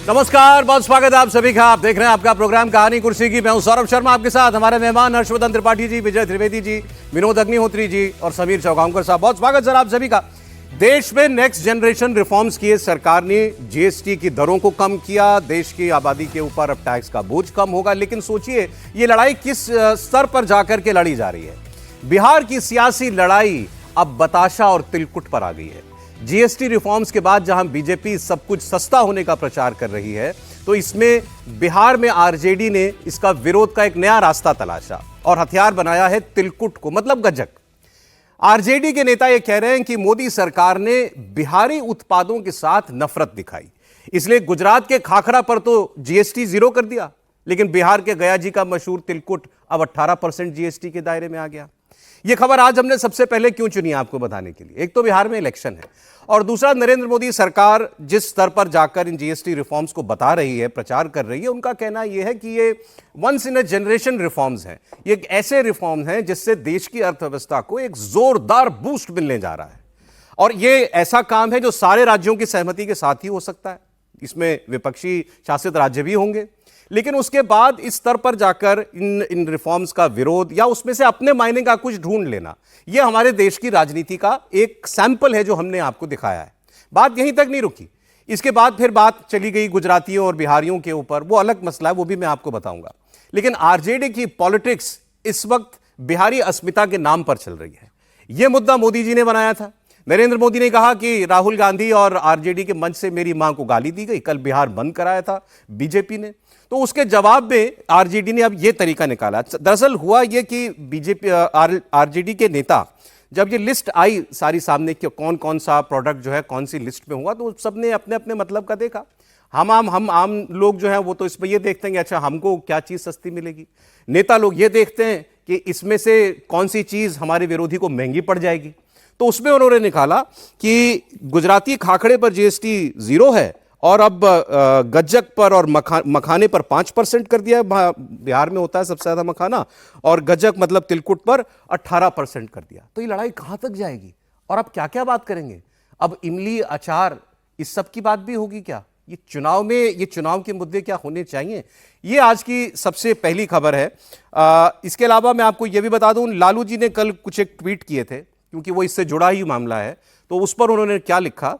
नमस्कार, बहुत स्वागत है आप सभी का। आप देख रहे हैं आपका प्रोग्राम कहानी कुर्सी की। मैं हूं सौरभ शर्मा, आपके साथ हमारे मेहमान हर्षवर्धन त्रिपाठी जी, विजय त्रिवेदी जी, विनोद अग्निहोत्री जी और समीर चौगांवकर साहब। बहुत स्वागत सर आप सभी का। देश में नेक्स्ट जनरेशन रिफॉर्म्स किए सरकार ने, जीएसटी की दरों को कम किया, देश की आबादी के ऊपर अब टैक्स का बोझ कम होगा। लेकिन सोचिए ये लड़ाई किस स्तर पर जाकर के लड़ी जा रही है। बिहार की सियासी लड़ाई अब बताशा और तिलकुट पर आ गई है। जीएसटी रिफॉर्म्स के बाद जहां बीजेपी सब कुछ सस्ता होने का प्रचार कर रही है, तो इसमें बिहार में आरजेडी ने इसका विरोध का एक नया रास्ता तलाशा और हथियार बनाया है तिलकुट को, मतलब गज्जक। आरजेडी के नेता यह कह रहे हैं कि मोदी सरकार ने बिहारी उत्पादों के साथ नफरत दिखाई, इसलिए गुजरात के खाखरा पर तो जीएसटी जीरो कर दिया, लेकिन बिहार के गया जी का मशहूर तिलकुट अब 18% जीएसटी के दायरे में आ गया। यह खबर आज हमने सबसे पहले क्यों चुनी आपको बताने के लिए। एक तो बिहार में इलेक्शन है और दूसरा नरेंद्र मोदी सरकार जिस स्तर पर जाकर इन जीएसटी रिफॉर्म्स को बता रही है, प्रचार कर रही है, उनका कहना यह है कि ये once in a generation reforms हैं। ये ऐसे रिफॉर्म्स हैं जिससे देश की अर्थव्यवस्था को एक जोरदार बूस्ट मिलने जा रहा है और ये ऐसा काम है जो सारे राज्यों की सहमति के साथ ही हो सकता है। इसमें विपक्षी शासित राज्य भी होंगे, लेकिन उसके बाद इस स्तर पर जाकर इन रिफॉर्म्स का विरोध या उसमें से अपने मायने का कुछ ढूंढ लेना, यह हमारे देश की राजनीति का एक सैंपल है जो हमने आपको दिखाया है। बात यहीं तक नहीं रुकी, इसके बाद फिर बात चली गई गुजरातियों और बिहारियों के ऊपर। वो अलग मसला है, वो भी मैं आपको बताऊंगा। लेकिन आरजेडी की पॉलिटिक्स इस वक्त बिहारी अस्मिता के नाम पर चल रही है। यह मुद्दा मोदी जी ने बनाया था। नरेंद्र मोदी ने कहा कि राहुल गांधी और आरजेडी के मंच से मेरी मां को गाली दी गई। कल बिहार बंद कराया था बीजेपी ने, तो उसके जवाब में आरजेडी ने अब यह तरीका निकाला। दरअसल हुआ यह कि बीजेपी आरजेडी के नेता, जब ये लिस्ट आई सारी सामने कि कौन कौन सा प्रोडक्ट जो है कौन सी लिस्ट में हुआ, तो सबने अपने अपने मतलब का देखा। हम आम लोग जो हैं वो तो इस पर ये देखते हैं कि अच्छा हमको क्या चीज़ सस्ती मिलेगी। नेता लोग ये देखते हैं कि इसमें से कौन सी चीज़ हमारे विरोधी को महंगी पड़ जाएगी। तो उसमें उन्होंने निकाला कि गुजराती खाखड़े पर जीएसटी जीरो है और अब गज्जक पर और मखाने पर 5% कर दिया है। बिहार में होता है सबसे ज्यादा मखाना, और गज्जक मतलब तिलकुट पर 18% कर दिया। तो ये लड़ाई कहां तक जाएगी और अब क्या क्या बात करेंगे? अब इमली अचार इस सब की बात भी होगी क्या? ये चुनाव के मुद्दे क्या होने चाहिए, ये आज की सबसे पहली खबर है। इसके अलावा मैं आपको यह भी बता दूं, लालू जी ने कल कुछ एक ट्वीट किए थे, क्योंकि वो इससे जुड़ा ही मामला है। तो उस पर उन्होंने क्या लिखा,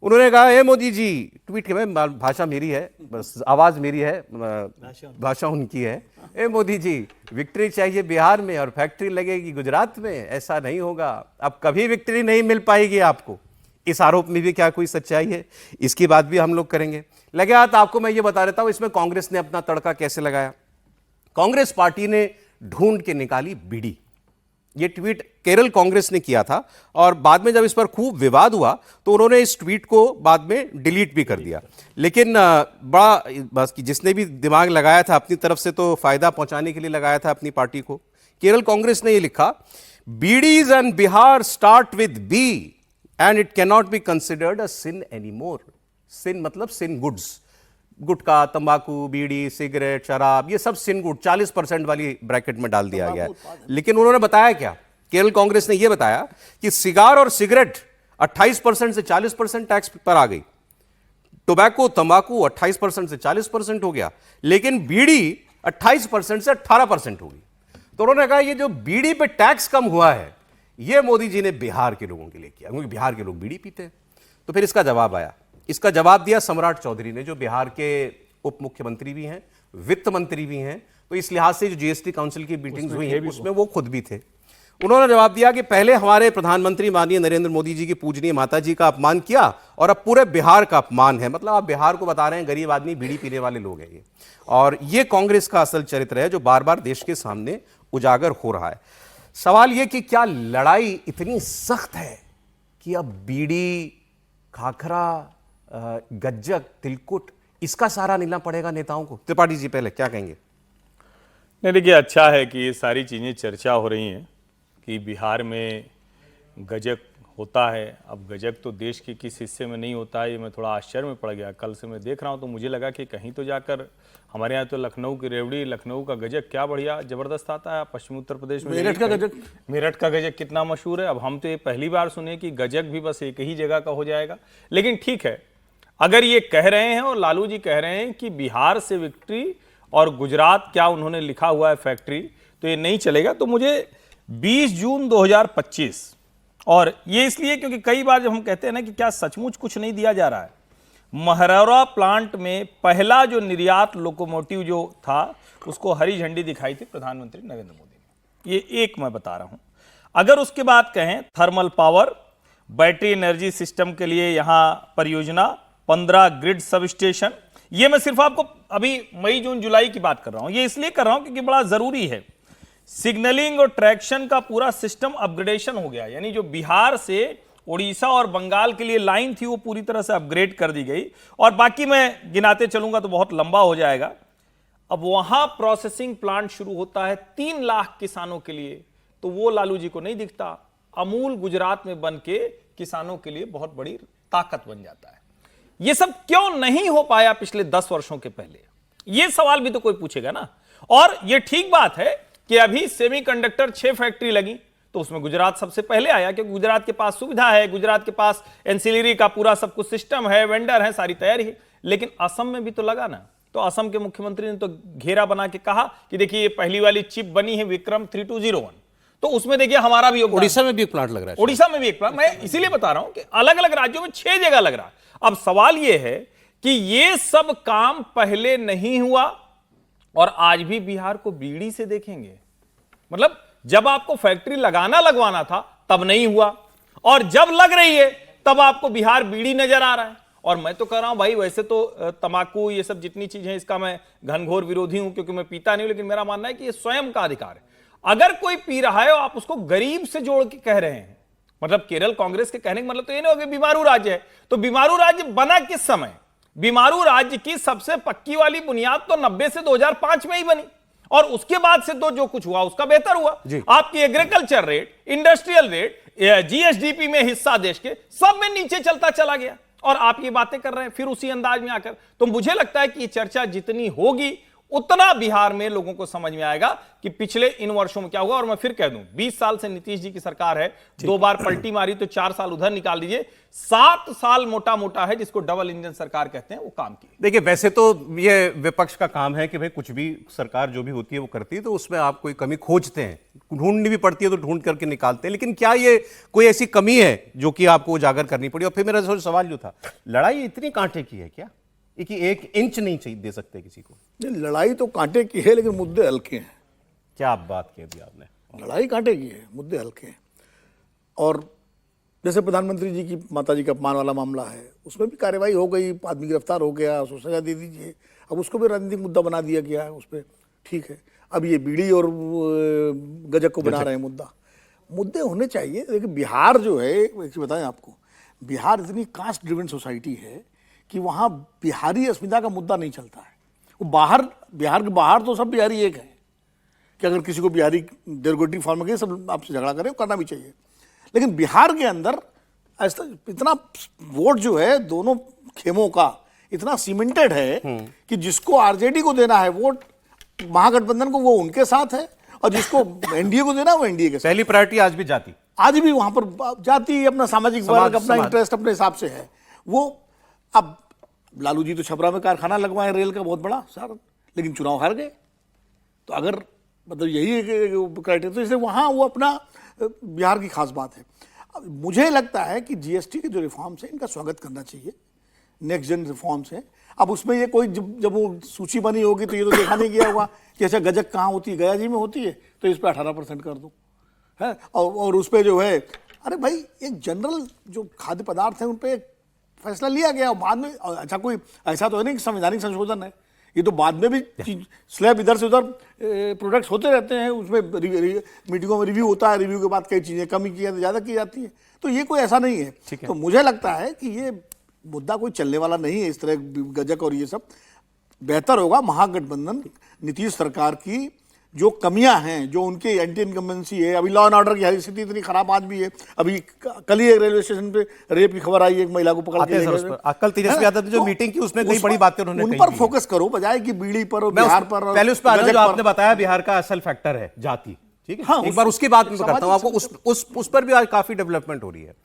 उन्होंने कहा, हे मोदी जी, ट्वीट में भाषा मेरी है, बस आवाज मेरी है, भाषा उनकी है। हे मोदी जी, विक्ट्री चाहिए बिहार में और फैक्ट्री लगेगी गुजरात में, ऐसा नहीं होगा, अब कभी विक्ट्री नहीं मिल पाएगी आपको। इस आरोप में भी क्या कोई सच्चाई है, इसकी बात भी हम लोग करेंगे। लगे हाथ आपको मैं ये बता देता हूं इसमें कांग्रेस ने अपना तड़का कैसे लगाया। कांग्रेस पार्टी ने ढूंढ के निकाली बीड़ी। ये ट्वीट केरल कांग्रेस ने किया था और बाद में जब इस पर खूब विवाद हुआ तो उन्होंने इस ट्वीट को बाद में डिलीट भी कर दिया। लेकिन बड़ा बस कि जिसने भी दिमाग लगाया था अपनी तरफ से तो फायदा पहुंचाने के लिए लगाया था अपनी पार्टी को। केरल कांग्रेस ने ये लिखा, bidis and Bihar start with B and it can not be considered a sin anymore. Sin मतलब सिन गुड्स, गुटखा, तंबाकू, बीड़ी, सिगरेट, शराब, ये सब सिन गुड 40% वाली ब्रैकेट में डाल दिया गया है। लेकिन उन्होंने बताया क्या, केरल कांग्रेस ने यह बताया कि सिगार और सिगरेट 28% से 40% टैक्स पर आ गई, टोबैको तंबाकू 28% से 40% हो गया, लेकिन बीड़ी 28% से 18% होगी। तो उन्होंने कहा ये जो बीड़ी पे टैक्स कम हुआ है ये मोदी जी ने बिहार के लोगों के लिए किया, क्योंकि बिहार के लोग बीड़ी पीते हैं। तो फिर इसका जवाब आया। इसका जवाब दिया सम्राट चौधरी ने, जो बिहार के उप मुख्यमंत्री भी हैं, वित्त मंत्री भी हैं। तो इस लिहाज से जो जीएसटी काउंसिल की मीटिंग्स हुई हैं उसमें वो खुद भी थे। उन्होंने जवाब दिया कि पहले हमारे प्रधानमंत्री माननीय नरेंद्र मोदी जी की पूजनीय माता जी का अपमान किया और अब पूरे बिहार का अपमान है। मतलब आप बिहार को बता रहे हैं गरीब आदमी, बीड़ी पीने वाले लोग हैं ये। और ये कांग्रेस का असल चरित्र है जो बार बार देश के सामने उजागर हो रहा है। सवाल यह कि क्या लड़ाई इतनी सख्त है कि अब बीड़ी, खाखरा, गज्जक, तिलकुट, इसका सहारा लेना पड़ेगा नेताओं को? त्रिपाठी जी पहले क्या कहेंगे? नहीं, देखिए अच्छा है कि ये सारी चीज़ें चर्चा हो रही हैं कि बिहार में गजक होता है। अब गजक तो देश के किस हिस्से में नहीं होता है, ये मैं थोड़ा आश्चर्य में पड़ गया। कल से मैं देख रहा हूँ तो मुझे लगा कि कहीं तो जाकर, हमारे यहाँ तो लखनऊ की रेवड़ी, लखनऊ का गजक क्या बढ़िया ज़बरदस्त आता है। पश्चिमी उत्तर प्रदेश में मेरठ का गजक कितना मशहूर है। अब हम तो ये पहली बार सुने कि गजक भी बस एक ही जगह का हो जाएगा। लेकिन ठीक है, अगर ये कह रहे हैं और लालू जी कह रहे हैं कि बिहार से विक्ट्री और गुजरात क्या उन्होंने लिखा हुआ है फैक्ट्री, तो ये नहीं चलेगा। तो मुझे 20 जून 2025, और ये इसलिए क्योंकि कई बार जब हम कहते हैं ना कि क्या सचमुच कुछ नहीं दिया जा रहा है, महरौरा प्लांट में पहला जो निर्यात लोकोमोटिव जो था उसको हरी झंडी दिखाई थी प्रधानमंत्री नरेंद्र मोदी ने। ये एक मैं बता रहा हूं। अगर उसके बाद कहें thermal power, battery energy system के लिए यहां परियोजना, 15 ग्रिड सब स्टेशन, ये मैं सिर्फ आपको अभी मई जून जुलाई की बात कर रहा हूं। ये इसलिए कर रहा हूं क्योंकि बड़ा जरूरी है। सिग्नलिंग और ट्रैक्शन का पूरा सिस्टम अपग्रेडेशन हो गया, यानी जो बिहार से उड़ीसा और बंगाल के लिए लाइन थी वो पूरी तरह से अपग्रेड कर दी गई। और बाकी मैं गिनाते चलूंगा तो बहुत लंबा हो जाएगा। अब वहां प्रोसेसिंग प्लांट शुरू होता है 3 लाख किसानों के लिए, तो वो लालू जी को नहीं दिखता। अमूल गुजरात में बन के किसानों के लिए बहुत बड़ी ताकत बन जाता है। ये सब क्यों नहीं हो पाया पिछले 10 वर्षों के पहले, ये सवाल भी तो कोई पूछेगा ना। और ये ठीक बात है कि अभी सेमीकंडक्टर 6 फैक्ट्री लगी, तो उसमें गुजरात सबसे पहले आया क्योंकि गुजरात के पास सुविधा है, गुजरात के पास एंसिलरी का पूरा सब कुछ सिस्टम है, वेंडर है, सारी तैयारी है। लेकिन असम में भी तो लगा ना, तो असम के मुख्यमंत्री ने तो घेरा बना के कहा कि देखिए ये पहली वाली चिप बनी है विक्रम 3201, तो उसमें देखिए हमारा भी योगदान। उड़ीसा में भी एक प्लांट लग रहा है। उड़ीसा में भी एक प्लांट, मैं इसीलिए बता रहा हूं कि अलग अलग राज्यों में 6 जगह लग रहा है। अब सवाल यह है कि ये सब काम पहले नहीं हुआ और आज भी बिहार को बीड़ी से देखेंगे। मतलब जब आपको फैक्ट्री लगवाना था तब नहीं हुआ, और जब लग रही है तब आपको बिहार बीड़ी नजर आ रहा है। और मैं तो कह रहा हूं भाई, वैसे तो तंबाकू ये सब जितनी चीजें, इसका मैं घनघोर विरोधी हूं क्योंकि मैं पीता नहीं हूं, लेकिन मेरा मानना है कि ये स्वयं का अधिकार है। अगर कोई पी रहा है और आप उसको गरीब से जोड़ के कह रहे हैं, मतलब केरल कांग्रेस के कहने का मतलब तो ये नहीं होगा बीमारू राज्य है। तो बीमारू राज्य बना किस समय? बीमारू राज्य की सबसे पक्की वाली बुनियाद तो 90 से 2005 में ही बनी, और उसके बाद से तो जो कुछ हुआ उसका बेहतर हुआ। आपकी agriculture rate, industrial rate, GSDP में हिस्सा देश के सब में नीचे चलता चला गया, और आप ये बातें कर रहे हैं फिर उसी अंदाज में आकर। तो मुझे लगता है कि ये चर्चा जितनी होगी उतना बिहार में लोगों को समझ में आएगा कि पिछले इन वर्षों में क्या हुआ। और मैं फिर कह दूं, 20 साल से नीतीश जी की सरकार है, 2 बार पलटी मारी तो 4 साल उधर निकाल दीजिए, 7 साल मोटा मोटा है जिसको डबल इंजन सरकार कहते हैं, वो काम की। देखिए, वैसे तो ये विपक्ष का काम है कि भाई कुछ भी सरकार जो भी होती है वो करती है, तो उसमें आप कोई कमी खोजते हैं, ढूंढनी भी पड़ती है तो ढूंढ करके निकालते हैं। लेकिन क्या ये कोई ऐसी कमी है जो कि आपको उजागर करनी पड़ी? और फिर मेरा सवाल जो था, लड़ाई इतनी कांटे की है क्या कि 1 इंच नहीं चाहिए दे सकते किसी को? लड़ाई तो कांटे की है लेकिन मुद्दे हल्के हैं। क्या आप बात कह दी आपने? लड़ाई कांटे की है, मुद्दे हल्के हैं। और जैसे प्रधानमंत्री जी की माता जी का अपमान वाला मामला है, उसमें भी कार्रवाई हो गई, आदमी गिरफ्तार हो गया, उसको सजा दे दीजिए। अब उसको भी राजनीतिक मुद्दा बना दिया गया है, उस पर ठीक है। अब ये बीड़ी और गजक को बना रहे हैं मुद्दा। मुद्दे होने चाहिए। देखिए बिहार जो है, एक चीज़ बताएं आपको, बिहार इतनी कास्ट ड्रिवन सोसाइटी है कि वहाँ बिहारी अस्मिता का मुद्दा नहीं चलता है। वो बाहर, बिहार के बाहर तो सब बिहारी एक है कि अगर किसी को बिहारी डेरोगेटिव फॉर्म में सब आपसे झगड़ा करें, करना भी चाहिए। लेकिन बिहार के अंदर ऐसा इतना वोट जो है दोनों खेमों का इतना सीमेंटेड है कि जिसको आरजेडी को देना है वोट, महागठबंधन को, वो उनके साथ है, और जिसको एनडीए को देना है वो एनडीए के साथ। पहली प्रायोरिटी आज भी जाति, आज भी वहां पर जाति, अपना सामाजिक वर्ग, अपना इंटरेस्ट अपने हिसाब से है वो। अब लालू जी तो छपरा में कारखाना लगवाए रेल का बहुत बड़ा सारा, लेकिन चुनाव हार गए। तो अगर मतलब यही क्राइटेरिया, तो इसलिए वहाँ वो अपना बिहार की खास बात है। मुझे लगता है कि जीएसटी के जो रिफॉर्म्स हैं इनका स्वागत करना चाहिए, नेक्स्ट जन रिफॉर्म्स हैं। अब उसमें ये कोई जब वो सूची बनी होगी तो ये तो देखा नहीं गया हुआ कि अच्छा गजक कहाँ होती है, गया जी में होती है, तो इस पर 18% कर दो है। और उस पर जो है, अरे भाई एक जनरल जो खाद्य पदार्थ हैं उन पर फैसला लिया गया, और बाद में अच्छा कोई ऐसा तो है नहीं कि संवैधानिक संशोधन है, ये तो बाद में भी स्लैब इधर से उधर प्रोडक्ट्स होते रहते हैं, उसमें मीटिंगों में रिव्यू होता है, रिव्यू के बाद कई चीज़ें कमी की जाती है, ज़्यादा की जाती है। तो ये कोई ऐसा नहीं है। तो मुझे लगता है कि ये मुद्दा कोई चलने वाला नहीं है, इस तरह गजक और ये सब। बेहतर होगा महागठबंधन नीतीश सरकार की जो कमियां हैं, जो उनके एंटी इनकम्बेंसी है, अभी लॉ एंड ऑर्डर की स्थिति इतनी खराब आज भी है। अभी कल ही एक रेलवे स्टेशन पे रेप की खबर आई, एक महिला को पकड़ के कल तेजस्वी यादव ने जो मीटिंग की उसमें कई बड़ी बातें उन्होंने उन पर फोकस करो बजाय कि बीड़ी पर और बिहार पर। पहले उस पर जो आपने बताया बिहार का असल फैक्टर है जाति, ठीक है, एक बार उसकी बात मैं करता हूं आपको। उस पर भी आज काफी डेवलपमेंट हो रही है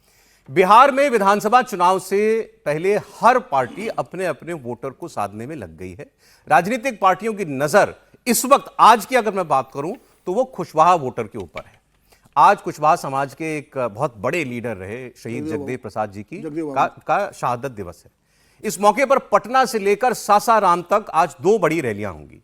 बिहार में विधानसभा चुनाव से पहले हर पार्टी अपने अपने वोटर को साधने में लग गई है। राजनीतिक पार्टियों की नजर इस वक्त आज की अगर मैं बात करूं तो वो कुशवाहा वोटर के ऊपर है। आज कुशवाहा समाज के एक बहुत बड़े लीडर रहे शहीद जगदेव प्रसाद जी की का शहादत दिवस है। इस मौके पर पटना से लेकर सासाराम तक आज दो बड़ी रैलियां होंगी।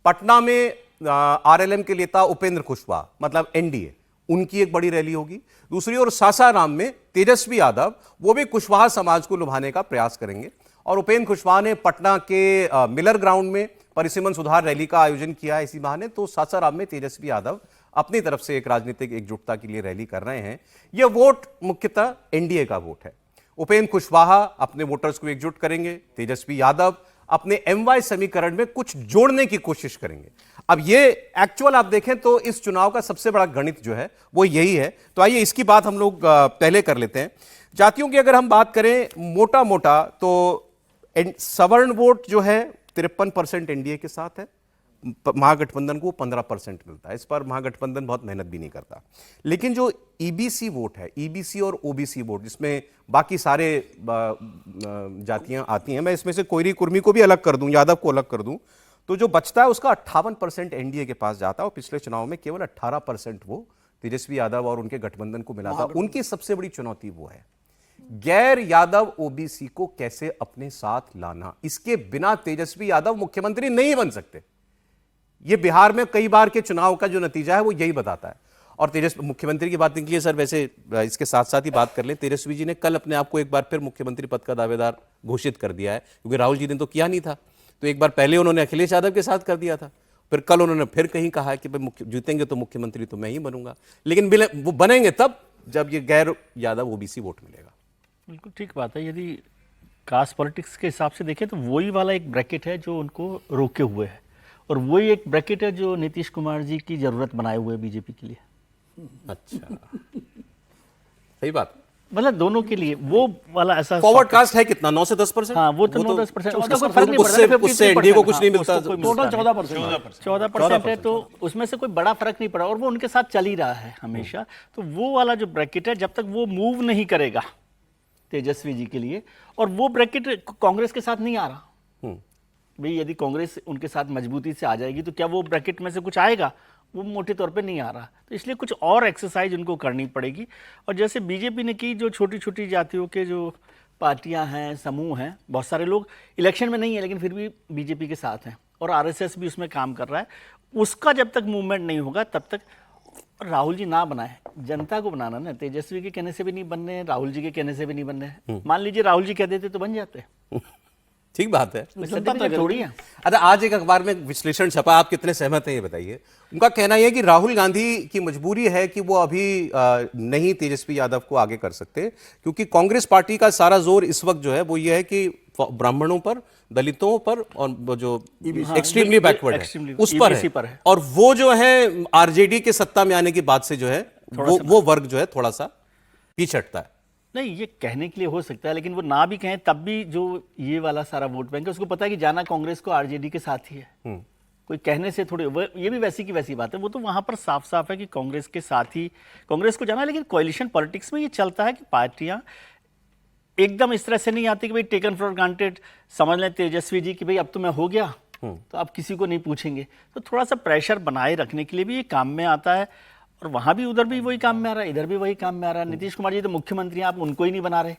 पटना में आरएलएम के नेता उपेंद्र कुशवाहा मतलब एनडीए, उनकी एक बड़ी रैली होगी। दूसरी ओर सासाराम में तेजस्वी यादव, वो भी कुशवाहा समाज को लुभाने का प्रयास करेंगे। और उपेंद्र कुशवाहा ने पटना के मिलर ग्राउंड में परिसीमन सुधार रैली का आयोजन किया है इसी बहाने। तो सासाराम में तेजस्वी यादव अपनी तरफ से एक राजनीतिक एकजुटता के लिए रैली कर रहे हैं। यह वोट मुख्यतः एनडीए का वोट है। उपेंद्र कुशवाहा अपने वोटर्स को एकजुट करेंगे, तेजस्वी यादव अपने एमवाई समीकरण में कुछ जोड़ने की कोशिश करेंगे। अब ये एक्चुअल आप देखें तो इस चुनाव का सबसे बड़ा गणित जो है वो यही है। तो आइए इसकी बात हम लोग पहले कर लेते हैं। जातियों की अगर हम बात करें मोटा मोटा तो सवर्ण वोट जो है 53% एनडीए के साथ है। महागठबंधन को 15% मिलता है। इस पर महागठबंधन बहुत मेहनत भी नहीं करता। लेकिन जो ईबीसी वोट है, ईबीसी और ओबीसी वोट, जिसमें बाकी सारे जातियां आती हैं, मैं इसमें से कोयरी कुर्मी को भी अलग कर दूं, यादव को अलग कर दूं, तो जो बचता है उसका 58% एनडीए के पास जाता है। और पिछले चुनाव में केवल 18% वो तेजस्वी यादव और उनके गठबंधन को मिला था। उनकी सबसे बड़ी चुनौती वो है गैर यादव ओबीसी को कैसे अपने साथ लाना। इसके बिना तेजस्वी यादव मुख्यमंत्री नहीं बन सकते। ये बिहार में कई बार के चुनाव का जो नतीजा है वो यही बताता है। और तेजस्वी मुख्यमंत्री की बात निकली सर, वैसे इसके साथ साथ ही बात कर लें, तेजस्वी जी ने कल अपने आप को एक बार फिर मुख्यमंत्री पद का दावेदार घोषित कर दिया है, क्योंकि राहुल जी ने तो किया नहीं था। तो एक बार पहले उन्होंने अखिलेश यादव के साथ कर दिया था, फिर कल उन्होंने फिर कहीं कहा कि भाई जीतेंगे तो मुख्यमंत्री तो मैं ही बनूंगा। लेकिन वो बनेंगे तब जब ये गैर यादव ओबीसी वोट मिलेगा। बिल्कुल ठीक बात है। यदि कास्ट पॉलिटिक्स के हिसाब से देखें तो वही वाला एक ब्रैकेट है जो उनको रोके हुए है, और वही एक ब्रैकेट है जो नीतीश कुमार जी की जरूरत बनाए हुए है बीजेपी के लिए। अच्छा, सही बात। मतलब दोनों के लिए वो वाला ऐसा फॉरवर्ड कास्ट है कितना, 9 से 10%? हाँ, वो तो 9-10%, उसका कोई फर्क नहीं उससे पड़ता। एनडीए को कुछ नहीं मिलता। टोटल 14% है, तो उसमें से कोई बड़ा फर्क नहीं पड़ा, और वो उनके साथ चल ही रहा है हमेशा। तो वो वाला जो ब्रैकेट है, जब तक वो मूव नहीं करेगा तेजस्वी जी के लिए, और वो ब्रैकेट कांग्रेस के साथ नहीं आ रहा भाई, यदि कांग्रेस उनके साथ मजबूती से आ जाएगी तो क्या वो ब्रैकेट में से कुछ आएगा? वो मोटे तौर पे नहीं आ रहा। तो इसलिए कुछ और एक्सरसाइज उनको करनी पड़ेगी। और जैसे बीजेपी ने की, जो छोटी छोटी जातियों के जो पार्टियां हैं, समूह हैं, बहुत सारे लोग इलेक्शन में नहीं है लेकिन फिर भी बीजेपी के साथ हैं, और आरएसएस भी उसमें काम कर रहा है। उसका जब तक मूवमेंट नहीं होगा तब तक राहुल जी ना बनाए, जनता को बनाना ना। तेजस्वी के कहने से भी नहीं बनने, राहुल जी के कहने से भी नहीं बनने। मान लीजिए राहुल जी कह देते तो बन जाते। ठीक बात है। थोड़ी है। अच्छा, आज एक अखबार में विश्लेषण छपा, आप कितने सहमत हैं ये बताइए। उनका कहना यह है कि राहुल गांधी की मजबूरी है कि वो अभी नहीं तेजस्वी यादव को आगे कर सकते, क्योंकि कांग्रेस पार्टी का सारा जोर इस वक्त जो है वो ये है कि ब्राह्मणों पर, दलितों पर, और जो एक्सट्रीमली बैकवर्ड है उस पर है। और वो जो है आरजेडी के सत्ता में आने के बाद से जो है वो वर्ग जो है थोड़ा सा पीछे हटता है। नहीं, ये कहने के लिए हो सकता है, लेकिन वो ना भी कहें तब भी जो ये वाला सारा वोट बैंक है उसको पता है कि जाना कांग्रेस को आरजेडी के साथ ही है। कोई कहने से थोड़ी, ये भी वैसी की वैसी बात है। वो तो वहां पर साफ साफ है कि कांग्रेस के साथ ही कांग्रेस को जाना है। लेकिन कोalition पॉलिटिक्स में ये चलता है कि पार्टियां एकदम इस तरह से नहीं आती कि भाई टेकन फॉर ग्रांटेड समझ लें तेजस्वी जी कि भाई अब तो मैं हो गया तो आप किसी को नहीं पूछेंगे। तो थोड़ा सा प्रेशर बनाए रखने के लिए भी ये काम में आता है, और वहां भी उधर भी वही काम में आ रहा है, इधर भी वही काम में आ रहा है। नीतीश कुमार जी तो मुख्यमंत्री हैं, आप उनको ही नहीं बना रहे।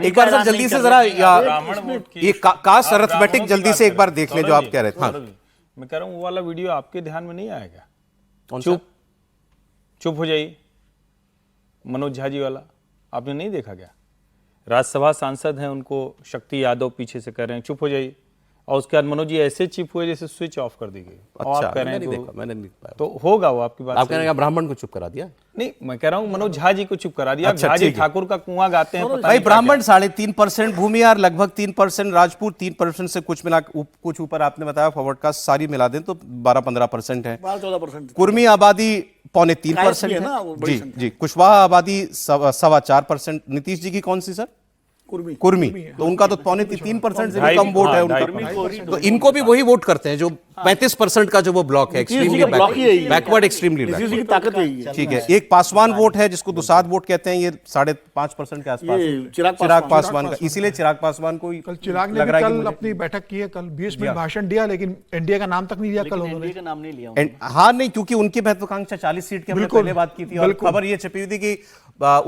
एक बार सर जल्दी से जरा ये कास्ट अरिथमेटिक जल्दी से एक बार देख लें जो आप कह रहे थे। हाँ, मैं कह रहा हूँ वो वाला वीडियो आपके ध्यान में नहीं आएगा? कौन सा? चुप हो जाइए, मनोज झा जी वाला आपने नहीं देखा क्या? राज्यसभा सांसद हैं, उनको शक्ति यादव पीछे से कह रहे हैं चुप हो जाइए, और उसके बाद मनोज जी ऐसे चिप हुए जैसे स्विच ऑफ कर दी गई। अच्छा, आप कह रहे हैं मैंने नहीं देखा। तो होगा वो आपकी बात। आप कह रहे हैं ब्राह्मण को चुप करा दिया? नहीं, मैं कह रहा हूँ मनोज झा जी को चुप करा दिया। झा जी ठाकुर का कुआं गाते हैं। भाई ब्राह्मण 3.5% भूमिहार, लगभग 3% राजपूत, 3% से कुछ मिला कुछ ऊपर आपने बताया फॉरवर्ड कास्ट सारी मिला दें तो 12-15% है। 14% कुर्मी आबादी 3.25% है। जी जी। कुशवाहा आबादी 4.25%। नीतीश जी की कौन सी सर? कुर्मी, तो उनका तो 3% से भी कम वोट है उनका। 2.5%। तो इनको भी वही वोट करते हैं जो 35% का जो वो ब्लॉक है, एक्सट्रीमली बैकवर्ड, एक्सट्रीमली इसी की ताकत यही है। ठीक है। एक पासवान वोट है जिसको दुसाध वोट कहते हैं, ये 5.5% के आसपास ये है। चिराग पासवान का, इसीलिए चिराग पासवान को कल चिराग ने लग भी रहा है कि कल मुझे- अपनी बैठक की है, कल 20 मिनट भाषण दिया, लेकिन एनडीए का नाम तक नहीं लिया कल उन्होंने। एनडीए का नाम नहीं लिया हाँ नहीं, क्योंकि उनकी महत्वाकांक्षा 40 सीट की हमने बिल्कुल, पहले बात की थी, और बिल्कुल। खबर ये छपी हुई थी कि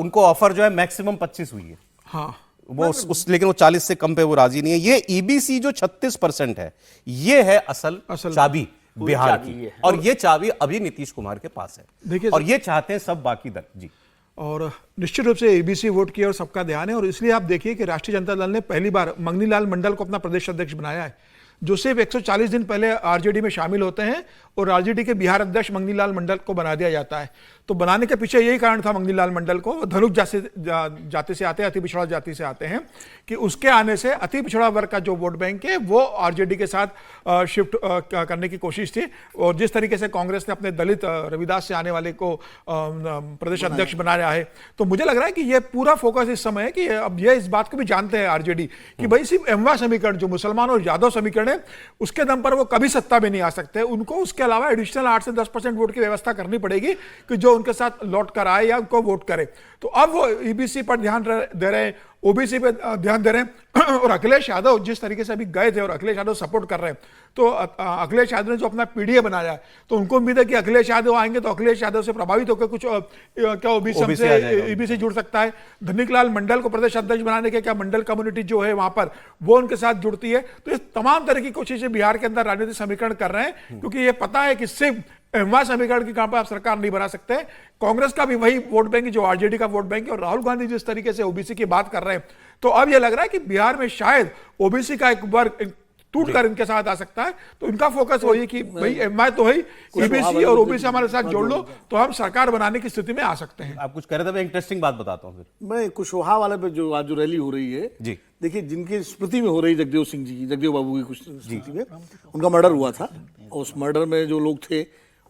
उनको ऑफर जो है मैक्सिमम 25 हुई है। हाँ, वो लेकिन वो 40 से कम पे वो राजी नहीं है। ये ईबीसी जो 36% है, ये है असल चाबी बिहार चाबी की, ये है। और ये चाबी अभी नीतीश कुमार के पास है। देखिए और ये चाहते हैं सब बाकी दल जी। और निश्चित रूप से एबीसी वोट किया और सबका ध्यान है, और इसलिए आप देखिए कि राष्ट्रीय जनता दल ने पहली बार मंगनी लाल मंडल को अपना प्रदेश अध्यक्ष बनाया है, जो सिर्फ 140 दिन पहले आरजेडी में शामिल होते हैं, और आरजेडी के बिहार अध्यक्ष मंगनी लाल मंडल को बना दिया जाता है। तो बनाने के पीछे यही कारण था मंगनी लाल मंडल को, धनुष जाति से आते हैं, अति पिछड़ा जाति से आते हैं, कि उसके आने से अति पिछड़ा वर्ग का जो वोट बैंक है वो आरजेडी के साथ शिफ्ट करने की कोशिश थी। और जिस तरीके से कांग्रेस ने अपने दलित रविदास से आने वाले को प्रदेश अध्यक्ष बनाया है, तो मुझे लग रहा है कि ये पूरा फोकस इस समय है कि अब ये इस बात को भी जानते हैं आरजेडी कि भाई सिर्फ एमवा समीकरण जो मुसलमान और यादव समीकरण है, उसके दम पर वो कभी सत्ता में नहीं आ सकते। उनको उसके अलावा एडिशनल 8 से 10% वोट की व्यवस्था करनी पड़ेगी कि जो उनके साथ लौट कर आए या उनको वोट करे। तो अब वो ईबीसी पर ध्यान दे रहे हैं, ओबीसी पे ध्यान दे रहे हैं, और अखिलेश यादव जिस तरीके से अभी गए थे और अखिलेश यादव सपोर्ट कर रहे हैं, तो अखिलेश यादव ने जो अपना पीडीए बनाया है, तो उनको उम्मीद है कि अखिलेश यादव आएंगे तो अखिलेश यादव से प्रभावित होकर कुछ क्या ओबीसी से ईबीसी जुड़ सकता है। धनिकलाल मंडल को प्रदेश अध्यक्ष बनाने के क्या मंडल कम्युनिटी जो है वहां पर वो उनके साथ जुड़ती है। तो इस तमाम तरह की कोशिशें बिहार के अंदर राजनीतिक समीकरण कर रहे हैं, क्योंकि ये पता है कि सिर्फ एमवा समीकरण की काम पर आप सरकार नहीं बना सकते। कांग्रेस का भी वही वोट बैंक जो आरजेडी का वोट बैंक है, और राहुल गांधी जिस तरीके से ओबीसी की बात कर रहे हैं, तो अब ये लग रहा है कि बिहार में शायद ओबीसी का एक वर्ग टूटकर इनके साथ आ सकता है। तो इनका फोकस वही है कि भाई एमआई तो है, ईबीसी और ओबीसी हमारे साथ जोड़ लो तो हम सरकार बनाने की स्थिति में आ सकते हैं। आप कुछ कह रहे थे, मैं इंटरेस्टिंग बात बताता हूँ फिर। मैं कुशवाहा वाले पे जो आज जो रैली हो रही है जी, देखिए, जिनकी स्मृति में हो रही जगदेव सिंह जी की, जगदेव बाबू की कुछ स्मृति में उनका मर्डर हुआ था, और उस मर्डर में जो लोग थे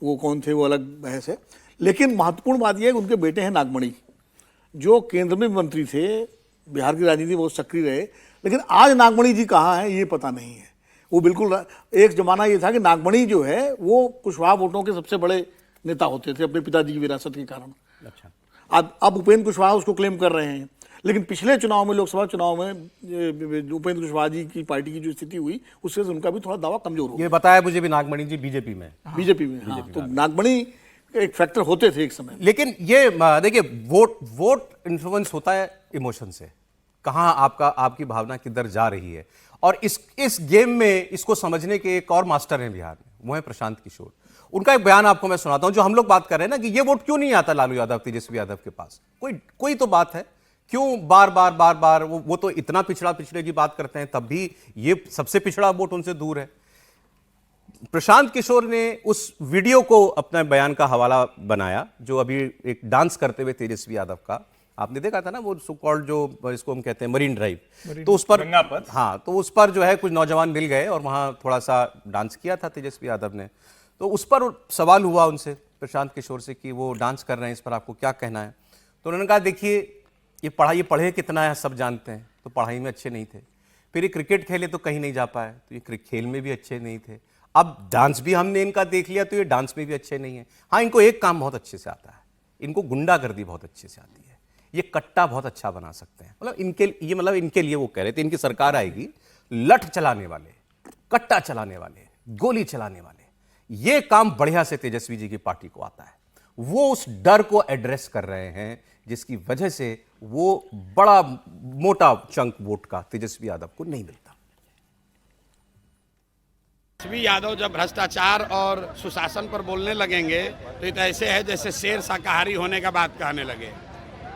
वो कौन थे वो अलग बहस है। लेकिन महत्वपूर्ण बात यह है कि उनके बेटे हैं नागमणि, जो केंद्र में मंत्री थे, बिहार की राजनीति बहुत सक्रिय रहे, लेकिन आज नागमणि जी कहाँ हैं ये पता नहीं है। वो बिल्कुल, एक जमाना ये था कि नागमणि जो है वो कुशवाहा वोटों के सबसे बड़े नेता होते थे अपने पिताजी की विरासत के कारण। अच्छा, अब उपेंद्र कुशवाहा उसको क्लेम कर रहे हैं, लेकिन पिछले चुनाव में, लोकसभा चुनाव में उपेंद्र कुशवाहा जी की पार्टी की जो स्थिति हुई उससे उनका भी थोड़ा दावा कमजोर हो गया। ये बताया मुझे भी, नागमणि जी बीजेपी में, बीजेपी में, हाँ, तो नागमणि एक फैक्टर होते थे एक समय। लेकिन ये देखिए, वोट इन्फ्लुएंस होता है इमोशन से, कहाँ आपकी भावना किधर जा रही है। और इस गेम में इसको समझने के एक और मास्टर हैं बिहार में, वो है प्रशांत किशोर। उनका एक बयान आपको मैं सुनाता हूं, जो हम लोग बात कर रहे हैं ना कि ये वोट क्यों नहीं आता लालू यादव, तेजस्वी यादव के पास, कोई तो बात है, क्यों बार बार वो तो इतना पिछड़े की बात करते हैं, तब भी ये सबसे पिछड़ा वोट उनसे दूर है। प्रशांत किशोर ने उस वीडियो को अपने बयान का हवाला बनाया, जो अभी एक डांस करते हुए तेजस्वी यादव का आपने देखा था ना, वो सो कॉल्ड जो इसको हम कहते हैं मरीन ड्राइव, तो उस पर, हाँ, तो उस पर जो है कुछ नौजवान मिल गए और वहां थोड़ा सा डांस किया था तेजस्वी यादव ने। तो उस पर सवाल हुआ उनसे, प्रशांत किशोर से, कि वो डांस कर रहे हैं, इस पर आपको क्या कहना है। तो उन्होंने कहा, देखिए, ये पढ़े कितना है सब जानते हैं, तो पढ़ाई में अच्छे नहीं थे, फिर ये क्रिकेट खेले तो कहीं नहीं जा पाए, तो ये खेल में भी अच्छे नहीं थे, अब डांस भी हमने इनका देख लिया तो ये डांस में भी अच्छे नहीं है। हाँ, इनको एक काम बहुत अच्छे से आता है, इनको गुंडागर्दी बहुत अच्छे से आती है, ये कट्टा बहुत अच्छा बना सकते हैं। मतलब इनके लिए वो कह रहे थे, इनकी सरकार आएगी, लठ चलाने वाले, कट्टा चलाने वाले, गोली चलाने वाले, ये काम बढ़िया से तेजस्वी जी की पार्टी को आता है। वो उस डर को एड्रेस कर रहे हैं, जिसकी वजह से वो बड़ा मोटा चंक वोट का तेजस्वी यादव को नहीं मिलता। तेजस्वी यादव जब भ्रष्टाचार और सुशासन पर बोलने लगेंगे तो ये तो ऐसे है जैसे शेर शाकाहारी होने का बात कहने लगे।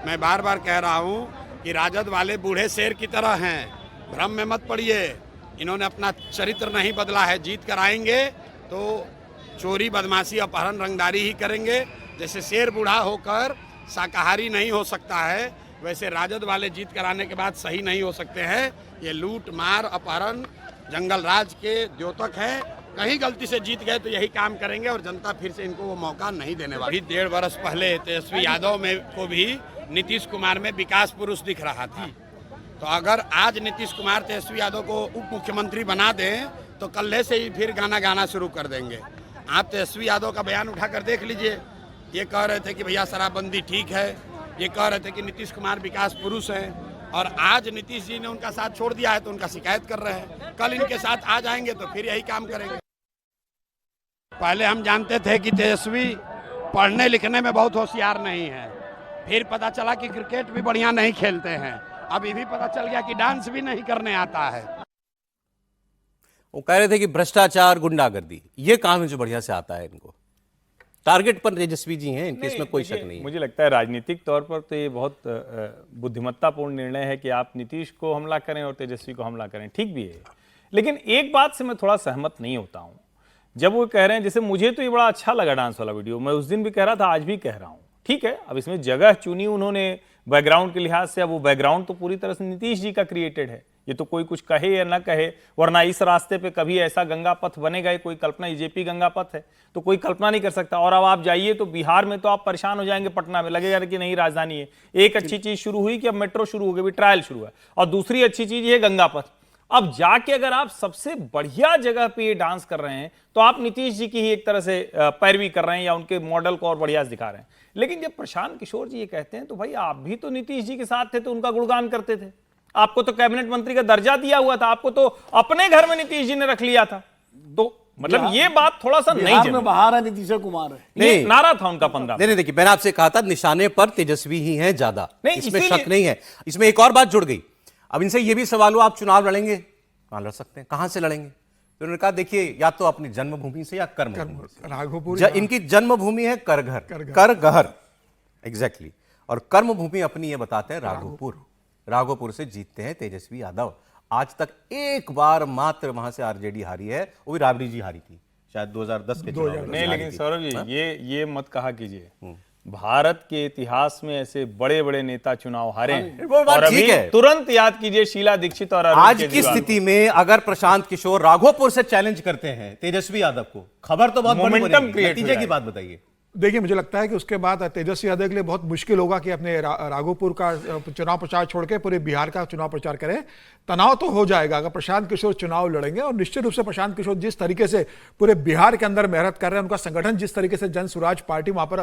मैं बार बार कह रहा हूँ कि राजद वाले बूढ़े शेर की तरह हैं, भ्रम में मत पड़िए। इन्होंने अपना चरित्र नहीं बदला है, जीत कर आएंगे तो चोरी, बदमाशी, अपहरण, रंगदारी ही करेंगे। जैसे शेर बूढ़ा होकर शाकाहारी नहीं हो सकता है, वैसे राजद वाले जीत कर आने के बाद सही नहीं हो सकते हैं। ये लूट मार, अपहरण, जंगल राज के द्योतक है। कहीं गलती से जीत गए तो यही काम करेंगे और जनता फिर से इनको वो मौका नहीं देने वाली। 1.5 वर्ष पहले तेजस्वी यादव में को भी नीतीश कुमार में विकास पुरुष दिख रहा था, तो अगर आज नीतीश कुमार तेजस्वी यादव को उप मुख्यमंत्री बना दें तो कल से ही फिर गाना गाना शुरू कर देंगे। आप तेजस्वी यादव का बयान उठाकर देख लीजिए। ये कह रहे थे कि भैया शराबबंदी ठीक है, ये कह रहे थे कि नीतीश कुमार विकास पुरुष हैं, और आज नीतीश जी ने उनका साथ छोड़ दिया है तो उनका शिकायत कर रहे हैं। कल इनके साथ आ जाएंगे तो फिर यही काम करेंगे। पहले हम जानते थे कि तेजस्वी पढ़ने लिखने में बहुत होशियार नहीं है, फिर पता चला कि क्रिकेट भी बढ़िया नहीं खेलते हैं, अब ये भी पता चल गया कि डांस भी नहीं करने आता है। वो कह रहे थे कि भ्रष्टाचार, गुंडागर्दी, ये काम है जो बढ़िया से आता है इनको। टारगेट पर तेजस्वी जी हैं, इनके इसमें कोई शक नहीं है। मुझे लगता है राजनीतिक तौर पर तो ये बहुत बुद्धिमत्तापूर्ण निर्णय है कि आप नीतीश को हमला करें और तेजस्वी को हमला करें, ठीक भी है। लेकिन एक बात से मैं थोड़ा सहमत नहीं होता हूं, जब वो कह रहे हैं, जैसे मुझे तो ये बड़ा अच्छा लगा डांस वाला वीडियो, मैं उस दिन भी कह रहा था, आज भी कह रहा हूं, ठीक है। अब इसमें जगह चुनी उन्होंने बैकग्राउंड के लिहाज से, अब वो बैकग्राउंड तो पूरी तरह से नीतीश जी का क्रिएटेड है, ये तो कोई कुछ कहे या ना कहे, वरना इस रास्ते पे कभी ऐसा गंगा पथ बनेगा, ये कोई कल्पना, जेपी गंगा पथ है तो कोई कल्पना नहीं कर सकता। और अब आप जाइए तो बिहार में तो आप परेशान हो जाएंगे, पटना में लगेगा कि नहीं राजधानी है। एक अच्छी चीज शुरू हुई कि अब मेट्रो शुरू हो गई, ट्रायल शुरू है, और दूसरी अच्छी चीज ये गंगा पथ। अब जाके अगर आप सबसे बढ़िया जगह पे ये डांस कर रहे हैं तो आप नीतीश जी की ही एक तरह से पैरवी कर रहे हैं या उनके मॉडल को और बढ़िया दिखा रहे हैं। लेकिन जब प्रशांत किशोर जी ये कहते हैं तो भाई आप भी तो नीतीश जी के साथ थे तो उनका गुणगान करते थे, आपको तो कैबिनेट मंत्री का दर्जा दिया हुआ था, आपको तो अपने घर में नीतीश जी ने रख लिया था, तो मतलब ये बात थोड़ा सा नहीं बिहार में बाहर है नीतीश कुमार है, नहीं, नारा था उनका 15। नहीं, देखिए मैंने आपसे कहा था निशाने पर तेजस्वी ही हैं ज्यादा, इसमें शक नहीं है। इसमें एक और बात जुड़ गई, अब इनसे ये भी सवाल हुआ आप चुनाव लड़ेंगे, कहां लड़ सकते हैं, कहां से लड़ेंगे? तो उन्होंने कहा देखिए या तो अपनी जन्मभूमि से या कर्मभूमि से। राघोपुर इनकी जन्मभूमि है करगहर, एग्जैक्टली, और कर्मभूमि अपनी ये बताते हैं राघोपुर से जीतते हैं तेजस्वी यादव। आज तक एक बार मात्र वहां से आरजेडी हारी है, वो भी राबड़ी जी हारी थी शायद 2010 के चुनाव में। नहीं, लेकिन सौरभ जी ये मत कहा कीजिए, भारत के इतिहास में ऐसे बड़े बड़े नेता चुनाव हारे हैं, और अभी तुरंत याद कीजिए शीला दीक्षित और आज की स्थिति में अगर प्रशांत किशोर राघोपुर से चैलेंज करते हैं तेजस्वी यादव को, खबर तो बहुत मोमेंटम क्रिएट, नतीजे की बात बताइए। देखिए मुझे लगता है कि उसके बाद तेजस्वी यादव के लिए बहुत मुश्किल होगा कि अपने राघोपुर का चुनाव प्रचार छोड़ के पूरे बिहार का चुनाव प्रचार करें। तनाव तो हो जाएगा अगर प्रशांत किशोर चुनाव लड़ेंगे, और निश्चित रूप से प्रशांत किशोर जिस तरीके से पूरे बिहार के अंदर मेहनत कर रहे हैं, उनका संगठन जिस तरीके से जन स्वराज पार्टी वहां पर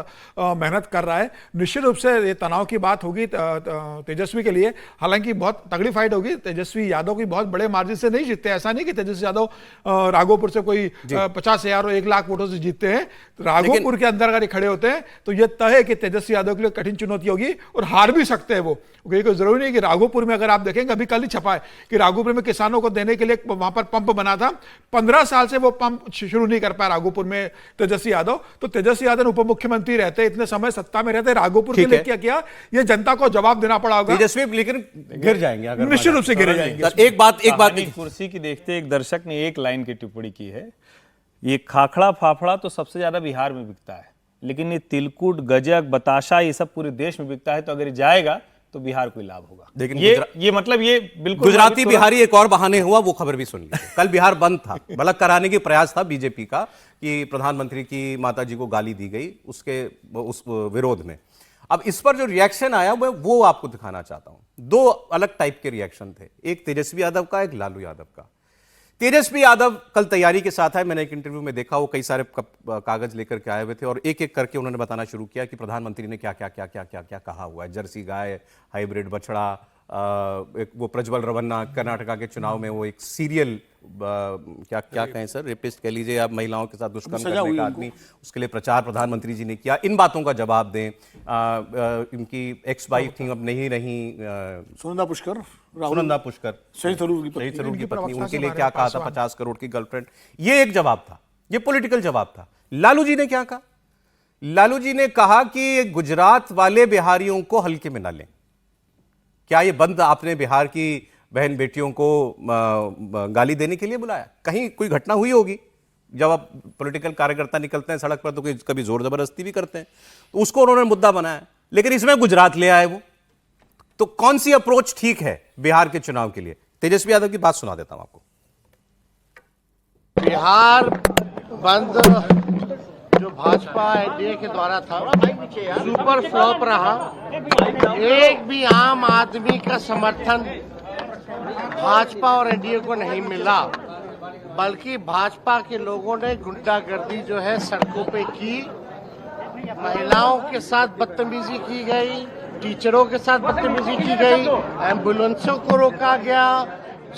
मेहनत कर रहा है, निश्चित रूप से ये तनाव की बात होगी तेजस्वी के लिए। हालांकि बहुत तगड़ी फाइट होगी, तेजस्वी यादव की बहुत बड़े मार्जिन से नहीं जीतते, ऐसा नहीं कि तेजस्वी यादव राघोपुर से कोई 50,000 और 1 लाख वोटों से जीतते हैं। राघोपुर के अंदर अगर खड़े होते हैं तो यह तय है कि तेजस्वी यादव के लिए कठिन चुनौती होगी और हार भी सकते हैं वो, क्योंकि जरूरी नहीं कि राघोपुर में, अगर आप देखेंगे अभी कल ही छपा है कि राघोपुर में किसानों को देने के लिए वहां पर पंप बना था, 15 साल से वो पंप शुरू नहीं कर पाया राघोपुर में तेजस्वी यादव। तो तेजस्वी यादव उप मुख्यमंत्री रहते, इतने समय सत्ता में रहते, राघोपुर के लिए क्या किया, ये जनता को जवाब देना पड़ा होगा। तेजस्वी लेकिन गिर जाएंगे, निश्चित रूप से गिर जाएंगे। एक बात कुर्सी की देखते एक दर्शक ने एक लाइन की टिप्पणी की है, ये खाखड़ा फाफड़ा तो सबसे ज्यादा बिहार में बिकता है, लेकिन ये तिलकुट, गजक, बताशा ये सब पूरे देश में बिकता है, तो अगर ये जाएगा तो बिहार को लाभ होगा। लेकिन ये मतलब ये बिल्कुल गुजराती बिहारी एक और बहाने हुआ, वो खबर भी सुन ली। कल बिहार बंद था, बलक कराने की प्रयास था बीजेपी का कि प्रधानमंत्री की माताजी को गाली दी गई, उस विरोध में। अब इस पर जो रिएक्शन आया वो आपको दिखाना चाहता हूं। 2 अलग टाइप के रिएक्शन थे, एक तेजस्वी यादव का, एक लालू यादव का। तेजस्वी यादव कल तैयारी के साथ है, मैंने एक इंटरव्यू में देखा, वो कई सारे कागज लेकर के आए हुए थे और एक एक करके उन्होंने बताना शुरू किया कि प्रधानमंत्री ने क्या क्या क्या क्या क्या क्या कहा हुआ है। जर्सी गाय, हाइब्रिड बछड़ा, एक वो प्रज्वल रवन्ना कर्नाटका के चुनाव में वो एक सीरियल क्या कहें सर, रेपिस्ट कह लीजिए आप, महिलाओं के साथ दुष्कर्म करने का आदमी, उसके लिए प्रचार प्रधानमंत्री जी ने किया। इन बातों का जवाब दें। इनकी एक्स वाइफ थी, अब नहीं रही, सुनंदा पुष्कर, शहीद थरूर की पत्नी, उनके लिए क्या कहा था, 50 करोड़ की गर्लफ्रेंड। ये एक जवाब था, ये पॉलिटिकल जवाब था। लालू जी ने क्या कहा? लालू जी ने कहा कि गुजरात वाले बिहारियों को हल्के में ना लें। क्या ये बंद आपने बिहार की बहन बेटियों को गाली देने के लिए बुलाया? कहीं कोई घटना हुई होगी, जब आप पॉलिटिकल कार्यकर्ता निकलते हैं सड़क पर तो कभी जोर जबरदस्ती भी करते हैं, तो उसको उन्होंने मुद्दा बनाया। लेकिन इसमें गुजरात ले आए वो, तो कौन सी अप्रोच ठीक है बिहार के चुनाव के लिए? तेजस्वी यादव की बात सुना देता हूं आपको। बिहार बंद जो भाजपा एनडीए के द्वारा था, सुपर फ्लॉप रहा। एक भी आम आदमी का समर्थन भाजपा और एनडीए को नहीं मिला, बल्कि भाजपा के लोगों ने गुंडागर्दी जो है सड़कों पे की, महिलाओं के साथ बदतमीजी की गई, टीचरों के साथ बदतमीजी की गई, एम्बुलेंसों को रोका गया,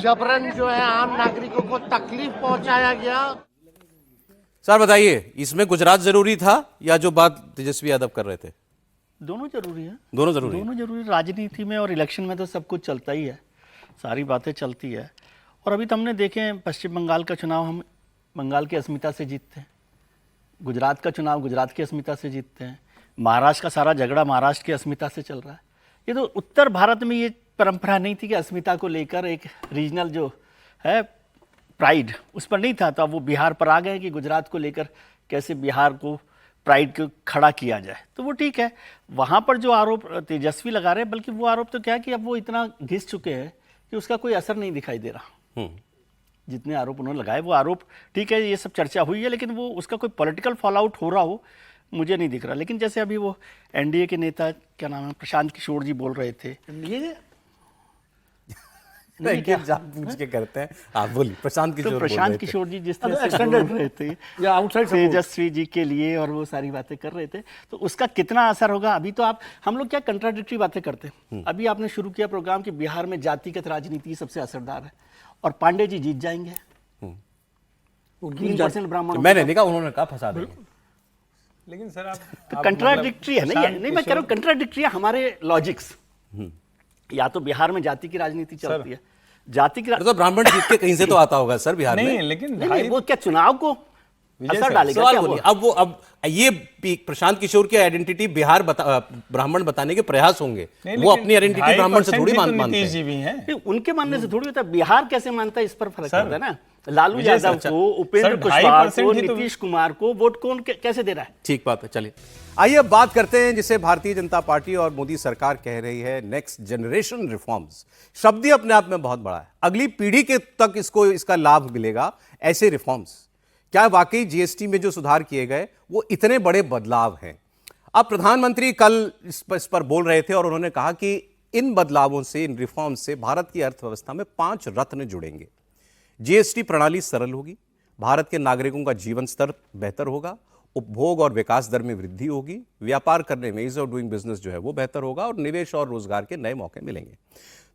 जबरन जो है आम नागरिकों को तकलीफ पहुंचाया गया। सर बताइए, इसमें गुजरात जरूरी था या जो बात तेजस्वी यादव कर रहे थे? दोनों जरूरी है, दोनों जरूरी है। दोनों जरूरी। राजनीति में और इलेक्शन में तो सब कुछ चलता ही है, सारी बातें चलती है। और अभी तो हमने देखे पश्चिम बंगाल का चुनाव हम बंगाल की अस्मिता से जीतते हैं, गुजरात का चुनाव गुजरात की अस्मिता से जीतते हैं, महाराष्ट्र का सारा झगड़ा महाराष्ट्र की अस्मिता से चल रहा है। ये तो उत्तर भारत में ये परंपरा नहीं थी कि अस्मिता को लेकर एक रीजनल जो है प्राइड उस पर नहीं था, तो अब वो बिहार पर आ गए कि गुजरात को लेकर कैसे बिहार को प्राइड को खड़ा किया जाए। तो वो ठीक है, वहाँ पर जो आरोप तेजस्वी लगा रहे हैं, बल्कि वो आरोप तो क्या है कि अब वो इतना घिस चुके हैं कि उसका कोई असर नहीं दिखाई दे रहा। जितने आरोप उन्होंने लगाए वो आरोप ठीक है, ये सब चर्चा हुई है, लेकिन वो उसका कोई पॉलिटिकल फॉल आउट हो रहा हो मुझे नहीं दिख रहा। लेकिन जैसे अभी वो एनडीए के नेता क्या नाम है प्रशांत किशोर जी बोल रहे थे, पूछ के करते हैं आप बोलिए। प्रशांत किशोर तो प्रशांत किशोर जी जिस तरह से बोल रहे थे या आउटसाइड तेजस्वी जी के लिए और वो सारी बातें कर रहे थे, तो उसका कितना असर होगा अभी तो हम लोग क्या कंट्राडिक्टरी बातें करते हैं। अभी आपने शुरू किया प्रोग्राम कि बिहार में जातिगत राजनीति सबसे असरदार है और पांडे जी जीत जाएंगे, 3% ब्राह्मण। मैंने नहीं कहा, उन्होंने कहा फंसा देंगे। लेकिन सर आप तो कंट्राडिक्टरी है ना ये? नहीं मैं कह रहा हूँ कंट्राडिक्टरी है हमारे लॉजिक्स। या तो बिहार में जाति की राजनीति चलती है, जाति की तो ब्राह्मण जीत के कहीं से तो आता होगा सर बिहार नहीं, में। लेकिन नहीं, वो क्या चुनाव को असर डालेगा सवाल क्या बोलिए। वो? अब ये प्रशांत किशोर की आइडेंटिटी बिहार ब्राह्मण बताने के प्रयास होंगे, वो अपनी आइडेंटिटी ब्राह्मण से थोड़ी मानते हैं। जी भी हैं। नहीं, उनके मानने से थोड़ी होता है, बिहार कैसे मानता है इस पर फर्क पड़ता है ना। लालू विजय यादव सर, को, उपेंद्र सर, कुशवाहा 2.5% को, ही तो- नीतीश कुमार को वोट कौन कैसे दे रहा है? ठीक बात है, चलिए आइए अब बात करते हैं जिसे भारतीय जनता पार्टी और मोदी सरकार कह रही है नेक्स्ट जनरेशन रिफॉर्म्स। शब्द ही अपने आप में बहुत बड़ा है, अगली पीढ़ी के तक इसका लाभ मिलेगा ऐसे रिफॉर्म्स। क्या वाकई जीएसटी में जो सुधार किए गए वो इतने बड़े बदलाव हैं? अब प्रधानमंत्री कल इस पर बोल रहे थे और उन्होंने कहा कि इन बदलावों से, इन रिफॉर्म से भारत की अर्थव्यवस्था में 5 रत्न जुड़ेंगे। जीएसटी प्रणाली सरल होगी, भारत के नागरिकों का जीवन स्तर बेहतर होगा, उपभोग और विकास दर में वृद्धि होगी, व्यापार करने में ईज ऑफ डूइंग बिजनेस जो है वो बेहतर होगा और निवेश और रोजगार के नए मौके मिलेंगे।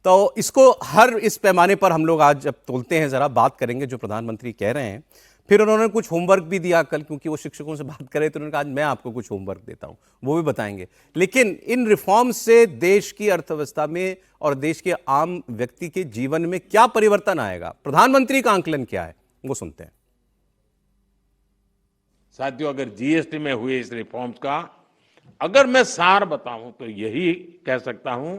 तो इसको हर इस पैमाने पर हम लोग आज जब तोलते हैं, जरा बात करेंगे जो प्रधानमंत्री कह रहे हैं। फिर उन्होंने कुछ होमवर्क भी दिया कल, क्योंकि वो शिक्षकों से बात कर रहे थे, उन्होंने कहा आज मैं आपको कुछ होमवर्क देता हूं, वो भी बताएंगे। लेकिन इन रिफॉर्म से देश की अर्थव्यवस्था में और देश के आम व्यक्ति के जीवन में क्या परिवर्तन आएगा, प्रधानमंत्री का आंकलन क्या है, वो सुनते हैं। साथियों, अगर जीएसटी में हुए इस रिफॉर्म्स का अगर मैं सार बताऊं तो यही कह सकता हूं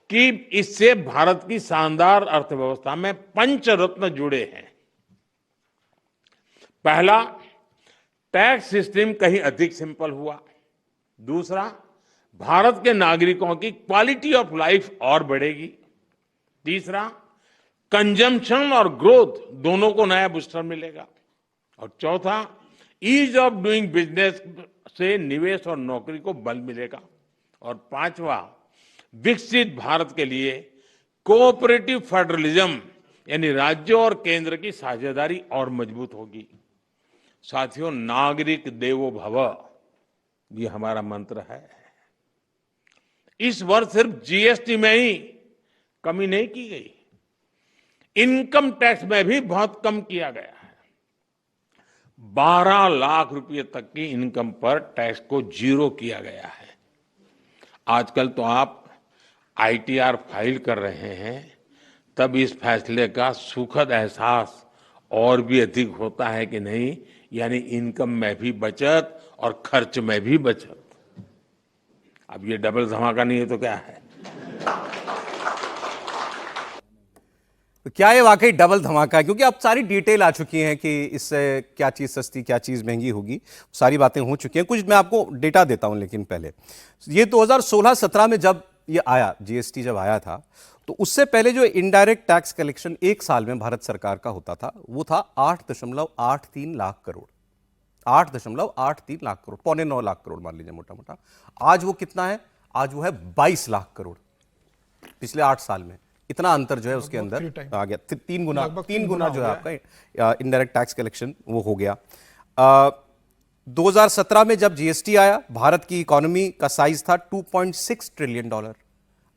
कि इससे भारत की शानदार अर्थव्यवस्था में पंचरत्न जुड़े हैं। पहला, टैक्स सिस्टम कहीं अधिक सिंपल हुआ। दूसरा, भारत के नागरिकों की क्वालिटी ऑफ लाइफ और बढ़ेगी। तीसरा, कंजम्पशन और ग्रोथ दोनों को नया बूस्टर मिलेगा। और चौथा, ईज ऑफ डूइंग बिजनेस से निवेश और नौकरी को बल मिलेगा। और पांचवा, विकसित भारत के लिए कोऑपरेटिव फेडरलिज्म यानी राज्यों और केंद्र की साझेदारी और मजबूत होगी। साथियों, नागरिक देवो भव ये हमारा मंत्र है। इस वर्ष सिर्फ जीएसटी में ही कमी नहीं की गई, इनकम टैक्स में भी बहुत कम किया गया है। 12 लाख रुपए तक की इनकम पर टैक्स को 0 किया गया है। आजकल तो आप आईटीआर फाइल कर रहे हैं, तब इस फैसले का सुखद एहसास और भी अधिक होता है कि नहीं, यानी इनकम में भी बचत और खर्च में भी बचत। अब ये डबल धमाका नहीं है तो क्या है? तो क्या ये वाकई डबल धमाका है? क्योंकि अब सारी डिटेल आ चुकी है कि इससे क्या चीज़ सस्ती क्या चीज़ महंगी होगी, सारी बातें हो चुकी हैं। कुछ मैं आपको डेटा देता हूं, लेकिन पहले ये 2016-17 में जब ये आया, जीएसटी जब आया था, तो उससे पहले जो इनडायरेक्ट टैक्स कलेक्शन एक साल में भारत सरकार का होता था वो था 8.83 लाख करोड़। 8.83 लाख करोड़, 8.95 लाख करोड़ मान लीजिए मोटा मोटा। आज वो कितना है? आज वो है 22 लाख करोड़ पिछले 8 साल में। इतना अंतर जो है उसके लगभग अंदर 3 टाइम। आ गया। 3 गुना, लगभग 3 3 गुना गुना जो हो है गया आपका इनडायरेक्ट टैक्स कलेक्शन वो हो गया। 2017 में जब जीएसटी आया, भारत की इकोनॉमी का साइज था $2.6 ट्रिलियन।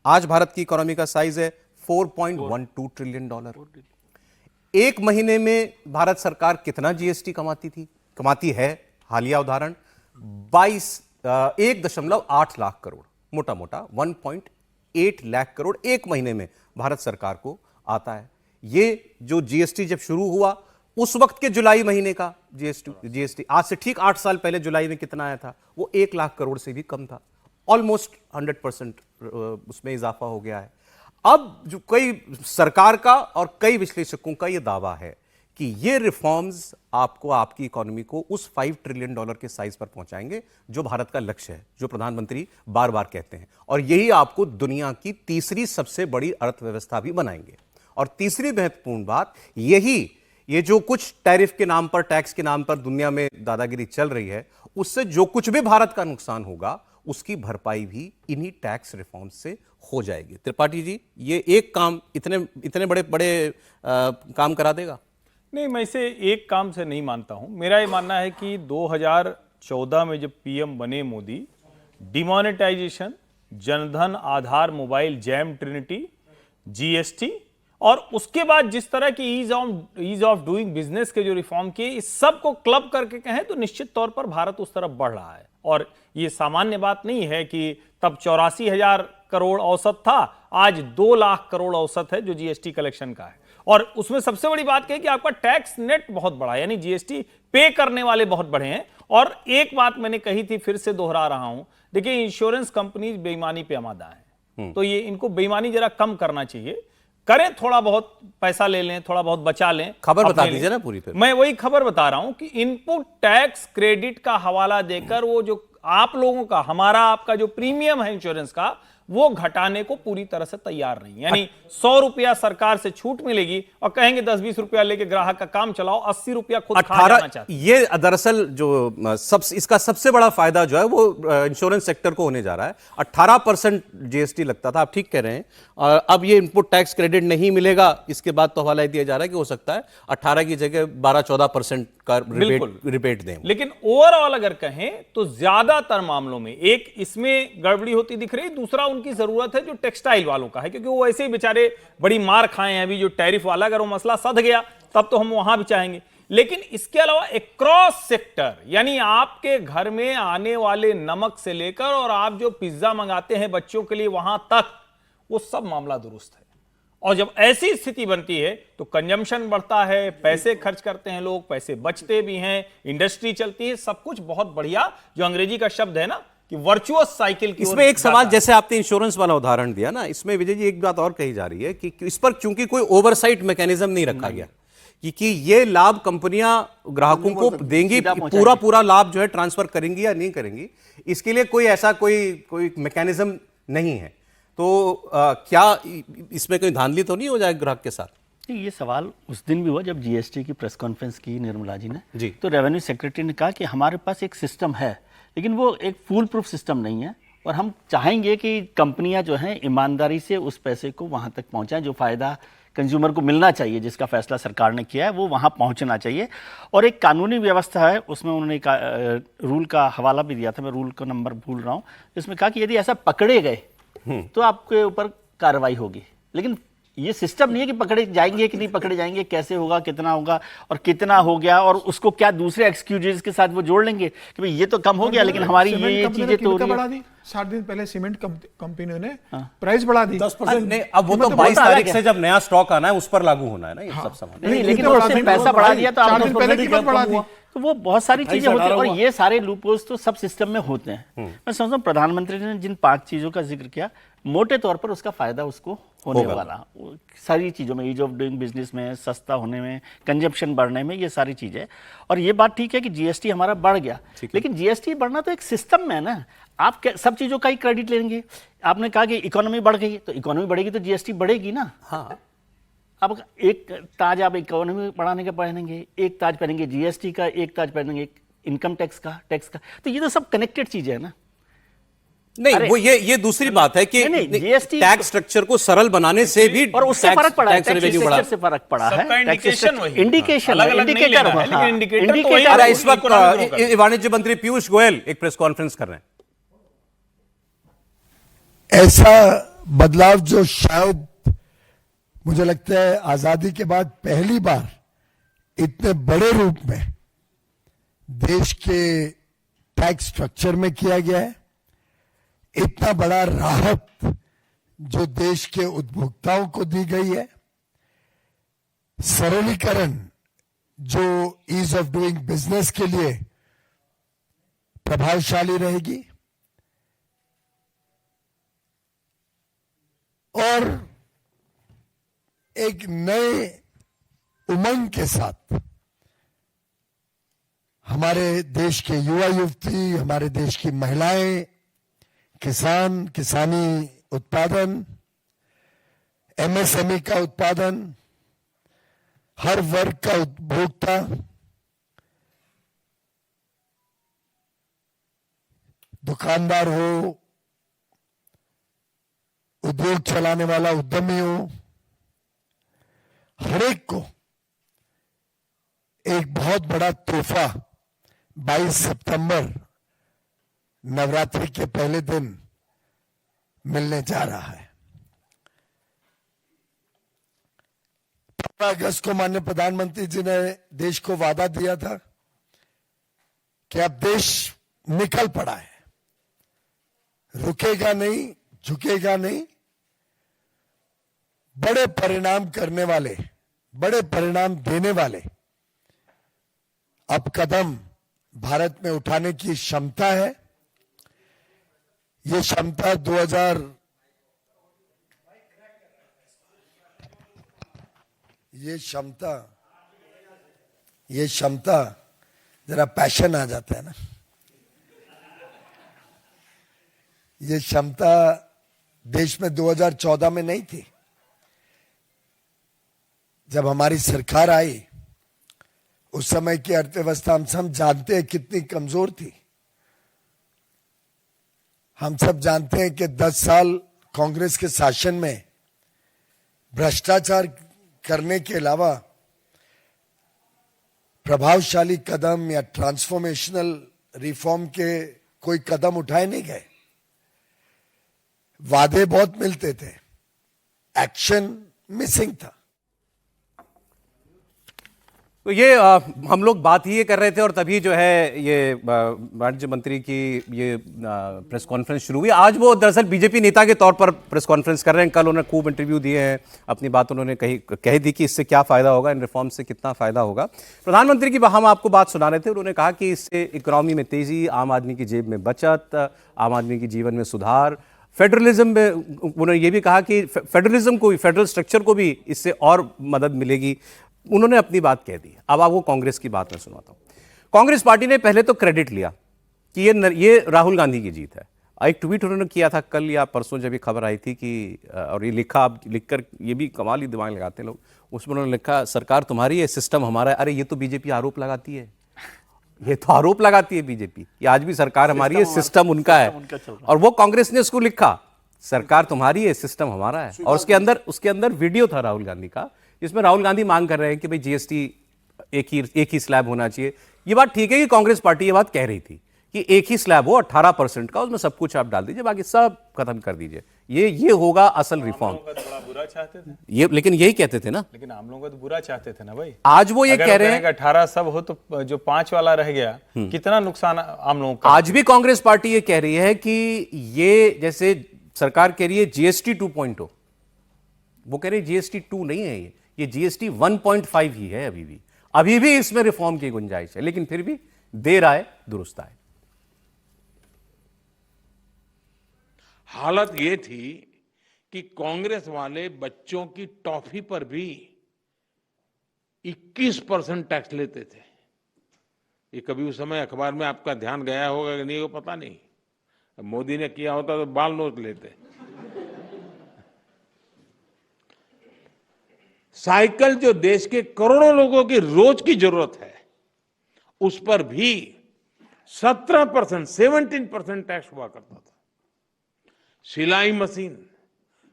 आज भारत की इकोनॉमी का साइज है $4.12 ट्रिलियन। एक महीने में भारत सरकार कितना जीएसटी कमाती है? हालिया उदाहरण 1.8 लाख करोड़, मोटा मोटा 1.8 लाख करोड़ एक महीने में भारत सरकार को आता है। ये जो जीएसटी जब शुरू हुआ उस वक्त के जुलाई महीने का जीएसटी आज से ठीक 8 साल पहले जुलाई में कितना आया था? वो 1 लाख करोड़ से भी कम था। ऑलमोस्ट 100% उसमें इजाफा हो गया है। अब जो कई सरकार का और कई विश्लेषकों का यह दावा है कि ये रिफॉर्म्स आपको, आपकी इकोनॉमी को उस $5 ट्रिलियन के साइज पर पहुंचाएंगे जो भारत का लक्ष्य है, जो प्रधानमंत्री बार बार कहते हैं, और यही आपको दुनिया की तीसरी सबसे बड़ी अर्थव्यवस्था भी बनाएंगे। और तीसरी महत्वपूर्ण बात यही, ये जो कुछ टैरिफ के नाम पर, टैक्स के नाम पर दुनिया में दादागिरी चल रही है, उससे जो कुछ भी भारत का नुकसान होगा उसकी भरपाई भी इन्हीं टैक्स रिफॉर्म्स से हो जाएगी। त्रिपाठी जी, ये एक काम इतने बड़े काम करा देगा? नहीं, मैं इसे एक काम से नहीं मानता हूं। मेरा ये मानना है कि 2014 में जब पीएम बने मोदी, डिमोनेटाइजेशन, जनधन, आधार, मोबाइल, जैम ट्रिनिटी, जीएसटी और उसके बाद जिस तरह की ईज ऑफ डूइंग बिजनेस के जो रिफॉर्म किए, इस सब को क्लब करके कहें तो निश्चित तौर पर भारत उस तरफ बढ़ रहा है। और ये सामान्य बात नहीं है कि तब 84,000 करोड़ औसत था, आज 2 लाख करोड़ औसत है जो जीएसटी कलेक्शन का है। और उसमें सबसे बड़ी बात क्या है कि आपका टैक्स नेट बहुत बड़ा है, यानी जीएसटी पे करने वाले बहुत बड़े हैं। और एक बात मैंने कही थी, फिर से दोहरा रहा हूं, देखिए इंश्योरेंस कंपनीज बेईमानी पे आमादा है, तो ये इनको बेईमानी जरा कम करना चाहिए। करें, थोड़ा बहुत पैसा ले लें, थोड़ा बहुत बचा लें। खबर बता दीजिए ना पूरी। फिर मैं वही खबर बता रहा हूं कि इनपुट टैक्स क्रेडिट का हवाला देकर वो जो आप लोगों का, हमारा आपका जो प्रीमियम है इंश्योरेंस का, वो घटाने को पूरी तरह से तैयार नहीं। यानी 100 रुपया सरकार से छूट मिलेगी और कहेंगे 10-20 रुपया लेके ग्राहक का काम चलाओ, 80 रुपया खुद खा जाना चाहते। ये दरअसल जो इसका सबसे बड़ा फायदा जो है वो इंश्योरेंस सेक्टर को होने जा रहा है। 18% जीएसटी लगता था, आप ठीक कह रहे हैं, और अब ये इनपुट टैक्स क्रेडिट नहीं मिलेगा। इसके बाद तो हवाला दिया जा रहा है कि हो सकता है 18 की जगह 12-14% का रिबेट दें। लेकिन ओवरऑल अगर कहें तो ज्यादातर मामलों में एक इसमें गड़बड़ी होती दिख रही, दूसरा उनकी जरूरत है जो टेक्सटाइल वालों का है, क्योंकि वो ऐसे ही बेचारे बड़ी मार खाए हैं। अभी जो टैरिफ वाला, अगर वो मसला सध गया तब तो हम वहां भी चाहेंगे। लेकिन इसके अलावा एक क्रॉस सेक्टर, यानी आपके घर में आने वाले नमक से लेकर और आप जो पिज्जा मंगाते हैं बच्चों के लिए वहां तक, वो सब मामला दुरुस्त है। और जब ऐसी स्थिति बनती है तो कंजम्पशन बढ़ता है, पैसे खर्च करते हैं लोग, पैसे बचते भी हैं, इंडस्ट्री चलती है, सब कुछ बहुत बढ़िया, जो अंग्रेजी का शब्द है ना कि वर्चुअस साइकिल की। इसमें एक सवाल, जैसे आपने इंश्योरेंस वाला उदाहरण दिया ना, इसमें विजय जी एक बात और कही जा रही है कि इस पर चूंकि कोई ओवरसाइट मैकेनिज्म नहीं रखा गया कि ये लाभ कंपनियां ग्राहकों को देंगी, पूरा लाभ जो है ट्रांसफर करेंगी या नहीं करेंगी, इसके लिए कोई ऐसा कोई मैकेनिज्म नहीं है। तो क्या इसमें कोई धांधली तो नहीं हो जाए ग्राहक के साथ? ये सवाल उस दिन भी हुआ जब जीएसटी की प्रेस कॉन्फ्रेंस की निर्मला जी ने जी। तो रेवेन्यू सेक्रेटरी ने कहा कि हमारे पास एक सिस्टम है, लेकिन वो एक फूल प्रूफ सिस्टम नहीं है, और हम चाहेंगे कि कंपनियां जो हैं ईमानदारी से उस पैसे को वहां तक पहुंचाएं जो फायदा कंज्यूमर को मिलना चाहिए, जिसका फैसला सरकार ने किया है वो वहां पहुंचना चाहिए। और एक कानूनी व्यवस्था है, उसमें उन्होंने रूल का हवाला भी दिया था, मैं रूल का नंबर भूल रहा हूँ, जिसमें कहा कि यदि ऐसा पकड़े गए तो आपके ऊपर कार्रवाई होगी। लेकिन ये सिस्टम नहीं है कि पकड़े जाएंगे कि नहीं पकड़े जाएंगे, कैसे होगा, कितना होगा और कितना हो गया, और उसको क्या दूसरे एक्सक्यूजेस के साथ वो जोड़ लेंगे कि भाई ये तो कम हो गया लेकिन हमारी ये चीजें तो बढ़ा दी। 7 दिन पहले सीमेंट कंपनियों ने प्राइस बढ़ा दी 10%। नहीं, अब वो तो 22 तारीख से जब नया स्टॉक आना है उस पर लागू होना है ना ये सब सामान। नहीं, लेकिन उससे पैसा बढ़ा दिया तो 4 दिन पहले कीमत बढ़ा दी। तो वो बहुत सारी चीजें होती हैं, और ये सारे लूपहोल्स तो सब सिस्टम में होते हैं। मैं समझता हूँ प्रधानमंत्री ने जिन 5 चीजों का जिक्र किया, मोटे तौर पर उसका फायदा उसको होने वाला, सारी चीजों में, ईज ऑफ डूइंग बिजनेस में, सस्ता होने में, कंजप्शन बढ़ने में, ये सारी चीजें। और ये बात ठीक है कि जीएसटी हमारा बढ़ गया, लेकिन जीएसटी बढ़ना तो एक सिस्टम में है ना। आप सब चीजों का ही क्रेडिट लेंगे। आपने कहा कि इकोनॉमी बढ़ गई, तो इकोनॉमी बढ़ेगी तो जीएसटी बढ़ेगी ना। हाँ, अब एक ताज आप इकोनॉमी बढ़ाने का पहनेंगे, एक ताज पहनेंगे जीएसटी का, एक ताज पहनेंगे इनकम टैक्स का, तो ये तो सब कनेक्टेड चीजें है ना। नहीं, वो ये दूसरी बात है कि नहीं, GST टैक्स स्ट्रक्चर को सरल बनाने से भी और उससे फर्क पड़ा है, टैक्स रेवेन्यू बढ़ा। से फर्क पड़ा है। सबका इंडिकेशन वही, इंडिकेशन अलग-अलग नहीं इंडिकेटर लेना है, लेकिन इंडिकेटर तो वही इंडिकेटर अरे है। इस वक्त वाणिज्य मंत्री पीयूष गोयल एक प्रेस कॉन्फ्रेंस कर रहे हैं। ऐसा बदलाव जो शायद मुझे लगता है आजादी के बाद पहली बार इतने बड़े रूप में देश के टैक्स स्ट्रक्चर में किया गया है, इतना बड़ा राहत जो देश के उपभोक्ताओं को दी गई है, सरलीकरण जो ईज ऑफ डूइंग बिजनेस के लिए प्रभावशाली रहेगी, और एक नए उमंग के साथ हमारे देश के युवा युवती, हमारे देश की महिलाएं, किसान, किसानी उत्पादन, एमएसएमई का उत्पादन, हर वर्ग का उपभोक्ता दुकानदार हो, उद्योग चलाने वाला उद्यमी हो, हर एक को एक बहुत बड़ा तोहफा 22 सितंबर नवरात्रि के पहले दिन मिलने जा रहा है। 15 अगस्त को माननीय प्रधानमंत्री जी ने देश को वादा दिया था कि अब देश निकल पड़ा है, रुकेगा नहीं, झुकेगा नहीं, बड़े परिणाम करने वाले, बड़े परिणाम देने वाले अब कदम भारत में उठाने की क्षमता है। ये क्षमता ये क्षमता जरा पैशन आ जाता है ना, ये क्षमता देश में 2014 में नहीं थी। जब हमारी सरकार आई उस समय की अर्थव्यवस्था हम सब जानते हैं कितनी कमजोर थी। हम सब जानते हैं कि 10 साल कांग्रेस के शासन में भ्रष्टाचार करने के अलावा प्रभावशाली कदम या ट्रांसफॉर्मेशनल रिफॉर्म के कोई कदम उठाए नहीं गए। वादे बहुत मिलते थे, एक्शन मिसिंग था। तो ये हम लोग बात ही ये कर रहे थे और तभी जो है ये वाणिज्य मंत्री की ये प्रेस कॉन्फ्रेंस शुरू हुई। आज वो दरअसल बीजेपी नेता के तौर पर प्रेस कॉन्फ्रेंस कर रहे हैं। कल उन्होंने खूब इंटरव्यू दिए हैं, अपनी बात उन्होंने कह दी कि इससे क्या फ़ायदा होगा, इन रिफॉर्म से कितना फ़ायदा होगा। प्रधानमंत्री की हम आपको बात सुना रहे थे, उन्होंने कहा कि इससे इकोनॉमी में तेज़ी, आम आदमी की जेब में बचत, आम आदमी के जीवन में सुधार, फेडरलिज्म में उन्होंने ये भी कहा कि फेडरलिज्म को भी, फेडरल स्ट्रक्चर को भी इससे और मदद मिलेगी। उन्होंने अपनी बात कह दी। अब आपको कांग्रेस की बात मैं सुनाता हूँ। कांग्रेस पार्टी ने पहले तो क्रेडिट लिया कि ये राहुल गांधी की जीत है। एक ट्वीट उन्होंने किया था कल या परसों जब ये खबर आई थी कि, और ये लिखा, आप लिखकर ये भी कमाल ही दिमाग लगाते हैं लोग, उसमें उन्होंने लिखा सरकार तुम्हारी है, सिस्टम हमारा है। अरे ये तो बीजेपी आरोप लगाती है, ये तो आरोप लगाती है बीजेपी कि आज भी सरकार हमारी है, सिस्टम उनका है। और वो कांग्रेस ने उसको लिखा सरकार तुम्हारी है, सिस्टम हमारा है। और उसके अंदर वीडियो था राहुल गांधी का, जिसमें राहुल गांधी मांग कर रहे हैं कि भाई जीएसटी एक ही स्लैब होना चाहिए। ये बात ठीक है कि कांग्रेस पार्टी ये बात कह रही थी कि एक ही स्लैब हो 18% का, उसमें सब कुछ आप डाल दीजिए, बाकी सब खत्म कर दीजिए, ये होगा असल रिफॉर्म। बुरा चाहते थे ये, लेकिन यही कहते थे ना, लेकिन आम लोग तो बुरा चाहते थे ना भाई। आज वो ये कह रहे हैं 18 सब हो तो जो 5 वाला रह गया, कितना नुकसान आम लोगों का। आज भी कांग्रेस पार्टी ये कह रही है कि ये जैसे सरकार कह रही है जीएसटी 2.0, वो कह रही है जीएसटी 2 नहीं है, ये जीएसटी 1.5 ही है। अभी भी इसमें रिफॉर्म की गुंजाइश है, लेकिन फिर भी देर आए दुरुस्त आए। हालत ये थी कि कांग्रेस वाले बच्चों की टॉफी पर भी 21% टैक्स लेते थे। ये कभी उस समय अखबार में आपका ध्यान गया होगा कि नहीं, वो पता नहीं। मोदी ने किया होता तो बाल नोच लेते। साइकिल जो देश के करोड़ों लोगों की रोज की जरूरत है, उस पर भी 17% 17% टैक्स हुआ करता था। सिलाई मशीन,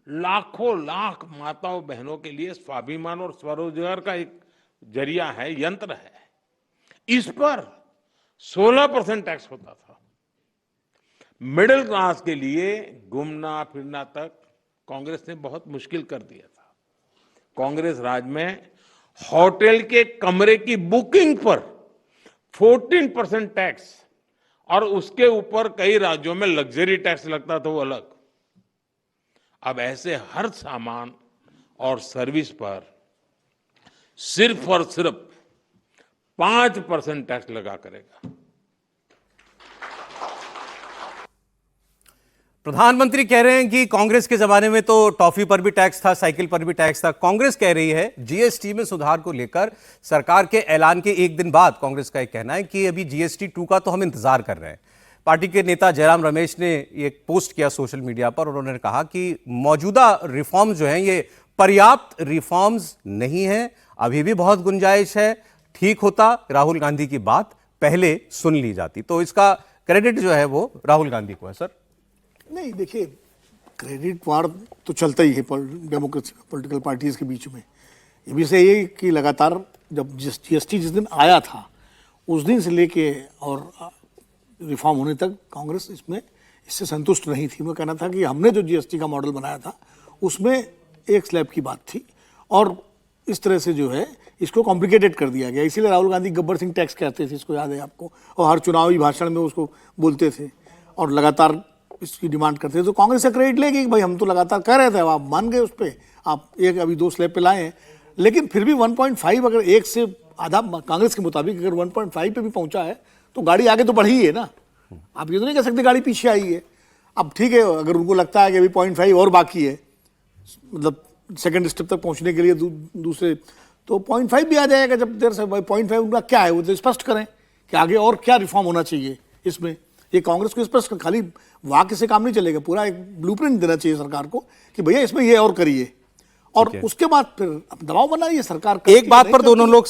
लाखों लाख माताओं बहनों के लिए स्वाभिमान और स्वरोजगार का एक जरिया है, यंत्र है। इस पर 16% टैक्स होता था। मिडिल क्लास के लिए घूमना फिरना तक कांग्रेस ने बहुत मुश्किल कर दिया था। कांग्रेस राज में होटल के कमरे की बुकिंग पर 14% टैक्स और उसके ऊपर कई राज्यों में लग्जरी टैक्स लगता था, वो अलग। अब ऐसे हर सामान और सर्विस पर सिर्फ और सिर्फ 5% टैक्स लगा करेगा। प्रधानमंत्री कह रहे हैं कि कांग्रेस के जमाने में तो टॉफी पर भी टैक्स था, साइकिल पर भी टैक्स था। कांग्रेस कह रही है जीएसटी में सुधार को लेकर सरकार के ऐलान के एक दिन बाद कांग्रेस का एक कहना है कि अभी जीएसटी 2 का तो हम इंतजार कर रहे हैं। पार्टी के नेता जयराम रमेश ने एक पोस्ट किया सोशल मीडिया पर, उन्होंने कहा कि मौजूदा रिफॉर्म जो हैं ये पर्याप्त रिफॉर्म्स नहीं है, अभी भी बहुत गुंजाइश है। ठीक होता राहुल गांधी की बात पहले सुन ली जाती। तो इसका क्रेडिट जो है वो राहुल गांधी को है। सर नहीं, देखिए, क्रेडिट वार तो चलता ही है डेमोक्रेसी पॉलिटिकल पार्टीज के बीच में। ये भी सही है कि लगातार जब जीएसटी जिस दिन आया था उस दिन से लेके और रिफॉर्म होने तक कांग्रेस इससे संतुष्ट नहीं थी। मैं कहना था कि हमने जो जीएसटी का मॉडल बनाया था उसमें एक स्लैब की बात थी और इस तरह से जो है इसको कॉम्प्लिकेटेड कर दिया गया। इसीलिए राहुल गांधी गब्बर सिंह टैक्स कहते थे, इसको याद है आपको, और हर चुनावी भाषण में उसको बोलते थे और लगातार इसकी डिमांड करते थे। तो कांग्रेस से क्रेडिट लेगी कि भाई हम तो लगातार कर रहे थे, अब आप मान गए उस पर, आप एक अभी 2 स्लैब पे लाए हैं। लेकिन फिर भी 1.5 अगर एक से आधा कांग्रेस के मुताबिक अगर 1.5 पे भी पहुंचा है तो गाड़ी आगे तो बढ़ी है ना। आप ये तो नहीं कह सकते गाड़ी पीछे आई है। अब ठीक है, अगर उनको लगता है कि अभी 0.5 और बाकी है, मतलब सेकंड स्टेप तक पहुंचने के लिए दूसरे, तो 0.5 भी आ जाएगा जब देर से। भाई 0.5 उनका क्या है वो तो स्पष्ट करें कि आगे और क्या रिफॉर्म होना चाहिए इसमें। ये कांग्रेस को स्पष्ट, खाली वाक्य से काम नहीं चलेगा, पूरा एक ब्लूप्रिंट देना चाहिए सरकार को कि भैया इसमें ये और करिए, और उसके बाद फिर दबाव बनाइए सरकार। एक बात पर दोनों लोग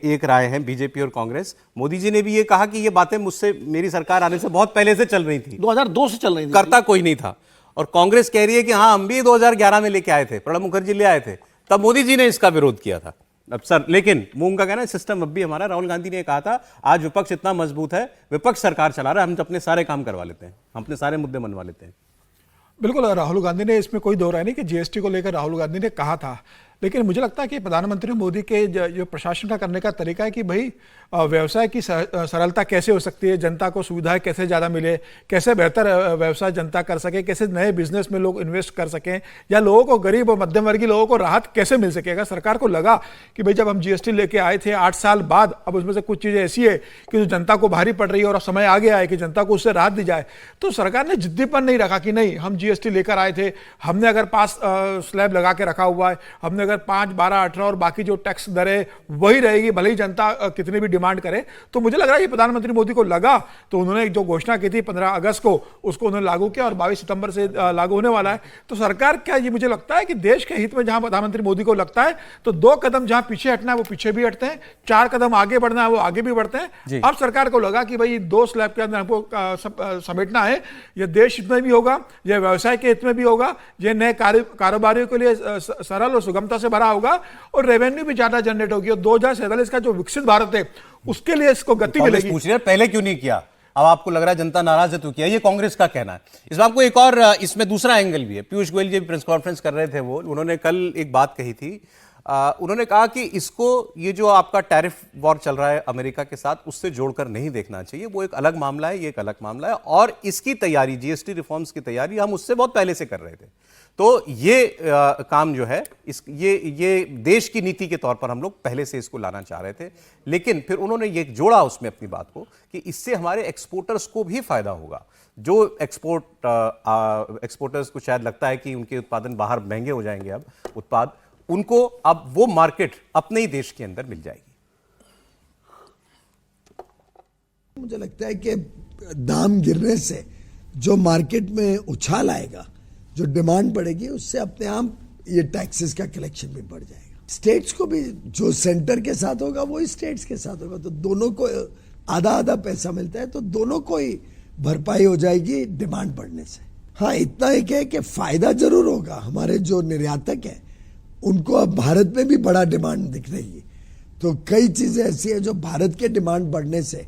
एक राय हैं, बीजेपी और कांग्रेस। मोदी जी ने भी ये कहा कि ये बातें मुझसे, मेरी सरकार आने से बहुत पहले से चल रही थी, 2002 से चल रही थी, करता कोई नहीं था। और कांग्रेस कह रही है कि हाँ, हम भी 2011 में लेके आए थे, प्रणब मुखर्जी ले आए थे, तब मोदी जी ने इसका विरोध किया था। अब सर, लेकिन मूंग का कहना है सिस्टम अब भी हमारा। राहुल गांधी ने कहा था आज विपक्ष इतना मजबूत है, विपक्ष सरकार चला रहा है, हम अपने सारे काम करवा लेते हैं, हम अपने सारे मुद्दे मनवा लेते हैं। बिल्कुल, राहुल गांधी ने, इसमें कोई दो राय नहीं कि जीएसटी को लेकर राहुल गांधी ने कहा था। लेकिन मुझे लगता है कि प्रधानमंत्री मोदी के जो प्रशासन का करने का तरीका है कि भाई व्यवसाय की सरलता कैसे हो सकती है, जनता को सुविधाएं कैसे ज़्यादा मिले, कैसे बेहतर व्यवसाय जनता कर सके, कैसे नए बिजनेस में लोग इन्वेस्ट कर सकें, या लोगों को, गरीब और मध्यम वर्गीय लोगों को राहत कैसे मिल सके। अगर सरकार को लगा कि भाई जब हम जीएसटी लेके आए थे 8 साल बाद, अब उसमें से कुछ चीज़ें ऐसी है कि जो जनता को भारी पड़ रही है और समय आ गया है कि जनता को उससे राहत दी जाए, तो सरकार ने जिद्दीपन नहीं रखा कि नहीं हम जीएसटी लेकर आए थे, हमने अगर 5 स्लैब लगा के रखा हुआ है, हमने अगर 5, 12, 18 और बाकी जो टैक्स दरें वही रहेगी, भले ही जनता कितनी भी डिमांड करे। तो मुझे लग रहा है कि प्रधानमंत्री मोदी को लगा तो उन्होंने जो घोषणा की थी 15 अगस्त को, उसको उन्होंने लागू किया और 22 सितंबर से लागू होने वाला है। तो सरकार क्या, ये मुझे लगता है कि देश के हित में जहां प्रधानमंत्री मोदी को लगता है तो 2 कदम जहां पीछे हटना है वो पीछे भी हटते हैं, 4 कदम आगे बढ़ना है वो आगे भी बढ़ते हैं। अब सरकार को लगा कि भाई 2 स्लैब के अंदर हमको समेटना है, यह देश हित में भी होगा, यह व्यवसाय के हित में भी होगा, यह नए कारोबारियों के लिए सरल और सुगमता से भरा होगा और रेवेन्यू भी ज्यादा जनरेट होगी। और 2047 का जो विकसित भारत है उसके लिए इसको गति मिलेगी। पूछ रहे हैं पहले क्यों नहीं किया, अब आपको लग रहा है जनता नाराज है तो किया, ये कांग्रेस का कहना है। इस बात को एक और, इसमें दूसरा एंगल भी है। पीयूष गोयल जी प्रेस कॉन्फ्रेंस कर रहे थे, वो उन्होंने कल एक बात कही थी, उन्होंने कहा कि इसको, ये जो आपका टैरिफ वॉर चल रहा है अमेरिका के साथ, उससे जोड़कर नहीं देखना चाहिए, वो एक अलग मामला है, ये एक अलग मामला है, और इसकी तैयारी, जीएसटी रिफॉर्म्स की तैयारी हम उससे बहुत पहले से कर रहे थे। तो ये काम जो है, ये देश की नीति के तौर पर हम लोग पहले से इसको लाना चाह रहे थे। लेकिन फिर उन्होंने ये जोड़ा उसमें अपनी बात को कि इससे हमारे एक्सपोर्टर्स को भी फायदा होगा। जो एक्सपोर्टर्स को शायद लगता है कि उनके उत्पादन बाहर महंगे हो जाएंगे, अब उत्पाद उनको, अब वो मार्केट अपने ही देश के अंदर मिल जाएगी। मुझे लगता है कि दाम गिरने से जो मार्केट में उछाल आएगा, जो डिमांड बढ़ेगी, उससे अपने आप ये टैक्सेस का कलेक्शन भी बढ़ जाएगा। स्टेट्स को भी, जो सेंटर के साथ होगा वही स्टेट्स के साथ होगा, तो दोनों को आधा आधा पैसा मिलता है, तो दोनों को ही भरपाई हो जाएगी डिमांड बढ़ने से। हाँ, इतना एक है कि फायदा जरूर होगा। हमारे जो निर्यातक हैं उनको अब भारत में भी बड़ा डिमांड दिख रही है, तो कई चीजें ऐसी है जो भारत के डिमांड बढ़ने से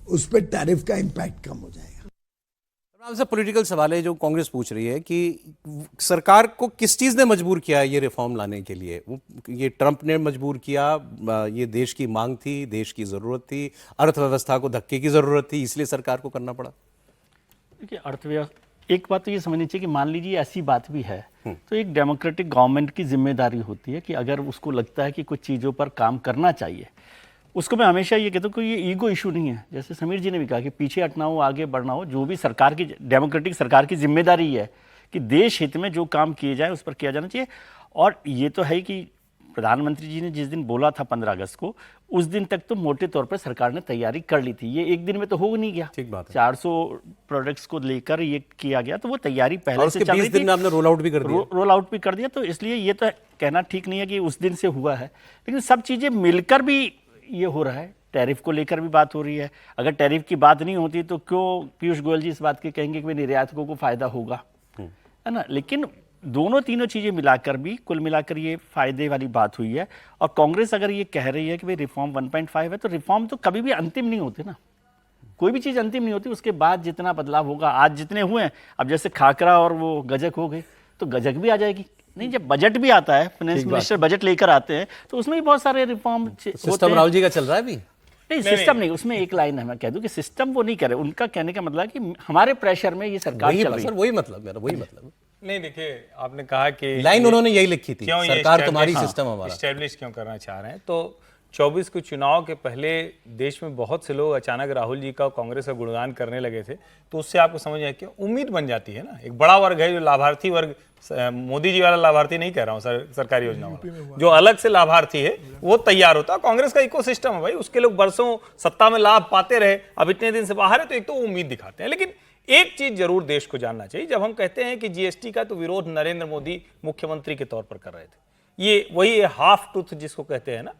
उस पर टैरिफ का इम्पैक्ट कम हो जाएगा। आपसे पॉलिटिकल सवाल है जो कांग्रेस पूछ रही है कि सरकार को किस चीज़ ने मजबूर किया ये रिफॉर्म लाने के लिए? ये ट्रंप ने मजबूर किया, ये देश की मांग थी, देश की ज़रूरत थी, अर्थव्यवस्था को धक्के की ज़रूरत थी, इसलिए सरकार को करना पड़ा? देखिए, अर्थव्यवस्था, एक बात तो ये समझनी चाहिए कि मान लीजिए ऐसी बात भी है तो एक डेमोक्रेटिक गवर्नमेंट की जिम्मेदारी होती है कि अगर उसको लगता है कि कुछ चीज़ों पर काम करना चाहिए, उसको मैं हमेशा ये कहता हूँ कि ये ईगो इशू नहीं है। जैसे समीर जी ने भी कहा कि पीछे हटना हो, आगे बढ़ना हो, जो भी सरकार की, डेमोक्रेटिक सरकार की जिम्मेदारी है कि देश हित में जो काम किए जाए उस पर किया जाना चाहिए। और ये तो है कि प्रधानमंत्री जी ने जिस दिन बोला था 15 अगस्त को, उस दिन तक तो मोटे तौर पर सरकार ने तैयारी कर ली थी। ये एक दिन में तो हो नहीं गया। ठीक बात है। 400 प्रोडक्ट्स को लेकर ये किया गया, तो वो तैयारी पहले और से उसके चल 20 रही दिन थी। में आपने रोल आउट भी कर दिया। रोल आउट भी कर दिया, तो इसलिए ये तो कहना ठीक नहीं है कि उस दिन से हुआ है, लेकिन सब चीज़ें मिलकर भी ये हो रहा है। टैरिफ को लेकर भी बात हो रही है। अगर टैरिफ की बात नहीं होती तो क्यों पीयूष गोयल जी इस बात के कहेंगे कि निर्यातकों को फायदा होगा, है ना? लेकिन दोनों तीनों चीज़ें मिलाकर भी कुल मिलाकर ये फायदे वाली बात हुई है। और कांग्रेस अगर ये कह रही है कि भाई रिफॉर्म 1.5 है, तो रिफॉर्म तो कभी भी अंतिम नहीं होते ना। कोई भी चीज़ अंतिम नहीं होती, उसके बाद जितना बदलाव होगा, आज जितने हुए हैं, अब जैसे खाकरा और वो गजक हो गए तो गजक भी आ जाएगी। नहीं, जब बजट भी आता है, फाइनेंस मिनिस्टर बजट लेकर आते हैं, तो उसमें भी बहुत सारे रिफॉर्म होते सिस्टम हैं। राहुल जी का चल रहा है अभी? नहीं, सिस्टम नहीं, उसमें एक लाइन है, मैं कह दूं कि सिस्टम वो नहीं करे। उनका कहने का मतलब है कि हमारे प्रेशर में ये सरकार चल रही है। वही मतलब मेरा, वही मतलब। नहीं, देखिए, आपने कहा कि लाइन उन्होंने यही लिखी थी, क्यों ये सरकार तुम्हारी, सिस्टम हमारा। एस्टेब्लिश क्यों करना चाह रहे हैं? तो 24 के चुनाव के पहले देश में बहुत से लोग अचानक राहुल जी का, कांग्रेस का गुणगान करने लगे थे, तो उससे आपको समझ आया कि उम्मीद बन जाती है ना। एक बड़ा वर्ग है जो लाभार्थी वर्ग, मोदी जी वाला लाभार्थी नहीं कह रहा हूँ, सरकारी योजना वाला, जो अलग से लाभार्थी है वो तैयार होता है। कांग्रेस का इकोसिस्टम है भाई, उसके लोग बरसों सत्ता में लाभ पाते रहे, अब इतने दिन से बाहर है, तो एक तो उम्मीद दिखाते हैं। लेकिन एक चीज जरूर देश को जानना चाहिए, जब हम कहते हैं कि जीएसटी का तो विरोध नरेंद्र मोदी मुख्यमंत्री के तौर पर कर रहे थे, ये वही हाफ ट्रूथ जिसको कहते हैं ना।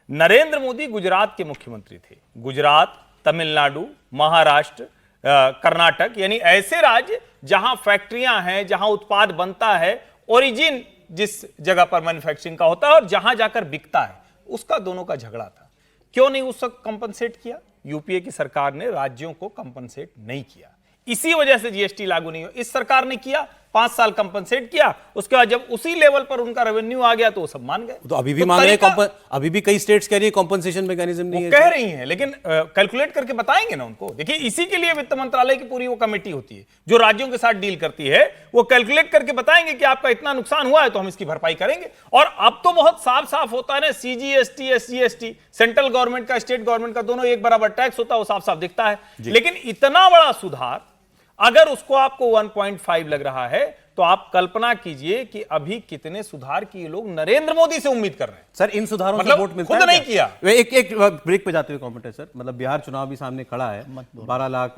नरेंद्र मोदी गुजरात के मुख्यमंत्री थे। गुजरात, तमिलनाडु, महाराष्ट्र, कर्नाटक, यानी ऐसे राज्य जहां फैक्ट्रियां हैं, जहां उत्पाद बनता है, ओरिजिन जिस जगह पर मैन्युफैक्चरिंग का होता है और जहां जाकर बिकता है, उसका दोनों का झगड़ा था। क्यों नहीं उस वक्त कंपनसेट किया? यूपीए की सरकार ने राज्यों को कंपनसेट नहीं किया, इसी वजह से जीएसटी लागू नहीं हुआ। इस सरकार ने किया, 5 साल कंपनसेट किया, उसके बाद जब उसी लेवल पर उनका रेवेन्यू आ गया तो वो सब मान गए। तो अभी भी मान रहे हैं, अभी भी कई स्टेट्स कह रही है कॉम्पनसेशन मैकेनिज्म नहीं है, कह रही हैं, लेकिन कैलकुलेट करके बताएंगे ना उनको। देखिए, इसी के लिए वित्त मंत्रालय की पूरी वो कमेटी होती है जो राज्यों के साथ डील करती है। वो कैलकुलेट करके बताएंगे कि आपका इतना नुकसान हुआ है तो हम इसकी भरपाई करेंगे। और अब तो बहुत साफ साफ होता है ना, सीजीएसटी, एसजीएसटी, सेंट्रल गवर्नमेंट का, स्टेट गवर्नमेंट का, दोनों एक बराबर टैक्स होता है, वो साफ साफ दिखता है। लेकिन इतना बड़ा सुधार अगर उसको आपको 1.5 लग रहा है, तो आप कल्पना कीजिए कि अभी कितने सुधार की ये लोग नरेंद्र मोदी से उम्मीद कर रहे हैं। सर, इन सुधारों मतलब से वोट मिलता है? खुद नहीं किया। एक ब्रेक पे जाते हुए कमेंट है सर, मतलब बिहार चुनाव भी सामने खड़ा है, 12 लाख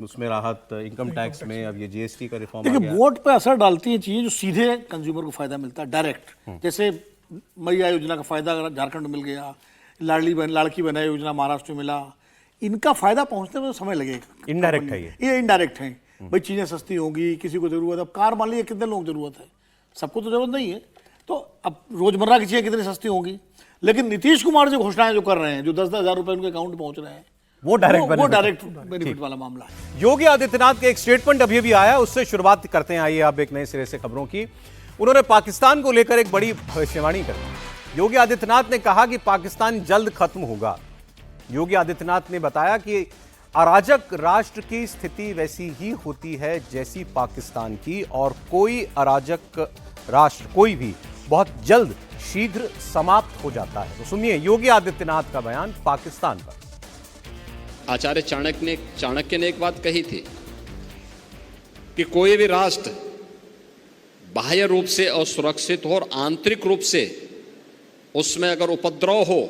उसमें राहत, इनकम टैक्स में, अब ये जीएसटी का रिफॉर्म आ देखिए, गया। वोट पे असर डालती है चीजें जो सीधे कंज्यूमर को फायदा मिलता है, डायरेक्ट। जैसे मैया योजना का फायदा अगर झारखंड में मिल गया, लाड़की बहना योजना महाराष्ट्र में मिला, इनका फायदा पहुंचने में समय लगेगा। इनडायरेक्ट है ये इनडायरेक्ट है भाई, चीजें सस्ती होंगी, किसी को जरूरत है। अब कार मान लीजिए कितने लोग जरूरत है, सबको तो जरूरत नहीं है, तो अब रोजमर्रा की चीजें कितनी सस्ती होंगी। लेकिन नीतीश कुमार जो घोषणाएं जो कर रहे हैं, जो 10-10 हजार रुपए उनके अकाउंट में पहुंच रहे हैं, वो डायरेक्ट बेनिफिट वाला मामला है। योगी आदित्यनाथ का एक स्टेटमेंट अभी भी आया, उससे शुरुआत करते हैं। आइए आप एक नए सिरे से खबरों की। उन्होंने पाकिस्तान को लेकर एक बड़ी भविष्यवाणी कर। योगी आदित्यनाथ ने कहा कि पाकिस्तान जल्द खत्म होगा। योगी आदित्यनाथ ने बताया कि अराजक राष्ट्र की स्थिति वैसी ही होती है जैसी पाकिस्तान की, और कोई अराजक राष्ट्र, कोई भी, बहुत जल्द शीघ्र समाप्त हो जाता है। तो सुनिए योगी आदित्यनाथ का बयान पाकिस्तान पर। आचार्य चाणक्य ने एक बात कही थी कि कोई भी राष्ट्र बाह्य रूप से असुरक्षित हो और आंतरिक रूप से उसमें अगर उपद्रव हो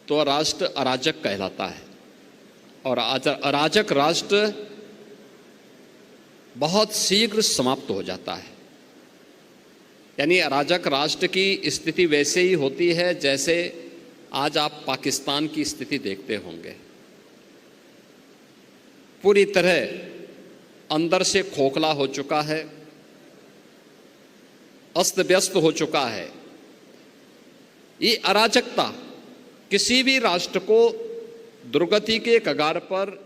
तो राष्ट्र अराजक कहलाता है। और अराजक राष्ट्र बहुत शीघ्र समाप्त हो जाता है। यानी अराजक राष्ट्र की स्थिति वैसे ही होती है जैसे आज आप पाकिस्तान की स्थिति देखते होंगे। पूरी तरह अंदर से खोखला हो चुका है, अस्त व्यस्त हो चुका है। ये अराजकता किसी भी राष्ट्र को दुर्गति के कगार पर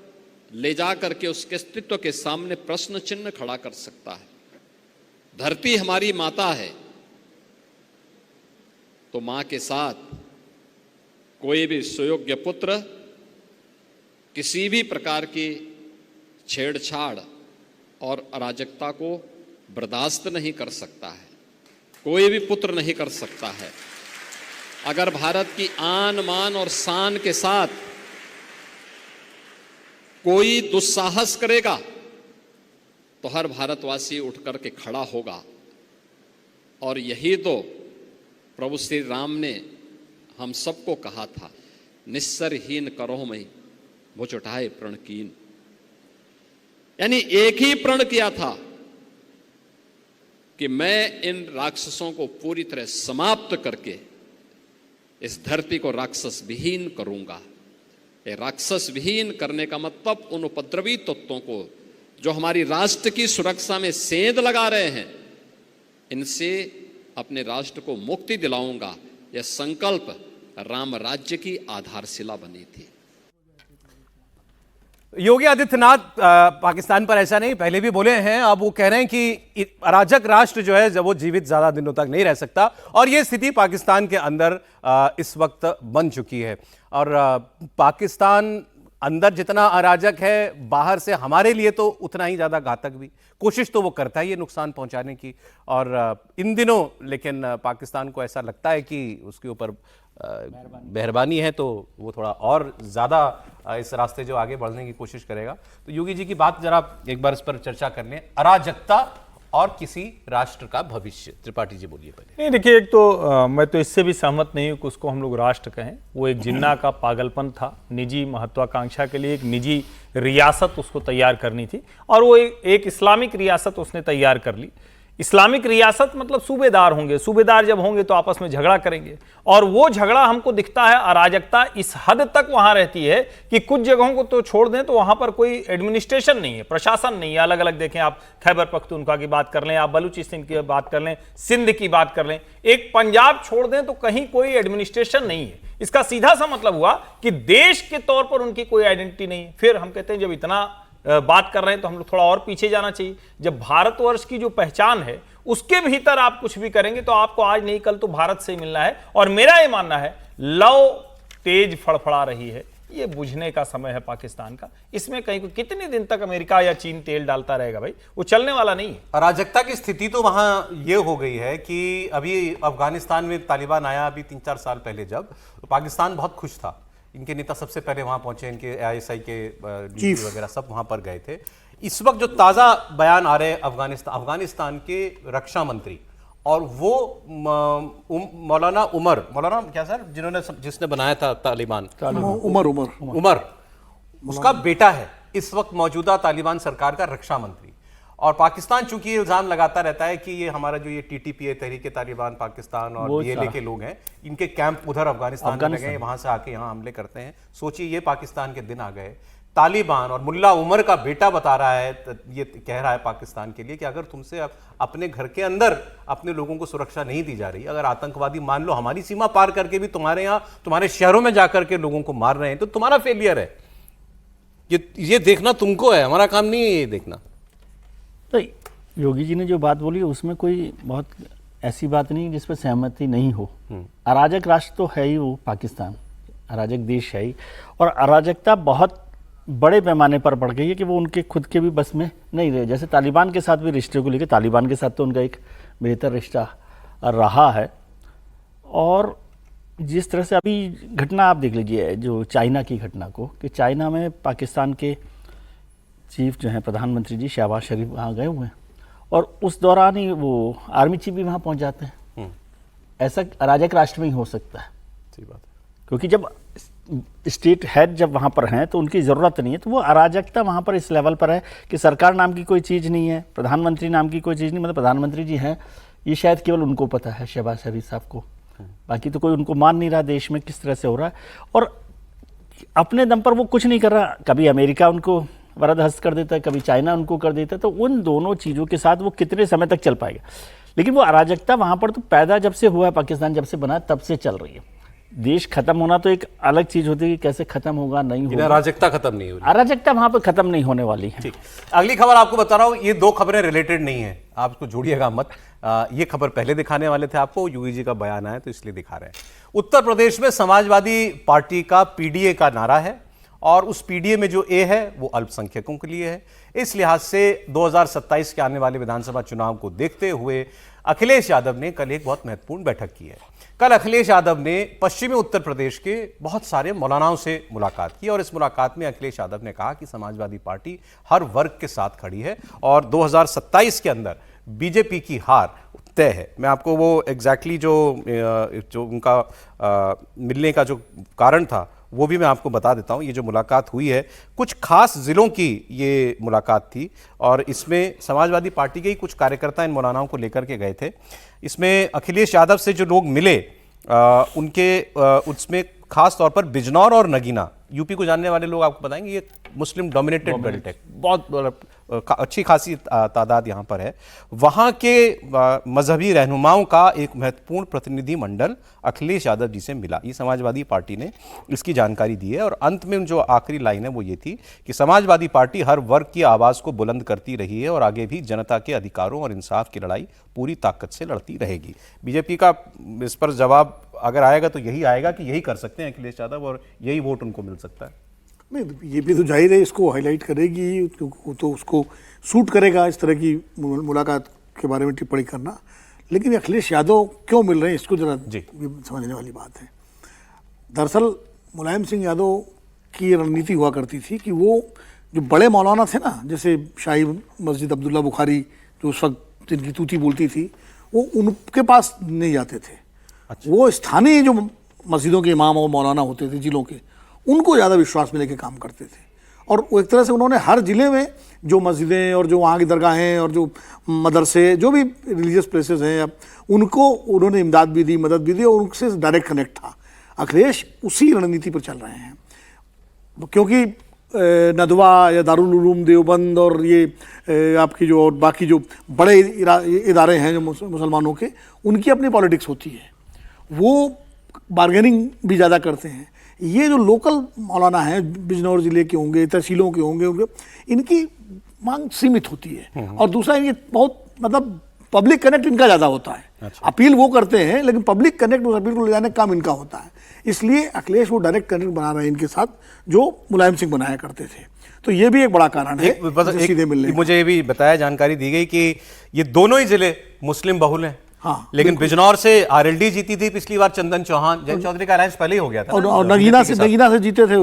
ले जा करके उसके अस्तित्व के सामने प्रश्न चिन्ह खड़ा कर सकता है। धरती हमारी माता है, तो मां के साथ कोई भी सुयोग्य पुत्र किसी भी प्रकार की छेड़छाड़ और अराजकता को बर्दाश्त नहीं कर सकता है, कोई भी पुत्र नहीं कर सकता है। अगर भारत की आन मान और शान के साथ कोई दुस्साहस करेगा तो हर भारतवासी उठ करके खड़ा होगा। और यही तो प्रभु श्री राम ने हम सबको कहा था, निस्सरहीन करो मैं मुझ उठाए प्रण कीन। यानी एक ही प्रण किया था कि मैं इन राक्षसों को पूरी तरह समाप्त करके इस धरती को राक्षस विहीन करूंगा। ये राक्षस विहीन करने का मतलब उन उपद्रवी तत्वों को जो हमारी राष्ट्र की सुरक्षा में सेंध लगा रहे हैं, इनसे अपने राष्ट्र को मुक्ति दिलाऊंगा। यह संकल्प राम राज्य की आधारशिला बनी थी। योगी आदित्यनाथ पाकिस्तान पर ऐसा नहीं, पहले भी बोले हैं, अब वो कह रहे हैं कि अराजक राष्ट्र जो है जब वो जीवित ज्यादा दिनों तक नहीं रह सकता, और ये स्थिति पाकिस्तान के अंदर इस वक्त बन चुकी है। और पाकिस्तान अंदर जितना अराजक है, बाहर से हमारे लिए तो उतना ही ज्यादा घातक भी। कोशिश तो वो करता ही है नुकसान पहुंचाने की, और इन दिनों लेकिन पाकिस्तान को ऐसा लगता है कि उसके ऊपर मेहरबानी है, तो वो थोड़ा और ज़्यादा इस रास्ते जो आगे बढ़ने की कोशिश करेगा। तो योगी जी की बात जरा एक बार इस पर चर्चा कर लें, अराजकता और किसी राष्ट्र का भविष्य। त्रिपाठी जी बोलिए पहले। नहीं, देखिए, एक तो मैं तो इससे भी सहमत नहीं हूँ कि उसको हम लोग राष्ट्र कहें। वो एक जिन्ना का पागलपन था, निजी महत्वाकांक्षा के लिए एक निजी रियासत उसको तैयार करनी थी, और वो एक इस्लामिक रियासत उसने तैयार कर ली। इस्लामिक रियासत मतलब सूबेदार होंगे, सूबेदार जब होंगे तो आपस में झगड़ा करेंगे, और वो झगड़ा हमको दिखता है, अराजकता इस हद तक वहां रहती है कि कुछ जगहों को तो छोड़ दें तो वहां पर कोई एडमिनिस्ट्रेशन नहीं है, प्रशासन नहीं है। अलग अलग देखें आप, खैबर पख्तूनख्वा की बात कर लें, आप बलूचिस्तान की बात कर लें, सिंध की बात कर लें, एक पंजाब छोड़ दें तो कहीं कोई एडमिनिस्ट्रेशन नहीं है। इसका सीधा सा मतलब हुआ कि देश के तौर पर उनकी कोई आइडेंटिटी नहीं है। फिर हम कहते हैं जब इतना बात कर रहे हैं तो हम लोग थोड़ा और पीछे जाना चाहिए। जब भारतवर्ष की जो पहचान है उसके भीतर आप कुछ भी करेंगे तो आपको आज नहीं कल तो भारत से मिलना है। और मेरा ये मानना है, लौ तेज फड़फड़ा रही है, ये बुझने का समय है पाकिस्तान का। इसमें कहीं को कितने दिन तक अमेरिका या चीन तेल डालता रहेगा भाई, वो चलने वाला नहीं है। अराजकता की स्थिति तो वहां ये हो गई है कि अभी अफगानिस्तान में तालिबान आया अभी 3-4 साल पहले, जब तो पाकिस्तान बहुत खुश था। इनके नेता सबसे पहले वहां पहुंचे, इनके ISI के डीजी वगैरह सब वहां पर गए थे। इस वक्त जो ताज़ा बयान आ रहे हैं अफगानिस्तान के रक्षा मंत्री, और वो मौलाना क्या सर, जिसने बनाया था तालिबान, उमर उसका बेटा है इस वक्त मौजूदा तालिबान सरकार का रक्षा मंत्री। और पाकिस्तान चूंकि ये इल्जाम लगाता रहता है कि ये हमारा जो ये TTP तहरीक तालिबान पाकिस्तान और BLA के लोग हैं, इनके कैंप उधर अफगानिस्तान में लगे हैं, वहां से आके यहाँ हमले करते हैं। सोचिए ये पाकिस्तान के दिन आ गए। तालिबान और मुल्ला उमर का बेटा बता रहा है, ये कह रहा है पाकिस्तान के लिए कि अगर तुमसे अपने घर के अंदर अपने लोगों को सुरक्षा नहीं दी जा रही, अगर आतंकवादी मान लो हमारी सीमा पार करके भी तुम्हारे यहाँ तुम्हारे शहरों में जाकर के लोगों को मार रहे हैं, तो तुम्हारा फेलियर है। ये देखना तुमको है, हमारा काम नहीं है ये देखना। तो योगी जी ने जो बात बोली उसमें कोई बहुत ऐसी बात नहीं जिस पर सहमति नहीं हो। अराजक राष्ट्र तो है ही वो पाकिस्तान, अराजक देश है ही, और अराजकता बहुत बड़े पैमाने पर बढ़ गई है कि वो उनके खुद के भी बस में नहीं रहे। जैसे तालिबान के साथ भी रिश्ते को लेकर, तालिबान के साथ तो उनका एक बेहतर रिश्ता रहा है, और जिस तरह से अभी घटना आप देख लीजिए जो चाइना की घटना को, कि चाइना में पाकिस्तान के चीफ जो हैं प्रधानमंत्री जी शहबाज शरीफ वहाँ गए हुए हैं, और उस दौरान ही वो आर्मी चीफ भी वहाँ पहुँच जाते हैं। ऐसा अराजक राष्ट्र में ही हो सकता है। सही बात है, क्योंकि जब स्टेट हेड जब वहाँ पर हैं तो उनकी ज़रूरत नहीं है, तो वो अराजकता वहाँ पर इस लेवल पर है कि सरकार नाम की कोई चीज़ नहीं है, प्रधानमंत्री नाम की कोई चीज़ नहीं। मतलब प्रधानमंत्री जी हैं, ये शायद केवल उनको पता है, शहबाज शरीफ साहब को, बाकी तो कोई उनको मान नहीं रहा देश में किस तरह से हो रहा है। और अपने दम पर वो कुछ नहीं कर रहा। कभी अमेरिका उनको वरद हस्त कर देता है, कभी चाइना उनको कर देता है। तो उन दोनों चीज़ों के साथ वो कितने समय तक चल पाएगा। लेकिन वो अराजकता वहाँ पर तो पैदा जब से हुआ है, पाकिस्तान जब से बना तब से चल रही है। देश खत्म होना तो एक अलग चीज़ होती है कि कैसे खत्म होगा, नहीं होगा। अराजकता खत्म नहीं हो रही। अराजकता वहाँ पर खत्म नहीं होने वाली है। ठीक, अगली खबर आपको बता रहा हूं, ये दो खबरें रिलेटेड नहीं है, आप इसको जोड़िएगा मत। ये खबर पहले दिखाने वाले थे आपको, योगी जी का बयान आया तो इसलिए दिखा रहे हैं। उत्तर प्रदेश में समाजवादी पार्टी का पीडीए का नारा है और उस पीडीए में जो ए है वो अल्पसंख्यकों के लिए है। इस लिहाज से 2027 के आने वाले विधानसभा चुनाव को देखते हुए अखिलेश यादव ने कल एक बहुत महत्वपूर्ण बैठक की है। कल अखिलेश यादव ने पश्चिमी उत्तर प्रदेश के बहुत सारे मौलानाओं से मुलाकात की और इस मुलाकात में अखिलेश यादव ने कहा कि समाजवादी पार्टी हर वर्ग के साथ खड़ी है और 2027 के अंदर बीजेपी की हार तय है। मैं आपको वो एग्जैक्टली जो उनका मिलने का जो कारण था वो भी मैं आपको बता देता हूं। ये जो मुलाकात हुई है, कुछ खास जिलों की ये मुलाकात थी और इसमें समाजवादी पार्टी के ही कुछ कार्यकर्ता इन मौलानाओं को लेकर के गए थे। इसमें अखिलेश यादव से जो लोग मिले उसमें खास तौर पर बिजनौर और नगीना, यूपी को जानने वाले लोग आपको बताएंगे ये मुस्लिम डोमिनेटेड बेल्ट है, बहुत अच्छी खासी तादाद यहाँ पर है। वहाँ के मजहबी रहनुमाओं का एक महत्वपूर्ण प्रतिनिधि मंडल अखिलेश यादव जी से मिला। ये समाजवादी पार्टी ने इसकी जानकारी दी है और अंत में जो आखिरी लाइन है वो ये थी कि समाजवादी पार्टी हर वर्ग की आवाज़ को बुलंद करती रही है और आगे भी जनता के अधिकारों और इंसाफ की लड़ाई पूरी ताकत से लड़ती रहेगी। बीजेपी का इस पर जवाब अगर आएगा तो यही आएगा कि यही कर सकते हैं अखिलेश यादव और यही वोट उनको मिल सकता है। नहीं, ये भी तो जाहिर है, इसको हाईलाइट करेगी तो उसको सूट करेगा इस तरह की मुलाकात के बारे में टिप्पणी करना। लेकिन अखिलेश यादव क्यों मिल रहे हैं, इसको जरा समझने वाली बात है। दरअसल मुलायम सिंह यादव की रणनीति हुआ करती थी कि वो जो बड़े मौलाना थे ना, जैसे शाही मस्जिद अब्दुल्ला बुखारी जो उस वक्त जिनकी तूती बोलती थी, वो उनके पास नहीं जाते थे। वो स्थानीय जो मस्जिदों के इमाम और मौलाना होते थे जिलों के, उनको ज़्यादा विश्वास में लेके काम करते थे। और एक तरह से उन्होंने हर ज़िले में जो मस्जिदें और जो वहाँ की दरगाहें और जो मदरसे, जो भी रिलीजियस प्लेसेस हैं, उनको उन्होंने इमदाद भी दी, मदद भी दी और उनसे डायरेक्ट कनेक्ट था। अखिलेश उसी रणनीति पर चल रहे हैं, क्योंकि नदवा या दारुल उलूम देवबंद और ये आपकी जो और बाकी जो बड़े इदारे हैं जो मुसलमानों के, उनकी अपनी पॉलिटिक्स होती है, वो बार्गेनिंग भी ज़्यादा करते हैं। ये जो लोकल मौलाना हैं, बिजनौर ज़िले के होंगे, तहसीलों के होंगे, इनकी मांग सीमित होती है। और दूसरा, इनकी बहुत मतलब पब्लिक कनेक्ट इनका ज़्यादा होता है। अच्छा। अपील वो करते हैं लेकिन पब्लिक कनेक्ट उस अपील को ले जाने का काम इनका होता है। इसलिए अखिलेश वो डायरेक्ट कनेक्ट बना रहे हैं इनके साथ, जो मुलायम सिंह बनाया करते थे। तो ये भी एक बड़ा कारण है सीधे मिलने। मुझे ये भी बताया, जानकारी दी गई कि ये दोनों ही जिले मुस्लिम बहुल हैं। हाँ, लेकिन बिजनौर से आरएलडी जीती थी पिछली बार, चंदन चौहान, जैन चौधरी का अलायंस पहले ही हो गया था। और नगीना से जीते थे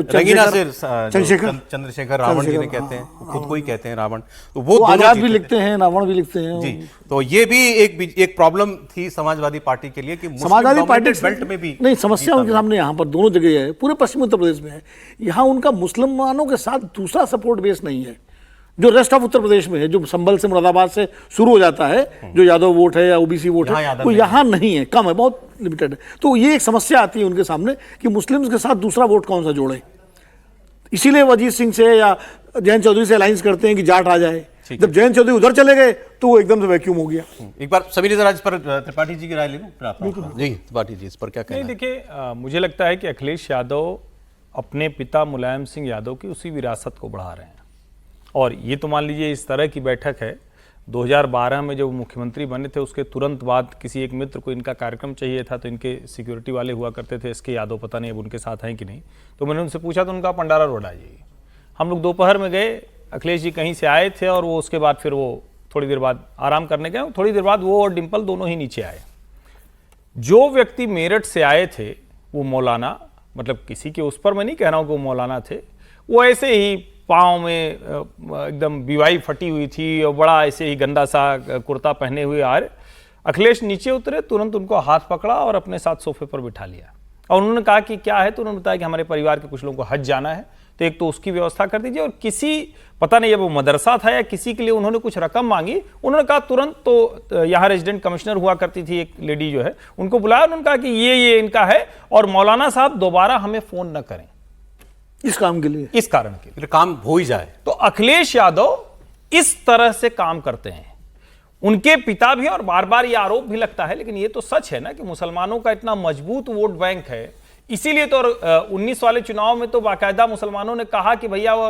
चंद्रशेखर रावण जिन्हें कहते हैं, खुद को ही कहते हैं रावण, तो वो आजाद भी लिखते हैं, रावण भी लिखते हैं जी। तो ये भी एक प्रॉब्लम थी समाजवादी पार्टी के लिए कि समाजवादी पार्टी बेल्ट में भी नहीं, समस्या उनके सामने यहाँ पर दोनों जगह है, पूरे पश्चिमी उत्तर प्रदेश में है। यहाँ उनका मुसलमानों के साथ दूसरा सपोर्ट बेस नहीं है जो रेस्ट ऑफ उत्तर प्रदेश में है, जो संभल से मुरादाबाद से शुरू हो जाता है, जो यादव वोट है या ओबीसी वोट है, वो यहाँ नहीं है, कम है, बहुत लिमिटेड है। तो ये एक समस्या आती है उनके सामने कि मुस्लिम्स के साथ दूसरा वोट कौन सा जोड़े। इसीलिए वो अजीत सिंह से या जयंत चौधरी से अलायंस करते हैं कि जाट आ जाए। जब जयंत चौधरी उधर चले गए तो वो एकदम से वैक्यूम हो गया। एक बार सभी जरा इस पर त्रिपाठी जी की राय ले लूं। जी त्रिपाठी जी, इस पर क्या कहना है? देखिए, मुझे लगता है कि अखिलेश यादव अपने पिता मुलायम सिंह यादव की उसी विरासत को बढ़ा रहे हैं। और ये तो मान लीजिए इस तरह की बैठक है, 2012 में जब मुख्यमंत्री बने थे उसके तुरंत बाद किसी एक मित्र को इनका कार्यक्रम चाहिए था, तो इनके सिक्योरिटी वाले हुआ करते थे, इसके यादव, पता नहीं अब उनके साथ हैं कि नहीं। तो मैंने उनसे पूछा तो उनका पंडारा रोड आ जाइए। हम लोग दोपहर में गए, अखिलेश जी कहीं से आए थे और वो उसके बाद फिर वो थोड़ी देर बाद आराम करने गए। थोड़ी देर बाद वो और डिम्पल दोनों ही नीचे आए। जो व्यक्ति मेरठ से आए थे वो मौलाना, मतलब किसी के उस पर मैं नहीं कह रहा हूँ कि वो मौलाना थे, वो ऐसे ही पाँव में एकदम बीवाई फटी हुई थी और बड़ा ऐसे ही गंदा सा कुर्ता पहने हुए आ रहे। अखिलेश नीचे उतरे, तुरंत उनको हाथ पकड़ा और अपने साथ सोफे पर बिठा लिया और उन्होंने कहा कि क्या है, तो उन्होंने बताया कि हमारे परिवार के कुछ लोगों को हज जाना है, तो एक तो उसकी व्यवस्था कर दीजिए। और किसी, पता नहीं अब वो मदरसा था या किसी के लिए उन्होंने कुछ रकम मांगी, उन्होंने कहा तुरंत, तो यहाँ रेजिडेंट कमिश्नर हुआ करती थी एक लेडी जो है, उनको बुलाया, उन्होंने कहा कि ये इनका है और मौलाना साहब दोबारा हमें फ़ोन न करें। इस काम के लिए, इस कारण के लिए। फिर काम हो ही जाए। तो अखिलेश यादव इस तरह से काम करते हैं, उनके पिता भी, और बार बार ये आरोप भी लगता है, लेकिन ये तो सच है ना कि मुसलमानों का इतना मजबूत वोट बैंक है। इसीलिए तो 19 वाले चुनाव में तो बाकायदा मुसलमानों ने कहा कि भैया वो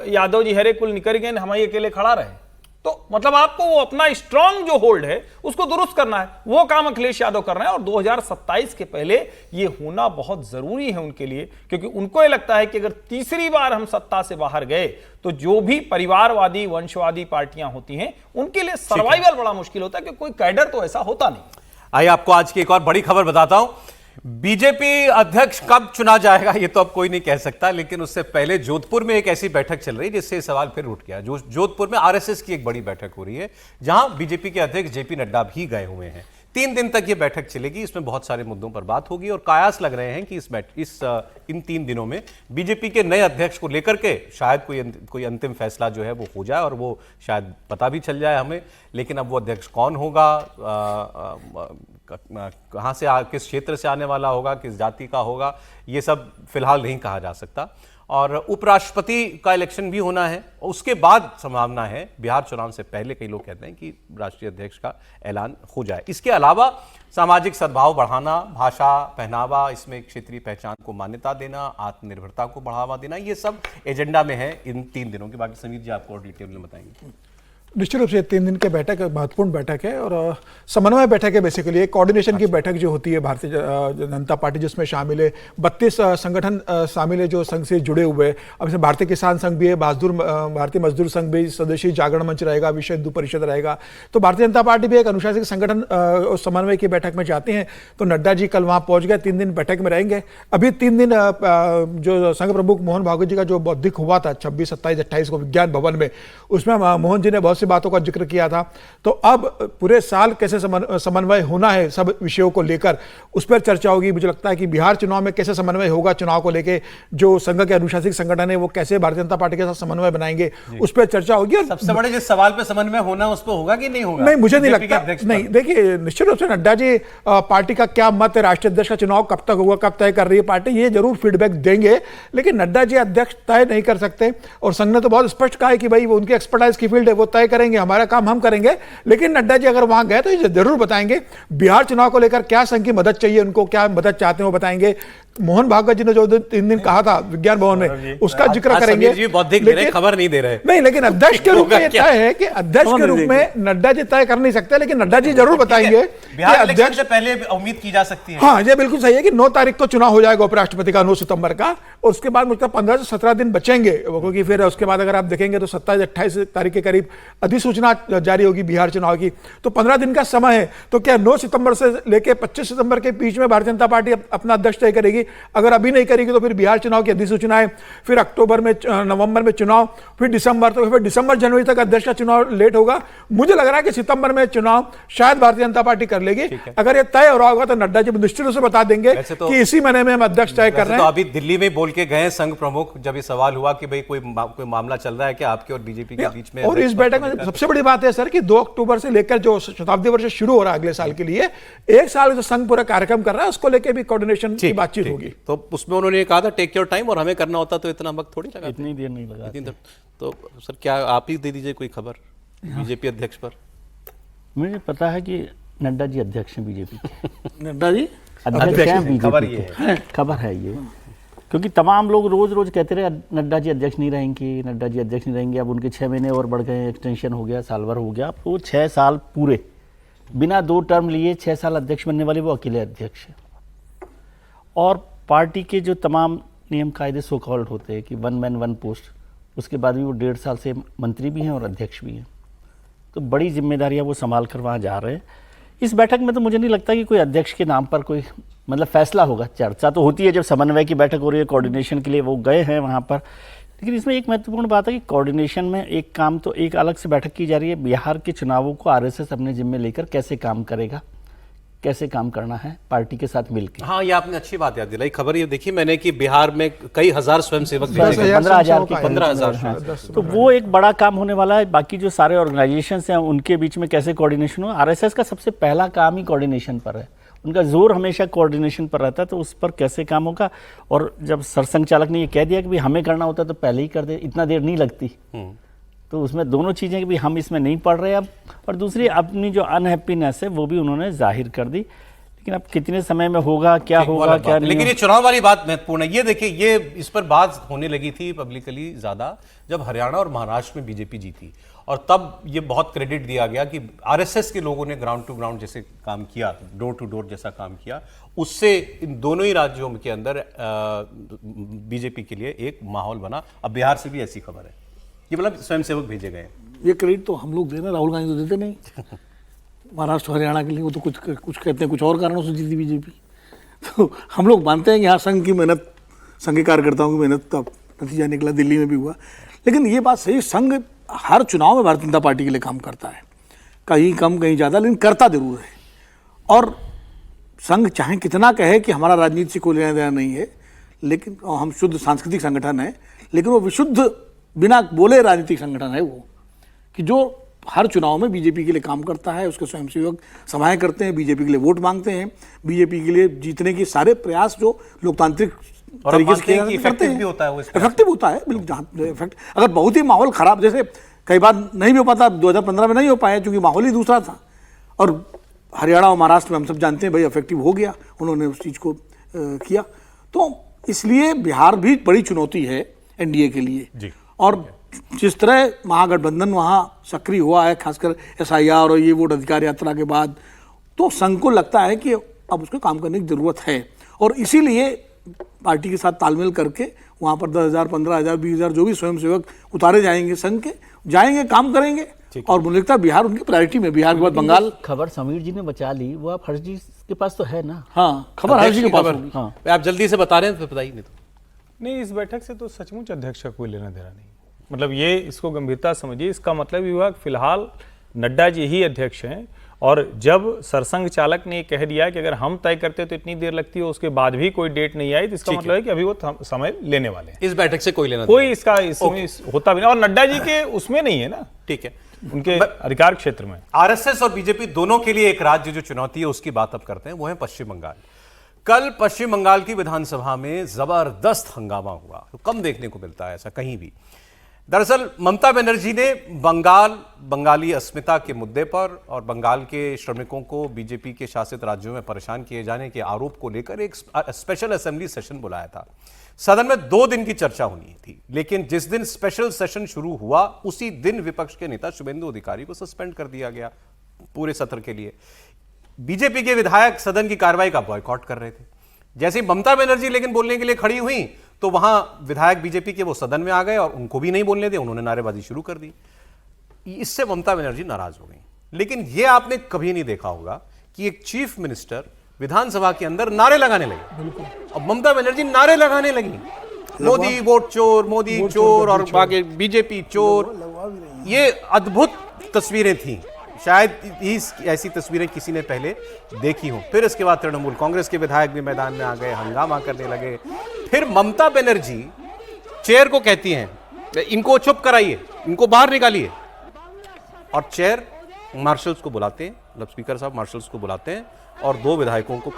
यादव जी हरे कुल निकल गए, हम ही अकेले खड़ा रहे। तो मतलब आपको वो अपना स्ट्रांग जो होल्ड है उसको दुरुस्त करना है, वो काम अखिलेश यादव कर रहे हैं। और 2027 के पहले ये होना बहुत जरूरी है उनके लिए, क्योंकि उनको ये लगता है कि अगर तीसरी बार हम सत्ता से बाहर गए तो जो भी परिवारवादी वंशवादी पार्टियां होती हैं उनके लिए सर्वाइवल बड़ा मुश्किल होता है, क्योंकि कोई कैडर तो ऐसा होता नहीं। आइए आपको आज की एक और बड़ी खबर बताता हूं। बीजेपी अध्यक्ष कब चुना जाएगा ये तो अब कोई नहीं कह सकता, लेकिन उससे पहले जोधपुर में एक ऐसी बैठक चल रही है जिससे सवाल फिर उठ गया। जोधपुर में आरएसएस की एक बड़ी बैठक हो रही है, जहां बीजेपी के अध्यक्ष जेपी नड्डा भी गए हुए हैं। 3 दिन तक ये बैठक चलेगी, इसमें बहुत सारे मुद्दों पर बात होगी और कयास लग रहे हैं कि इन 3 दिनों में बीजेपी के नए अध्यक्ष को लेकर के शायद कोई अंतिम फैसला जो है वो हो जाए, और वो शायद पता भी चल जाए हमें। लेकिन अब वो अध्यक्ष कौन होगा, कहां से किस क्षेत्र से आने वाला होगा, किस जाति का होगा, ये सब फिलहाल नहीं कहा जा सकता। और उपराष्ट्रपति का इलेक्शन भी होना है, उसके बाद संभावना है बिहार चुनाव से पहले कई लोग कहते हैं कि राष्ट्रीय अध्यक्ष का ऐलान हो जाए। इसके अलावा सामाजिक सद्भाव बढ़ाना, भाषा पहनावा, इसमें क्षेत्रीय पहचान को मान्यता देना, आत्मनिर्भरता को बढ़ावा देना, ये सब एजेंडा में है इन 3 दिनों के। बाकी समीर जी आपको और डिटेल में बताएंगे। निश्चित रूप से 3 दिन की बैठक महत्वपूर्ण बैठक है और समन्वय बैठक है। बेसिकली एक कोऑर्डिनेशन की बैठक जो होती है भारतीय जनता पार्टी, जिसमें शामिल है 32 संगठन शामिल है जो संघ से जुड़े हुए हैं। अब इसमें भारतीय किसान संघ भी है, भारतीय मजदूर संघ भी, स्वदेशी जागरण मंच रहेगा, विश्व हिंदू परिषद रहेगा। तो भारतीय जनता पार्टी भी एक अनुशासित संगठन समन्वय की बैठक में जाते हैं। तो नड्डा जी कल वहाँ पहुँच गए, 3 दिन बैठक में रहेंगे। अभी 3 दिन जो संघ प्रमुख मोहन भागवत जी का जो बौद्धिक हुआ था 26, 27, 28 को विज्ञान भवन में, उसमें मोहन जी ने बहुत बातों का जिक्र किया था। तो अब पूरे साल कैसे समन्वय होना है सब विषयों को लेकर, उस पर चर्चा होगी। मुझे लगता है कि बिहार चुनाव में कैसे समन्वय होगा, चुनाव को लेकर जो संघ के अनुशासित संगठन है वो कैसे भारतीय जनता पार्टी के साथ समन्वय बनाएंगे, उस पर चर्चा होगी। और सबसे बड़े जिस सवाल पे समन्वय होना उस पर होगा कि नहीं होगा? नहीं, मुझे नहीं लगता। नहीं, देखिए निश्चित रूप से नड्डा जी पार्टी का क्या मत है, राष्ट्रीय अध्यक्ष का चुनाव कब तक होगा, कब तय कर रही है पार्टी, ये जरूर फीडबैक देंगे। लेकिन नड्डा जी अध्यक्ष तय नहीं कर सकते, और संघ ने तो बहुत स्पष्ट कहा है कि भाई वो उनकी एक्सपर्टाइज की फील्ड है, वो तय करेंगे, हमारा काम हम करेंगे। लेकिन नड्डा जी अगर वहां गए तो ये जरूर बताएंगे बिहार चुनाव को लेकर क्या संघ की मदद चाहिए, उनको क्या मदद चाहते हैं वो बताएंगे। मोहन भागवत जी ने जो 3 दिन कहा था विज्ञान भवन में, उसका जिक्र करेंगे। लेकिन खबर नहीं दे रहे। नहीं, लेकिन अध्यक्ष के रूप में तय है कि अध्यक्ष के रूप में नड्डा जी तय कर नहीं सकते, लेकिन नड्डा जी जरूर बताएंगे। बिहार इलेक्शन से पहले उम्मीद की जा सकती है। हाँ, ये बिल्कुल सही है कि 9 तारीख को चुनाव हो जाएगा उपराष्ट्रपति का, 9 सितंबर का। और उसके बाद मुझे 15 से 17 दिन बचेंगे, क्योंकि फिर उसके बाद अगर आप देखेंगे तो 27-28 तारीख के करीब अधिसूचना जारी होगी बिहार चुनाव की। तो 15 दिन का समय है। तो क्या 9 सितंबर से लेकर 25 सितंबर के बीच में भारतीय जनता पार्टी अपना अध्यक्ष तय करेगी? अगर अभी नहीं करेगी तो फिर बिहार चुनाव की अधिसूचना है, फिर अक्टूबर में, नवंबर में चुनाव, फिर दिसंबर, तो फिर दिसंबर जनवरी तक अध्यक्ष का चुनाव लेट होगा। मुझे लग रहा है कि सितंबर में चुनाव शायद भारतीय जनता पार्टी कर लेगी। अगर ये तय हो रहा होगा तो नड्डा जी निश्चित रूप से बता देंगे कि इसी महीने में हम अध्यक्ष तय कर रहे हैं। तो अभी दिल्ली में बोल के गए संघ प्रमुख, जब ये सवाल हुआ कि भाई कोई मामला चल रहा है कि आपके और बीजेपी के बीच में, और इस बैठक में सबसे बड़ी बात है सर कि 2 अक्टूबर से लेकर जो शताब्दी वर्ष शुरू हो रहा है अगले साल के लिए, 1 साल जो संघ पूरा कार्यक्रम कर रहा है उसको लेकर भी कोऑर्डिनेशन की बातचीत होगी। तो उसमें उन्होंने कहा था टेक योर टाइम, और हमें करना होता तो इतना वक्त थोड़ी लगा, इतनी देर नहीं लगा। तो सर क्या आप ही दे दीजिए कोई खबर बीजेपी अध्यक्ष पर। मुझे पता है कि नड्डा जी अध्यक्ष हैं बीजेपी के। नड्डा जी अध्यक्ष हैं बीजेपी के, खबर है ये। क्योंकि तमाम लोग रोज रोज कहते रहे नड्डा जी अध्यक्ष नहीं रहेंगे, नड्डा जी अध्यक्ष नहीं रहेंगे। अब उनके 6 महीने और बढ़ गए, एक्सटेंशन हो गया, साल भर हो गया। अब वो 6 साल पूरे बिना 2 टर्म लिए 6 साल अध्यक्ष बनने वाले वो अकेले अध्यक्ष हैं। और पार्टी के जो तमाम नियम कायदे सो कॉल्ड होते हैं कि 1 मैन 1 पोस्ट, उसके बाद भी वो 1.5 साल से मंत्री भी हैं और अध्यक्ष भी हैं। तो बड़ी जिम्मेदारियां वो संभाल कर वहाँ जा रहे हैं। इस बैठक में तो मुझे नहीं लगता कि कोई अध्यक्ष के नाम पर कोई मतलब फैसला होगा। चर्चा तो होती है जब समन्वय की बैठक हो रही है, कोऑर्डिनेशन के लिए वो गए हैं वहाँ पर। लेकिन इसमें एक महत्वपूर्ण बात है कि कोऑर्डिनेशन में एक काम तो एक अलग से बैठक की जा रही है, बिहार के चुनावों को आरएसएस अपने जिम्मे लेकर कैसे काम करेगा, कैसे काम करना है पार्टी के साथ मिलकर। हाँ, ये आपने अच्छी बात याद दिलाई। खबर ये देखी मैंने कि बिहार में कई हजार स्वयंसेवक, 15,000 तो वो एक बड़ा काम होने वाला है। बाकी जो सारे ऑर्गेनाइजेशंस हैं उनके बीच में कैसे कोऑर्डिनेशन हो, आरएसएस का सबसे पहला काम ही कोऑर्डिनेशन पर है। उनका जोर हमेशा कोऑर्डिनेशन पर रहता है, तो उस पर कैसे काम होगा। और जब सरसंघ चालक ने ये कह दिया कि भाई हमें करना होता तो पहले ही कर दे, इतना देर नहीं लगती, तो उसमें दोनों चीज़ें कि भाई हम इसमें नहीं पढ़ रहे अब, और दूसरी अपनी जो अनहैप्पीनेस है वो भी उन्होंने जाहिर कर दी। लेकिन अब कितने समय में होगा, क्या होगा, क्या नहीं। लेकिन ये चुनाव वाली बात महत्वपूर्ण है। ये देखिए, ये इस पर बात होने लगी थी पब्लिकली ज्यादा जब हरियाणा और महाराष्ट्र में बीजेपी जीती, और तब ये बहुत क्रेडिट दिया गया कि आरएसएस के लोगों ने ग्राउंड टू ग्राउंड जैसे काम किया, डोर टू डोर जैसा काम किया, उससे इन दोनों ही राज्यों के अंदर बीजेपी के लिए एक माहौल बना। अब बिहार से भी ऐसी खबर है, ये मतलब स्वयंसेवक भेजे गए। ये क्रेडिट तो हम लोग दे रहे हैं, राहुल गांधी तो देते नहीं। महाराष्ट्र हरियाणा के लिए वो तो कुछ कहते हैं, कुछ और कारणों से जीती बीजेपी। तो हम लोग मानते हैं कि हाँ, संघ की मेहनत, संघ के कार्यकर्ताओं की मेहनत का नतीजा निकला, दिल्ली में भी हुआ। लेकिन ये बात सही, संघ हर चुनाव में भारतीय जनता पार्टी के लिए काम करता है, कहीं कम कहीं ज़्यादा, लेकिन करता जरूर है। और संघ चाहे कितना कहे कि हमारा राजनीति से कोई लेना देना नहीं है, लेकिन हम शुद्ध सांस्कृतिक संगठन है, लेकिन वो विशुद्ध बिना बोले राजनीतिक संगठन है वो, कि जो हर चुनाव में बीजेपी के लिए काम करता है, उसके स्वयंसेवक सभाएं करते हैं, बीजेपी के लिए वोट मांगते हैं, बीजेपी के लिए जीतने के सारे प्रयास जो लोकतांत्रिक तरीके से करते हैं, इफेक्टिव होता है बिल्कुल। इफेक्ट अगर बहुत ही माहौल खराब, जैसे कई बार नहीं भी हो पाता, 2015 में नहीं हो पाया क्योंकि माहौल ही दूसरा था, और हरियाणा और महाराष्ट्र में हम सब जानते हैं भाई इफेक्टिव हो गया, उन्होंने उस चीज़ को किया। तो इसलिए बिहार भी बड़ी चुनौती है एनडीए के लिए जी। और जिस तरह महागठबंधन वहाँ सक्रिय हुआ है, खासकर एसआईआर और ये वोट अधिकार यात्रा के बाद, तो संघ को लगता है कि अब उसको काम करने की जरूरत है, और इसीलिए पार्टी के साथ तालमेल करके वहाँ पर 10,000, 15,000, 20,000 जो भी स्वयंसेवक उतारे जाएंगे संघ के, जाएंगे, काम करेंगे। और मुझे लगता है बिहार उनकी प्रायोरिटी में, बिहार के बाद बंगाल। खबर समीर जी ने बचा ली, वो आप हर्ष जी के पास तो है ना। हाँ, खबर हर्ष जी के पास होगी। हाँ, आप जल्दी से बता रहे हैं तो बताइए। नहीं तो नहीं, इस बैठक से तो सचमुच अध्यक्ष का कोई लेना देना नहीं, मतलब ये इसको गंभीरता समझिए। इसका मतलब ये हुआ फिलहाल नड्डा जी ही अध्यक्ष हैं, और जब सरसंघ चालक ने कह दिया कि अगर हम तय करते तो इतनी देर लगती है, उसके बाद भी कोई डेट नहीं आई, तो इसका मतलब है कि अभी वो समय लेने वाले हैं। इस बैठक से कोई लेना कोई इसका इसमें होता भी नहीं, और नड्डा जी के उसमें नहीं है ना, ठीक है, उनके अधिकार क्षेत्र में। आरएसएस और बीजेपी दोनों के लिए एक राज्य जो चुनौती है उसकी बात अब करते हैं, वो है पश्चिम बंगाल। कल पश्चिम बंगाल की विधानसभा में जबरदस्त हंगामा हुआ, तो कम देखने को मिलता है ऐसा कहीं भी। दरअसल ममता बनर्जी ने बंगाली अस्मिता के मुद्दे पर और बंगाल के श्रमिकों को बीजेपी के शासित राज्यों में परेशान किए जाने के आरोप को लेकर एक स्पेशल असेंबली सेशन बुलाया था। सदन में 2 दिन की चर्चा होनी थी, लेकिन जिस दिन स्पेशल सेशन शुरू हुआ उसी दिन विपक्ष के नेता शुभेंदु अधिकारी को सस्पेंड कर दिया गया पूरे सत्र के लिए। बीजेपी के विधायक सदन की कार्रवाई का बॉयकॉट कर रहे थे। जैसे ही ममता बनर्जी लेकिन बोलने के लिए खड़ी हुई, तो वहां विधायक बीजेपी के वो सदन में आ गए और उनको भी नहीं बोलने दिया, उन्होंने नारेबाजी शुरू कर दी। इससे ममता बनर्जी नाराज हो गई। लेकिन यह आपने कभी नहीं देखा होगा कि एक चीफ मिनिस्टर विधानसभा के अंदर नारे लगाने लगे। अब ममता बनर्जी नारे लगाने लगी, मोदी वोट चोर, मोदी चोर, और बाकी बीजेपी चोर। ये अद्भुत तस्वीरें थी, शायद ऐसी तस्वीरें किसी ने पहले देखी हो। फिर इसके बाद तृणमूल कांग्रेस के विधायक भी मैदान में आ गए, हंगामा करने लगे। फिर ममता बनर्जी चेयर को कहती हैं इनको चुप कराइए, इनको बाहर निकालिए, और चेयर मार्शल्स को बुलाते हैं, मतलब स्पीकर साहब मार्शल्स को बुलाते हैं, और 2 विधायकों को,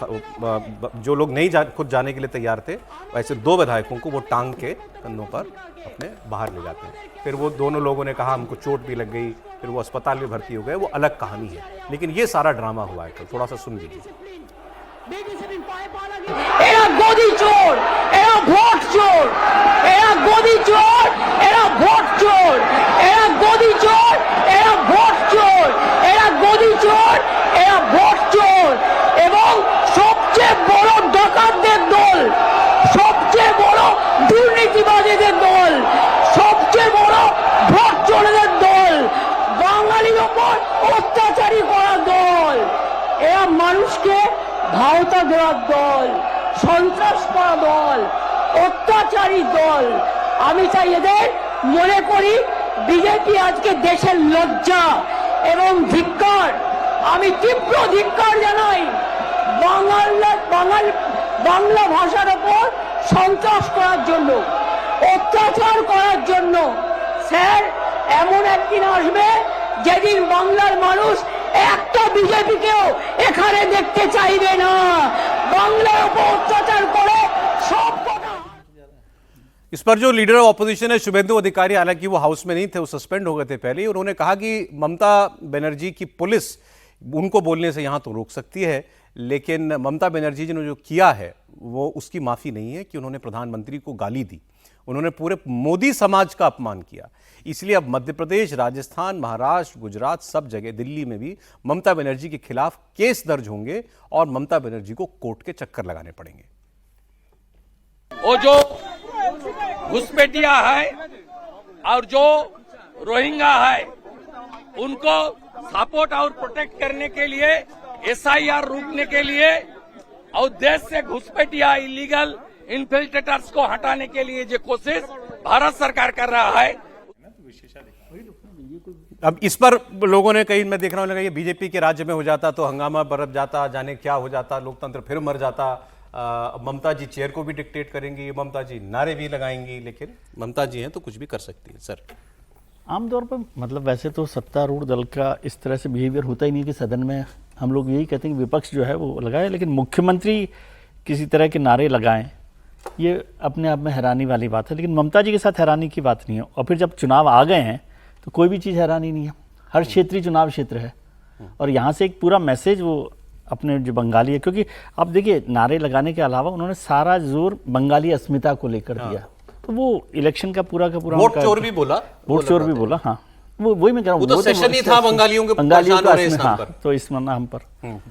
जो लोग नहीं खुद जाने के लिए तैयार थे, वैसे 2 विधायकों को वो टांग के कंधों पर अपने बाहर ले जाते हैं। फिर वो दोनों लोगों ने कहा हमको चोट भी लग गई, फिर वो अस्पताल में भर्ती हो गए, वो अलग कहानी है। लेकिन ये सारा ड्रामा हुआ है, थोड़ा सा सुन लीजिए। এরা গদি চোর, এরা ভোট চোর, এরা গদি চোর, এরা ভোট চোর, এরা গদি চোর, এরা ভোট চোর, এরা গদি চোর, এরা ভোট চোর, এবং সবচেয়ে বড় ডাকাতদের দল, সবচেয়ে বড় দুর্নীতিবাজীদের দল, সবচেয়ে বড় ভোট চোরদের দল, বাঙালির ওপর অত্যাচারী করার দল, এরা মানুষকে ভাওতা দেওয়ার দল, সন্ত্রাস করা দল, অত্যাচারী দল। আমি চাই এদের মনে করি বিজেপি আজকে দেশের লজ্জা এবং ধিক্কার। আমি তীব্র ধিক্কার জানাই বাংলা ভাষার ওপর সন্ত্রাস করার জন্য, অত্যাচার করার জন্য। স্যার, এমন একদিন আসবে যেদিন বাংলার মানুষ একটা বিজেপিকেও এখানে দেখতে চাইবে না। इस पर जो लीडर ऑफ ऑपोजिशन है शुभेंदु अधिकारी, हालांकि वो हाउस में नहीं थे, वो सस्पेंड हो गए थे पहले ही, उन्होंने कहा कि ममता बनर्जी की पुलिस उनको बोलने से यहां तो रोक सकती है, लेकिन ममता बनर्जी जी ने जो किया है वो उसकी माफी नहीं है कि उन्होंने प्रधानमंत्री को गाली दी, उन्होंने पूरे मोदी समाज का अपमान किया। इसलिए अब मध्य प्रदेश, राजस्थान, महाराष्ट्र, गुजरात, सब जगह, दिल्ली में भी ममता बनर्जी के खिलाफ केस दर्ज होंगे और ममता बनर्जी को कोर्ट के चक्कर लगाने पड़ेंगे। वो जो घुसपैठिया है और जो रोहिंग्या है उनको सपोर्ट और प्रोटेक्ट करने के लिए, SIR रोकने के लिए और देश से घुसपैठिया इलीगल इन्फिल्ट्रेटर्स को हटाने के लिए जो कोशिश भारत सरकार कर रहा है। अब इस पर लोगों ने कहीं, मैं देख रहा हूं, ये बीजेपी के राज्य में हो जाता तो हंगामा बरप जाता, जाने क्या हो जाता, लोकतंत्र फिर मर जाता। ममता जी चेयर को भी डिक्टेट करेंगी, ममता जी नारे भी लगाएंगी, लेकिन ममता जी हैं तो कुछ भी कर सकती है। सर, आमतौर पर मतलब वैसे तो सत्तारूढ़ दल का इस तरह से बिहेवियर होता ही नहीं कि सदन में हम लोग यही कहते हैं कि विपक्ष जो है वो लगाए, लेकिन मुख्यमंत्री किसी तरह के नारे लगाएं, ये अपने आप में हैरानी वाली बात है। लेकिन ममता जी के साथ हैरानी की बात नहीं है। और फिर जब चुनाव आ गए हैं तो कोई भी चीज़ हैरानी नहीं है, हर क्षेत्रीय चुनाव क्षेत्र है और यहाँ से एक पूरा मैसेज वो अपने जो बंगाली है, क्योंकि आप देखिए नारे लगाने के अलावा उन्होंने सारा जोर बंगाली अस्मिता को लेकर दिया, तो वो इलेक्शन का पूरा वोट चोर भी बोला, वोट चोर भी बोला। हाँ, वो वही मैं कह रहा हूँ, वो तो सेशन ही था बंगालियों के हाँ, तो इस नाम पर।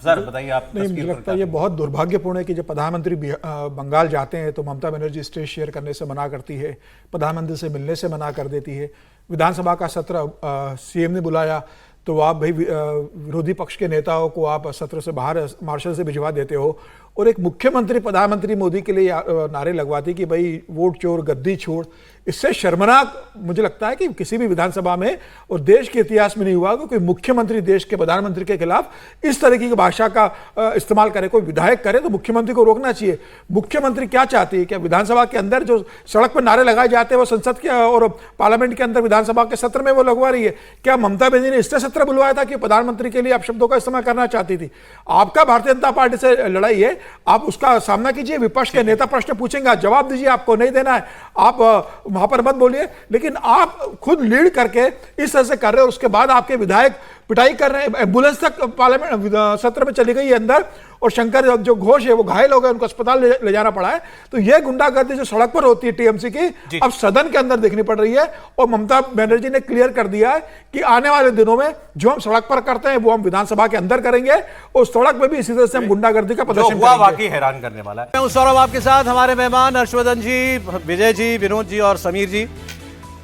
सर बताइए आप। नहीं, मुझे लगता है ये बहुत दुर्भाग्यपूर्ण है कि जब प्रधानमंत्री बंगाल जाते हैं तो ममता बनर्जी स्टेज शेयर करने से मना करती है, प्रधानमंत्री से मिलने से मना कर देती है। विधानसभा का सत्र CM ने बुलाया तो आप भाई विरोधी पक्ष के नेताओं को आप सत्र से बाहर मार्शल से भिजवा देते हो, और एक मुख्यमंत्री प्रधानमंत्री मोदी के लिए नारे लगवाती कि भाई वोट चोर गद्दी छोड़। इससे शर्मनाक मुझे लगता है कि किसी भी विधानसभा में और देश के इतिहास में नहीं हुआ कि कोई मुख्यमंत्री देश के प्रधानमंत्री के खिलाफ इस तरीके की भाषा का इस्तेमाल करे। कोई विधायक करे तो मुख्यमंत्री को रोकना चाहिए। मुख्यमंत्री क्या चाहती है? क्या विधानसभा के अंदर जो सड़क पर नारे लगाए जाते हैं वो संसद के और पार्लियामेंट के अंदर विधानसभा के सत्र में वो लगवा रही है? क्या ममता बनर्जी ने इसलिए सत्र बुलवाया था कि प्रधानमंत्री के लिए आप शब्दों का इस्तेमाल करना चाहती थी? आपका भारतीय जनता पार्टी से लड़ाई है, आप उसका सामना कीजिए। विपक्ष के नेता प्रश्न पूछेंगे, जवाब दीजिए, आपको नहीं देना है आप वहां पर मत बोलिए, लेकिन आप खुद लीड करके इस तरह से कर रहे हो। उसके बाद आपके विधायक पिटाई कर रहे हैं, एम्बुलेंस तक पार्लियामेंट सत्र में चली गई है अंदर, और शंकर जो घोष है वो घायल हो गए, उनको अस्पताल ले जाना पड़ा है। तो ये गुंडागर्दी जो सड़क पर होती है TMC की, अब सदन के अंदर देखनी पड़ रही है। और ममता बनर्जी ने क्लियर कर दिया है कि आने वाले दिनों में जो हम सड़क पर करते हैं वो हम विधानसभा के अंदर करेंगे, और सड़क में भी इसी तरह से हम गुंडागर्दी का प्रदर्शन करेंगे। वाकई हैरान करने वाला है। मैं हूं सौरभ, आपके साथ हमारे मेहमान हर्षवर्धन जी, विजय जी, विनोद जी और समीर जी।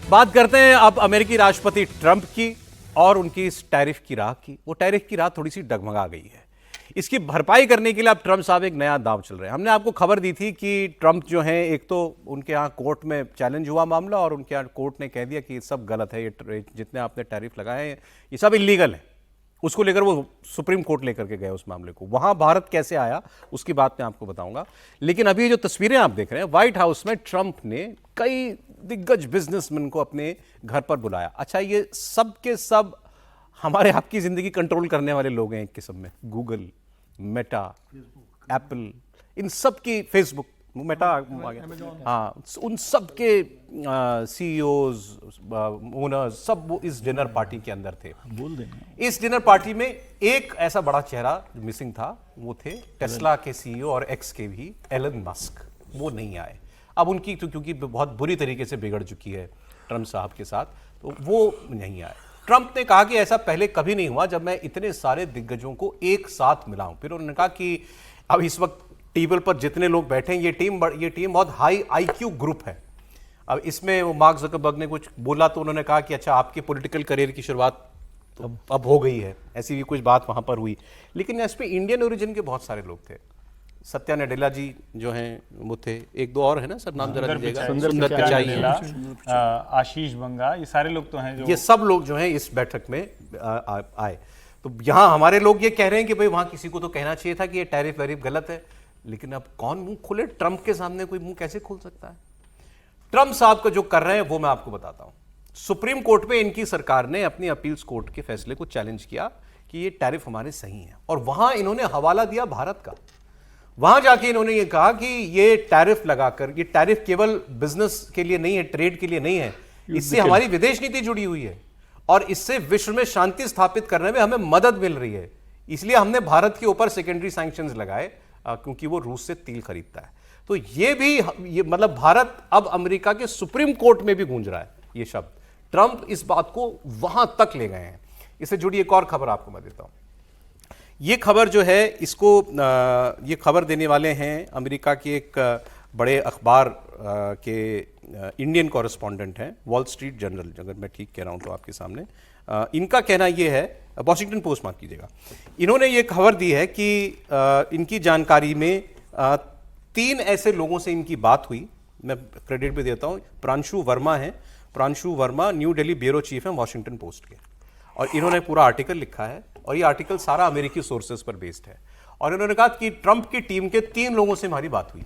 बात करते हैं अब अमेरिकी राष्ट्रपति ट्रंप की और उनकी इस टैरिफ की राह की। वो टैरिफ की राह थोड़ी सी डगमगा गई है। इसकी भरपाई करने के लिए अब ट्रंप साहब एक नया दांव चल रहे हैं। हमने आपको खबर दी थी कि ट्रंप जो हैं, एक तो उनके यहाँ कोर्ट में चैलेंज हुआ मामला और उनके यहाँ कोर्ट ने कह दिया कि ये सब गलत है, ये जितने आपने टैरिफ लगाए हैं ये सब इलीगल है। उसको लेकर वो सुप्रीम कोर्ट लेकर के गए उस मामले को। वहां भारत कैसे आया उसकी बात मैं आपको बताऊंगा। लेकिन अभी जो तस्वीरें आप देख रहे हैं, व्हाइट हाउस में ट्रंप ने कई दिग्गज बिजनेसमैन को अपने घर पर बुलाया। अच्छा, ये सब के सब हमारे आपकी जिंदगी कंट्रोल करने वाले लोग हैं एक किस्म में। गूगल, मेटा, एप्पल, इन सब की, फेसबुक, मेटा आ गया, हाँ, उन सब के CEOs, ओनर्स सब वो इस डिनर पार्टी के अंदर थे। बोल देंगे। इस डिनर पार्टी में एक ऐसा बड़ा चेहरा मिसिंग था, वो थे टेस्ला के CEO और एक्स के भी एलन मस्क। वो नहीं आए। अब उनकी तो क्योंकि बहुत बुरी तरीके से बिगड़ चुकी है ट्रंप साहब के साथ, तो वो नहीं आए। ट्रंप ने कहा कि ऐसा पहले कभी नहीं हुआ जब मैं इतने सारे दिग्गजों को एक साथ मिलाऊं। फिर उन्होंने कहा कि अब इस वक्त टेबल पर जितने लोग बैठे हैं, ये टीम बहुत हाई IQ ग्रुप है। अब इसमें वो मार्क ज़करबर्ग ने कुछ बोला तो उन्होंने कहा कि अच्छा, आपके पॉलिटिकल करियर की शुरुआत तो अब हो गई है, ऐसी भी कुछ बात वहां पर हुई। लेकिन इसमें इंडियन ओरिजिन के बहुत सारे लोग थे। सत्या नडेला जी जो हैं वो थे, एक दो और है ना सर, नाम जरा दीजिएगा। सुंदर पिचाई, आशीष बंगा, ये सारे लोग तो हैं जो, ये सब लोग जो हैं इस बैठक में आए। तो यहाँ हमारे लोग ये कह रहे हैं कि भाई वहां किसी को तो कहना चाहिए था कि ये टैरिफ वैरिफ गलत है, लेकिन अब कौन मुंह खोले? ट्रंप के सामने कोई मुंह कैसे खोल सकता है? ट्रंप साहब का जो कर रहे हैं वो मैं आपको बताता हूं। सुप्रीम कोर्ट में इनकी सरकार ने अपनी अपील्स कोर्ट के फैसले को चैलेंज किया कि ये टैरिफ हमारे सही हैं, और वहां इन्होंने हवाला दिया भारत का। वहां जाके इन्होंने ये कहा कि ये टैरिफ लगाकर, ये टैरिफ केवल बिजनेस के लिए नहीं है, ट्रेड के लिए नहीं है, इससे हमारी विदेश नीति जुड़ी हुई है और इससे विश्व में शांति स्थापित करने में हमें मदद मिल रही है। इसलिए हमने भारत के ऊपर सेकेंडरी सैंक्शंस लगाए क्योंकि वो रूस से तेल खरीदता है। तो ये मतलब भारत अब अमेरिका के सुप्रीम कोर्ट में भी गूंज रहा है ये शब्द। ट्रंप इस बात को वहां तक ले गए हैं। इससे जुड़ी एक और खबर आपको मैं देता हूं। ये खबर जो है, इसको ये खबर देने वाले हैं अमेरिका के एक बड़े अखबार के इंडियन कॉरेस्पॉन्डेंट हैं, वॉल स्ट्रीट जर्नल, अगर मैं ठीक कह रहा हूं तो आपके सामने। इनका कहना ये है, वॉशिंगटन पोस्ट माफ कीजिएगा, इन्होंने ये खबर दी है कि इनकी जानकारी में 3 ऐसे लोगों से इनकी बात हुई। मैं क्रेडिट भी देता हूं, प्रांशु वर्मा है, Pranshu Verma new Delhi bureau chief हैं वॉशिंगटन पोस्ट के, और इन्होंने पूरा आर्टिकल लिखा है और ये आर्टिकल सारा अमेरिकी सोर्सेज पर बेस्ड है। और इन्होंने कहा कि ट्रंप की टीम के 3 लोगों से हमारी बात हुई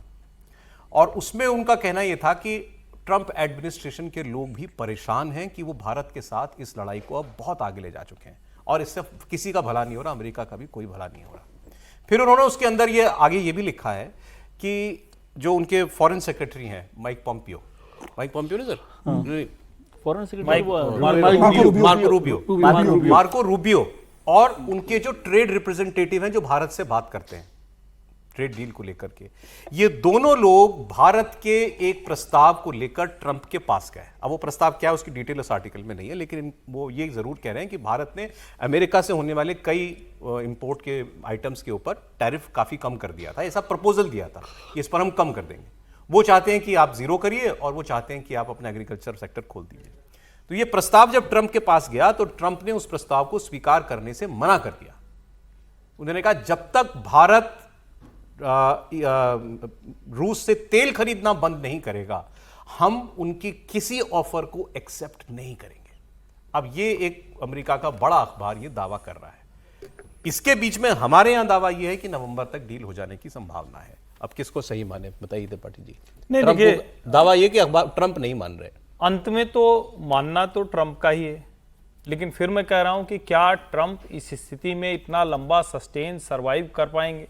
और उसमें उनका कहना यह था कि ट्रंप एडमिनिस्ट्रेशन के लोग भी परेशान हैं कि वो भारत के साथ इस लड़ाई को अब बहुत आगे ले जा चुके हैं और इससे किसी का भला नहीं हो रहा, अमेरिका का भी कोई भला नहीं हो रहा। फिर उन्होंने उसके अंदर ये आगे ये भी लिखा है कि जो उनके फॉरेन सेक्रेटरी हैं माइक पॉम्पियो नहीं sir, foreign secretary Marco Rubio और उनके जो ट्रेड रिप्रेजेंटेटिव हैं जो भारत से बात करते हैं ट्रेड डील को लेकर के, ये दोनों लोग भारत के एक प्रस्ताव को लेकर ट्रंप के पास गए। अब वो प्रस्ताव क्या है उसकी डिटेल इस आर्टिकल में नहीं है, लेकिन वो ये जरूर कह रहे हैं कि भारत ने अमेरिका से होने वाले कई इंपोर्ट के आइटम्स के ऊपर टैरिफ काफी कम कर दिया था, ऐसा प्रपोजल दिया था, इस पर हम कम कर देंगे। वो चाहते हैं कि आप जीरो करिए और वो चाहते हैं कि आप अपना एग्रीकल्चर सेक्टर खोल दीजिए। तो ये प्रस्ताव जब ट्रंप के पास गया तो ट्रंप ने उस प्रस्ताव को स्वीकार करने से मना कर दिया। उन्होंने कहा जब तक भारत रूस से तेल खरीदना बंद नहीं करेगा हम उनकी किसी ऑफर को एक्सेप्ट नहीं करेंगे। अब ये एक अमेरिका का बड़ा अखबार ये दावा कर रहा है। इसके बीच में हमारे यहां दावा ये है कि नवंबर तक डील हो जाने की संभावना है। अब किसको सही माने बताइए त्रिपाठी जी। नहीं, देखिए दावा ये कि अखबार ट्रंप नहीं मान रहे, अंत में तो मानना तो ट्रंप का ही है, लेकिन फिर मैं कह रहा हूं कि क्या ट्रंप इस स्थिति में इतना लंबा सस्टेन सरवाइव कर पाएंगे।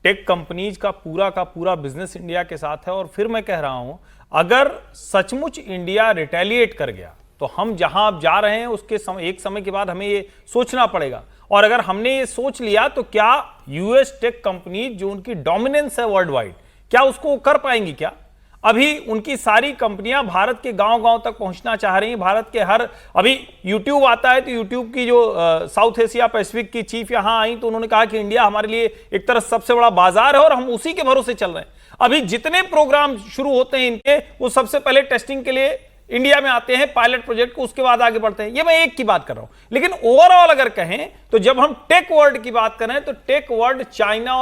टेक कंपनीज का पूरा बिजनेस इंडिया के साथ है और फिर मैं कह रहा हूं अगर सचमुच इंडिया रिटेलिएट कर गया तो हम जहां अब जा रहे हैं उसके एक समय के बाद हमें ये सोचना पड़ेगा। और अगर हमने ये सोच लिया तो क्या यूएस टेक कंपनीज जो उनकी डोमिनेंस है वर्ल्ड वाइड, क्या उसको कर पाएंगी? क्या अभी उनकी सारी कंपनियां भारत के गांव-गांव तक पहुंचना चाह रही हैं। भारत के हर, अभी यूट्यूब आता है तो यूट्यूब की जो साउथ एशिया पैसिफिक की चीफ यहां आई तो उन्होंने कहा कि इंडिया हमारे लिए एक तरह सबसे बड़ा बाजार है और हम उसी के भरोसे चल रहे हैं। अभी जितने प्रोग्राम शुरू होते हैं इनके, वो सबसे पहले टेस्टिंग के लिए इंडिया में आते हैं, पायलट प्रोजेक्ट को, उसके बाद आगे बढ़ते हैं। ये मैं एक की बात कर रहा हूं, लेकिन ओवरऑल अगर कहें तो जब हम टेक वर्ल्ड की बात करें तो टेक वर्ल्ड चाइना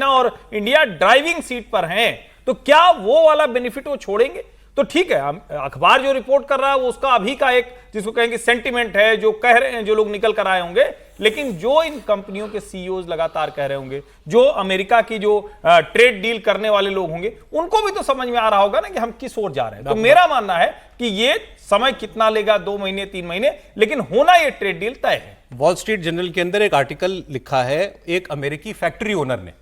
और इंडिया ड्राइविंग सीट पर हैं। तो क्या वो वाला बेनिफिट वो छोड़ेंगे? तो ठीक है, अखबार जो रिपोर्ट कर रहा है वो उसका अभी का एक जिसको कहेंगे सेंटिमेंट है, जो कह रहे हैं जो लोग निकल कर आए होंगे, लेकिन जो इन कंपनियों के सीईओज लगातार कह रहे होंगे, जो अमेरिका की जो ट्रेड डील करने वाले लोग होंगे, उनको भी तो समझ में आ रहा होगा ना कि हम किस ओर जा रहे हैं। तो मेरा मानना है कि ये समय कितना लेगा, 2 महीने 3 महीने, लेकिन होना ये ट्रेड डील तय है। वॉल स्ट्रीट जर्नल के अंदर एक आर्टिकल लिखा है एक अमेरिकी फैक्ट्री ओनर ने।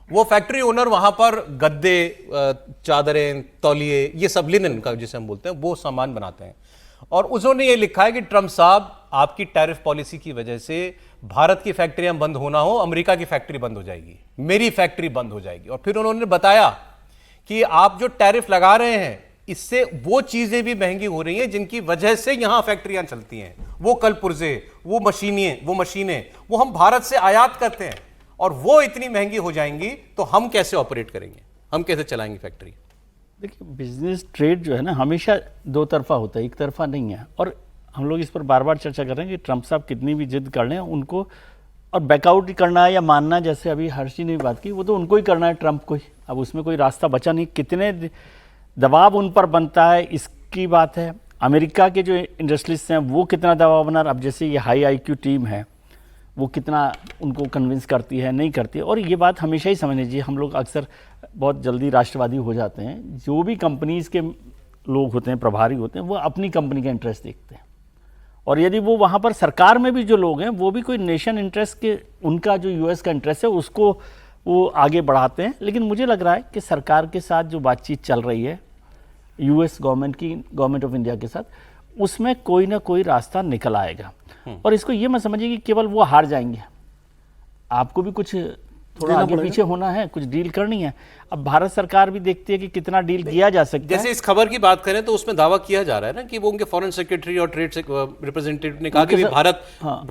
वो फैक्ट्री ओनर वहां पर गद्दे, चादरें, तौलिए, ये सब लिनन का जिसे हम बोलते हैं, वो सामान बनाते हैं। और उन्होंने ये लिखा है कि ट्रंप साहब आपकी टैरिफ पॉलिसी की वजह से भारत की फैक्ट्रियां बंद होना हो, अमेरिका की फैक्ट्री बंद हो जाएगी, मेरी फैक्ट्री बंद हो जाएगी। और फिर उन्होंने बताया कि आप जो टैरिफ लगा रहे हैं इससे वो चीजें भी महंगी हो रही हैं जिनकी वजह से यहां फैक्ट्रियां चलती हैं। वो कल पुर्जे, वो मशीनें वो हम भारत से आयात करते हैं और वो इतनी महंगी हो जाएंगी तो हम कैसे ऑपरेट करेंगे, हम कैसे चलाएंगे फैक्ट्री। देखिए, बिजनेस ट्रेड जो है ना हमेशा दो तरफा होता है, एक तरफा नहीं है। और हम लोग इस पर बार बार चर्चा कर रहे हैं कि ट्रंप साहब कितनी भी जिद कर लें उनको, और बैकआउट करना है या मानना, जैसे अभी हर्षी ने भी बात की, वो तो उनको ही करना है, ट्रंप को ही। अब उसमें कोई रास्ता बचा नहीं। कितने दबाव उन पर बनता है इसकी बात है। अमेरिका के जो इंडस्ट्रियलिस्ट हैं वो कितना दबाव बना, अब जैसे ये हाई IQ टीम है वो कितना उनको कन्विंस करती है, नहीं करती है। और ये बात हमेशा ही समझ लीजिए, हम लोग अक्सर बहुत जल्दी राष्ट्रवादी हो जाते हैं। जो भी कंपनीज़ के लोग होते हैं, प्रभारी होते हैं, वो अपनी कंपनी का इंटरेस्ट देखते हैं। और यदि वो वहाँ पर सरकार में भी जो लोग हैं वो भी कोई नेशन इंटरेस्ट के, उनका जो US का इंटरेस्ट है उसको वो आगे बढ़ाते हैं। लेकिन मुझे लग रहा है कि सरकार के साथ जो बातचीत चल रही है यूएस गवर्नमेंट ऑफ इंडिया के साथ, उसमें कोई ना कोई रास्ता निकल आएगा। और इसको ये मत समझिए कि केवल वो हार जाएंगे, आपको भी कुछ थोड़ा आगे पीछे होना है, कुछ डील करनी है। अब भारत सरकार भी देखती है कि कितना डील किया जा सकता है। जैसे इस खबर की बात करें तो उसमें दावा किया जा रहा है ना कि वो उनके फॉरेन सेक्रेटरी और ट्रेड रिप्रेजेंटेटिव ने कहा कि भारत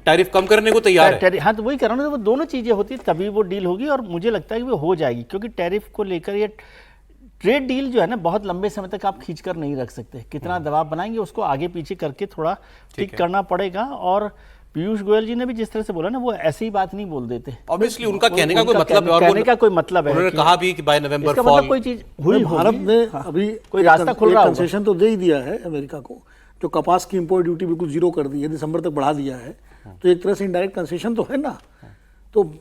टैरिफ कम करने को तैयार है। हाँ, तो वही कह रहा हूँ, वो दोनों चीजें होती तभी वो डील होगी, और मुझे लगता है कि वो हो जाएगी, क्योंकि टैरिफ को लेकर ये ट्रेड डील जो है ना, बहुत लंबे समय तक आप खींच कर नहीं रख सकते। कितना दबाव बनाएंगे उसको आगे पीछे करके थोड़ा ठीक करना पड़ेगा। और पीयूष गोयल जी ने भी जिस तरह से बोला ना, वो ऐसी ही बात नहीं बोल देते। ऑब्वियसली उनका कहने का कोई मतलब है, और कहने का कोई मतलब है। उन्होंने कहा भी कि बाय नवंबर इसका फॉल मतलब कोई चीज हुई, भारत ने अभी कोई रास्ता खुल रहा होगा। कंसेशन तो दे ही दिया है अमेरिका को, जो कपास की इंपोर्ट ड्यूटी बिल्कुल जीरो कर दी है, दिसंबर तक बढ़ा दिया है, तो एक तरह से इनडायरेक्ट कंसेशन तो है ना। तो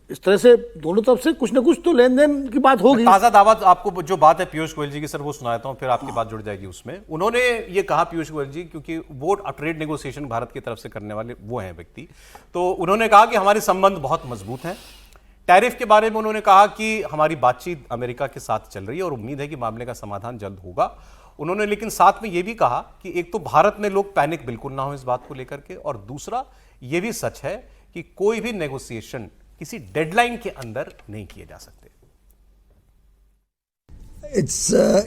इस तरह से दोनों तरफ से कुछ ना कुछ तो लेन देन की बात होगी। ताजा दावा आपको जो बात है पीयूष गोयल जी की सर वो सुनाता हूं, फिर आपकी बात जुड़ जाएगी उसमें। उन्होंने ये कहा पीयूष गोयल जी, क्योंकि वो ट्रेड नेगोशिएशन भारत की तरफ से करने वाले वो हैं व्यक्ति, तो उन्होंने कहा कि हमारे संबंध बहुत मजबूत हैं। टैरिफ के बारे में उन्होंने कहा कि हमारी बातचीत अमेरिका के साथ चल रही है और उम्मीद है कि मामले का समाधान जल्द होगा। उन्होंने लेकिन साथ में यह भी कहा कि एक तो भारत में लोग पैनिक बिल्कुल ना हो इस बात को लेकर के, और दूसरा ये भी सच है कि कोई भी नेगोशिएशन किसी डेडलाइन के अंदर नहीं किए जा सकते।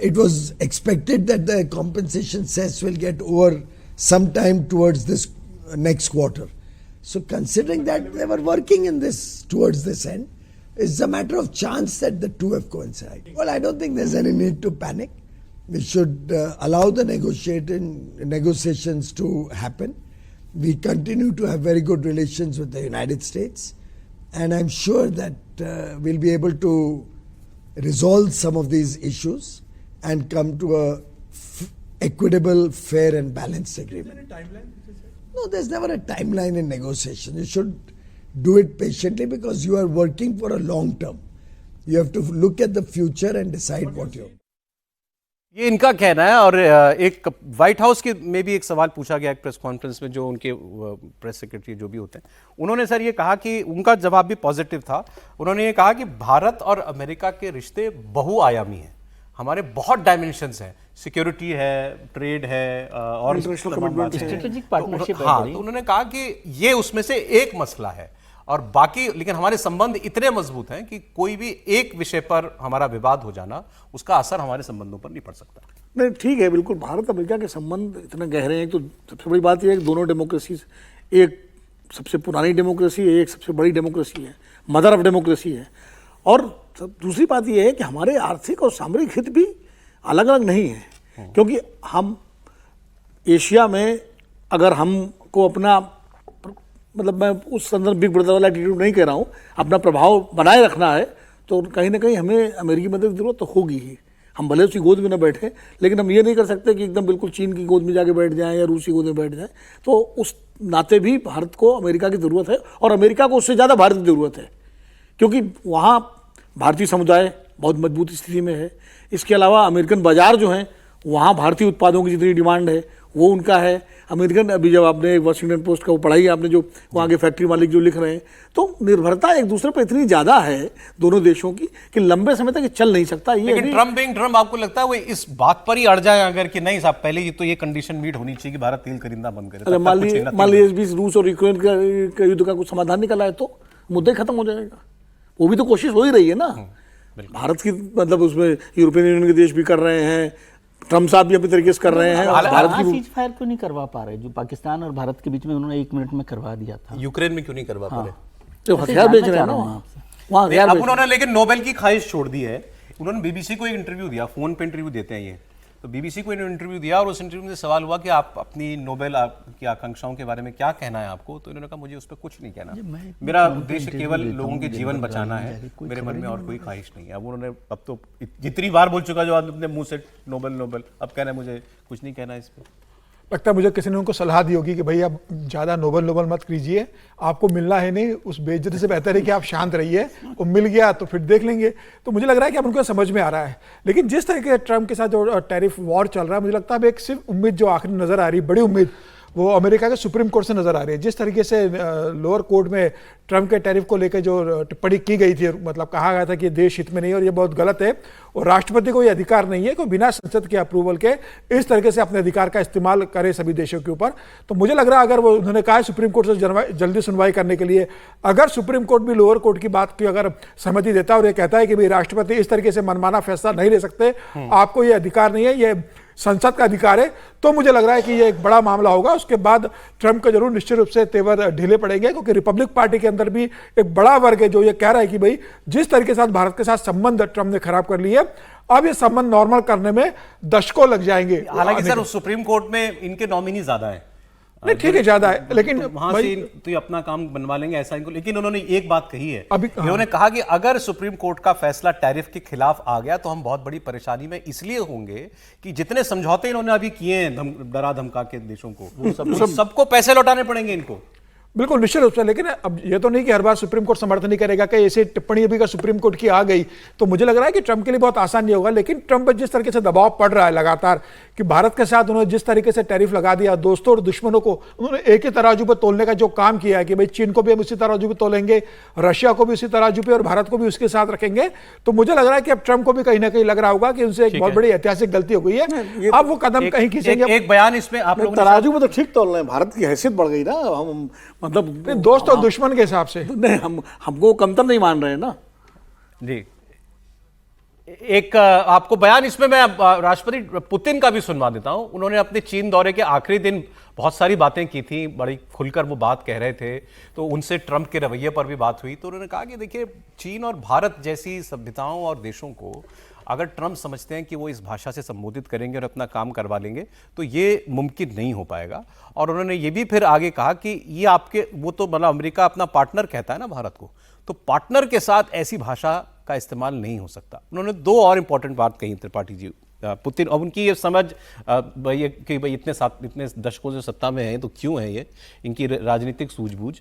It was expected that the compensation cess will get over sometime towards this next quarter. So considering that they were working in this towards this end, it's a matter of chance that the two have coincided. Well, I don't think there's any need to panic. We should allow the negotiations to happen. We continue to have very good relations with the United States. And I'm sure that we'll be able to resolve some of these issues and come to a equitable, fair and balanced agreement. Is there a timeline? No, there's never a timeline in negotiation. You should do it patiently because you are working for a long term. You have to look at the future and decide what you're. ये इनका कहना है। और एक white house के में भी एक सवाल पूछा गया एक प्रेस कॉन्फ्रेंस में, जो उनके प्रेस सेक्रेटरी जो भी होते हैं, उन्होंने सर ये कहा कि उनका जवाब भी पॉजिटिव था। उन्होंने ये कहा कि भारत और अमेरिका के रिश्ते बहुआयामी हैं, हमारे बहुत डायमेंशंस हैं, सिक्योरिटी है, ट्रेड है और स्ट्रेटेजिक पार्टनरशिप है। हाँ, तो उन्होंने कहा कि ये उसमें से एक मसला है, और बाकी लेकिन हमारे संबंध इतने मजबूत हैं कि कोई भी एक विषय पर हमारा विवाद हो जाना, उसका असर हमारे संबंधों पर नहीं पड़ सकता। नहीं, ठीक है, बिल्कुल। भारत अमेरिका के संबंध इतने गहरे हैं। तो सबसे बड़ी बात यह है कि दोनों डेमोक्रेसी, एक सबसे पुरानी डेमोक्रेसी है, एक सबसे बड़ी डेमोक्रेसी है, मदर ऑफ डेमोक्रेसी है। और दूसरी बात यह है कि हमारे आर्थिक और सामरिक हित भी अलग अलग नहीं है, क्योंकि हम एशिया में अगर हमको अपना, मतलब मैं उस संदर्भ बिग ब्रदर वाला एटीट्यूड नहीं कह रहा हूँ, अपना प्रभाव बनाए रखना है, तो कहीं ना कहीं हमें अमेरिकी मदद की जरूरत तो होगी ही। हम भले उसकी गोद में न बैठे, लेकिन हम ये नहीं कर सकते कि एकदम बिल्कुल चीन की गोद में जाके बैठ जाएं या रूस की गोद में बैठ जाएं। तो उस नाते भी भारत को अमेरिका की ज़रूरत है, और अमेरिका को उससे ज़्यादा भारत की ज़रूरत है, क्योंकि वहाँ भारतीय समुदाय बहुत मजबूत स्थिति में है। इसके अलावा अमेरिकन बाजार जो हैं, वहाँ भारतीय उत्पादों की जितनी डिमांड है वो उनका है। अमेरिकन, अभी जब आपने वाशिंगटन पोस्ट का वो पढ़ाई आपने, जो वहाँ के फैक्ट्री मालिक जो लिख रहे हैं, तो निर्भरता एक दूसरे पर इतनी ज़्यादा है दोनों देशों की कि लंबे समय तक ये चल नहीं सकता। ये लेकिन ट्रम्प बिंग ट्रम्प, आपको लगता है वो इस बात पर ही अड़ जाए अगर कि नहीं साहब पहले ही तो ये कंडीशन मीट होनी चाहिए कि भारत तेल खरीदना बंद करे? मान लीजिए इस बीच रूस और यूक्रेन का युद्ध का कुछ समाधान निकला है तो मुद्दे खत्म हो जाएगा। वो भी तो कोशिश हो ही रही है ना भारत की, मतलब उसमें यूरोपियन यूनियन के देश भी कर रहे हैं, ट्रम्प साहब भी अपने तरीके से कर रहे हैं। भारत की सीज फायर क्यों नहीं करवा पा रहे, जो पाकिस्तान और भारत के बीच में उन्होंने 1 मिनट में करवा दिया था? यूक्रेन में क्यों नहीं करवा पा रहे? तो हथियार बेच रहे हैं ना वहाँ। अब उन्होंने लेकिन नोबेल की ख्वाहिश छोड़ दी है। उन्होंने बीबीसी को एक इंटरव्यू दिया, फोन पे इंटरव्यू देते हैं ये, तो बीबीसी को इंटरव्यू दिया और उस इंटरव्यू में सवाल हुआ कि आप अपनी नोबेल की आकांक्षाओं के बारे में क्या कहना है आपको, तो इन्होंने कहा मुझे उस पर कुछ नहीं कहना, मेरा उद्देश्य केवल लोगों के जीवन बचाना है, मेरे मन में और कोई ख्वाहिश नहीं है। अब उन्होंने, अब तो जितनी बार बोल चुका जो आदमी अपने मुंह से नोबेल, अब कह रहे हैं मुझे कुछ नहीं कहना इस पर। लगता है मुझे किसी ने उनको सलाह दी होगी कि भाई आप ज़्यादा नोबेल मत कीजिए, आपको मिलना है नहीं, उस बेइज्जती से बेहतर है कि आप शांत रहिए, वो मिल गया तो फिर देख लेंगे। तो मुझे लग रहा है कि अब उनको समझ में आ रहा है। लेकिन जिस तरह के ट्रम्प के साथ जो टैरिफ वॉर चल रहा है, मुझे लगता है अब एक सिर्फ उम्मीद जो आखिरी नजर आ रही, बड़ी उम्मीद, वो अमेरिका के सुप्रीम कोर्ट से नजर आ रही है। जिस तरीके से लोअर कोर्ट में ट्रंप के टैरिफ को लेकर जो टिप्पणी की गई थी, मतलब कहा गया था कि देश हित में नहीं और ये बहुत गलत है और राष्ट्रपति को ये अधिकार नहीं है कि बिना संसद के अप्रूवल के इस तरीके से अपने अधिकार का इस्तेमाल करे सभी देशों के ऊपर। तो मुझे लग रहा है अगर वो उन्होंने कहा है सुप्रीम कोर्ट से जल्दी सुनवाई करने के लिए, अगर सुप्रीम कोर्ट भी लोअर कोर्ट की बात की अगर सहमति देता है और ये कहता है कि भाई राष्ट्रपति इस तरीके से मनमाना फैसला नहीं ले सकते, आपको ये अधिकार नहीं है, ये संसद का अधिकार है, तो मुझे लग रहा है कि ये एक बड़ा मामला होगा। उसके बाद ट्रंप के जरूर निश्चित रूप से तेवर ढीले पड़ेंगे, क्योंकि रिपब्लिक पार्टी के अंदर भी एक बड़ा वर्ग है जो ये कह रहा है कि भाई जिस तरीके से भारत के साथ संबंध ट्रंप ने खराब कर लिए, अब ये संबंध नॉर्मल करने में दशकों लग जाएंगे। हालांकि सर सुप्रीम कोर्ट में इनके नॉमिनी ज्यादा है, नहीं ठीक है ज्यादा है, लेकिन वहां से तो ये अपना काम बनवा लेंगे ऐसा इनको। लेकिन उन्होंने एक बात कही है, अभी उन्होंने कहा कि अगर सुप्रीम कोर्ट का फैसला टैरिफ के खिलाफ आ गया तो हम बहुत बड़ी परेशानी में इसलिए होंगे कि जितने समझौते इन्होंने अभी किए हैं डरा धमका के देशों को, सबको पैसे लौटाने पड़ेंगे इनको। बिल्कुल निश्चित रूप से, लेकिन अब ये तो नहीं कि हर बार सुप्रीम कोर्ट समर्थन नहीं करेगा कि ऐसी टिप्पणी अभी का सुप्रीम कोर्ट की आ गई तो मुझे लग रहा है कि ट्रंप के लिए बहुत आसान नहीं होगा। लेकिन ट्रंप पर जिस तरीके से दबाव पड़ रहा है लगातार कि भारत के साथ उन्होंने जिस तरीके से टैरिफ लगा दिया, दोस्तों और दुश्मनों को उन्होंने एक ही तराजू पर तोलने का जो काम किया है कि भाई चीन को भी हम उसी तराजू पर तोलेंगे, रशिया को भी उसी तराजू पे और भारत को भी उसके साथ रखेंगे, तो मुझे लग रहा है कि अब ट्रंप को भी कहीं ना कहीं लग रहा होगा कि उनसे एक बहुत बड़ी ऐतिहासिक गलती हो गई है। अब वो कदम कहीं खींचेंगे। एक बयान इसमें आप लोग तराजू में तो ठीक तोल रहे हैं, भारत की हैसियत बढ़ गई ना, हम मतलब दोस्त और दुश्मन के हिसाब से नहीं, हमको कमतर नहीं मान रहे हैं ना जी। एक आपको बयान इसमें मैं राष्ट्रपति पुतिन का भी सुनवा देता हूं। उन्होंने अपने चीन दौरे के आखिरी दिन बहुत सारी बातें की थी, बड़ी खुलकर वो बात कह रहे थे, तो उनसे ट्रंप के रवैये पर भी बात हुई। तो उन्होंने कहा कि देखिए चीन और भारत जैसी सभ्यताओं और देशों को अगर ट्रंप समझते हैं कि वो इस भाषा से संबोधित करेंगे और अपना काम करवा लेंगे तो ये मुमकिन नहीं हो पाएगा। और उन्होंने ये भी फिर आगे कहा कि ये आपके वो तो मतलब अमेरिका अपना पार्टनर कहता है ना भारत को, तो पार्टनर के साथ ऐसी भाषा का इस्तेमाल नहीं हो सकता। उन्होंने दो और इंपॉर्टेंट बात कही त्रिपाठी जी, पुतिन और उनकी ये समझ कि भाई इतने दशकों से सत्ता में है तो क्यों है ये, इनकी राजनीतिक सूझबूझ।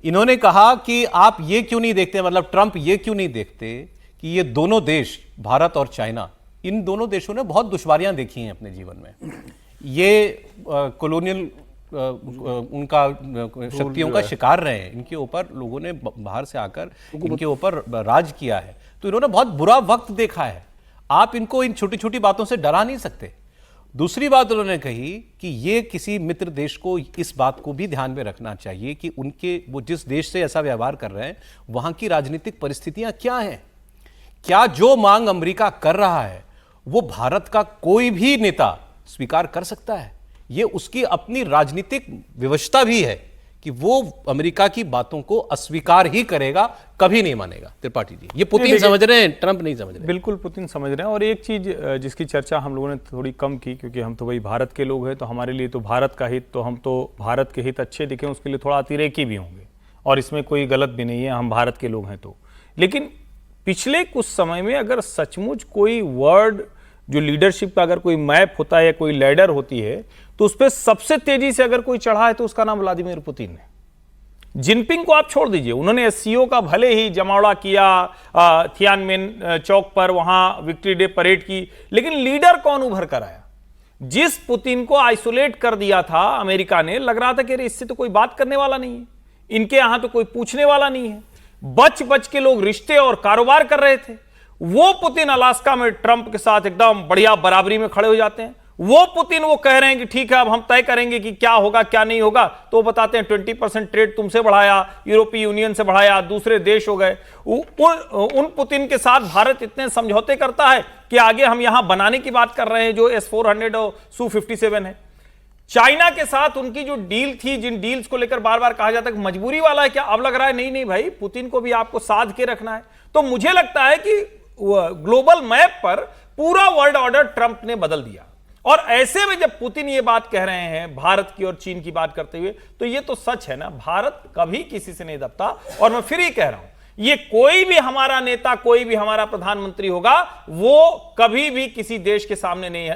इन्होंने कहा कि आप ये क्यों नहीं देखते, मतलब ट्रंप ये क्यों नहीं देखते कि ये दोनों देश भारत और चाइना, इन दोनों देशों ने बहुत दुश्वारियां देखी हैं अपने जीवन में। ये कॉलोनियल उनका शक्तियों का शिकार रहे हैं, इनके ऊपर लोगों ने बाहर से आकर इनके ऊपर राज किया है, तो इन्होंने बहुत बुरा वक्त देखा है। आप इनको इन छोटी छोटी बातों से डरा नहीं सकते। दूसरी बात उन्होंने कही कि ये किसी मित्र देश को इस बात को भी ध्यान में रखना चाहिए कि उनके वो जिस देश से ऐसा व्यवहार कर रहे हैं वहां की राजनीतिक परिस्थितियां क्या हैं, क्या जो मांग अमेरिका कर रहा है वो भारत का कोई भी नेता स्वीकार कर सकता है। ये उसकी अपनी राजनीतिक विवशता भी है कि वो अमेरिका की बातों को अस्वीकार ही करेगा, कभी नहीं मानेगा। त्रिपाठी जी, ये पुतिन समझ रहे हैं, ट्रंप नहीं समझ रहे। बिल्कुल पुतिन समझ रहे हैं। और एक चीज जिसकी चर्चा हम लोगों ने थोड़ी कम की, क्योंकि हम तो भाई भारत के लोग हैं, तो हमारे लिए तो भारत का हित, तो हम तो भारत के हित अच्छे दिखें उसके लिए थोड़ा अतिरेकी भी होंगे, और इसमें कोई गलत भी नहीं है, हम भारत के लोग हैं तो। लेकिन पिछले कुछ समय में अगर सचमुच कोई वर्ड जो लीडरशिप का अगर कोई मैप होता है या कोई लैडर होती है तो उस पर सबसे तेजी से अगर कोई चढ़ा है तो उसका नाम व्लादिमीर पुतिन है। जिनपिंग को आप छोड़ दीजिए, उन्होंने एससीओ का भले ही जमावड़ा किया, थियानमेन चौक पर वहां विक्ट्री डे परेड की, लेकिन लीडर कौन उभर कर आया? जिस पुतिन को आइसोलेट कर दिया था अमेरिका ने, लग रहा था कि इससे तो कोई बात करने वाला नहीं है, इनके यहां तो कोई पूछने वाला नहीं है, बच बच के लोग रिश्ते और कारोबार कर रहे थे। वो पुतिन अलास्का में ट्रंप के साथ एकदम बढ़िया बराबरी में खड़े हो जाते हैं। वो पुतिन वो कह रहे हैं कि ठीक है अब हम तय करेंगे कि क्या होगा क्या नहीं होगा, तो वो बताते हैं 20% ट्रेड तुमसे बढ़ाया, यूरोपीय यूनियन से बढ़ाया, दूसरे देश हो गए। उन पुतिन के साथ भारत इतने समझौते करता है कि आगे हम यहां बनाने की बात कर रहे हैं जो S-400 और Su-57 है। चाइना के साथ उनकी जो डील थी, जिन डील्स को लेकर बार बार कहा जाता है कि मजबूरी वाला है क्या, अब लग रहा है नहीं नहीं भाई पुतिन को भी आपको साध के रखना है। तो मुझे लगता है कि ग्लोबल मैप पर पूरा वर्ल्ड ऑर्डर ट्रंप ने बदल दिया। और ऐसे में जब पुतिन ये बात कह रहे हैं भारत की और चीन की बात करते हुए, तो ये तो सच है ना, भारत कभी किसी से नहीं दबता। और मैं फिर ही कह रहा हूं, ये कोई भी हमारा नेता, कोई भी हमारा प्रधानमंत्री होगा, वो कभी भी किसी देश के सामने नहीं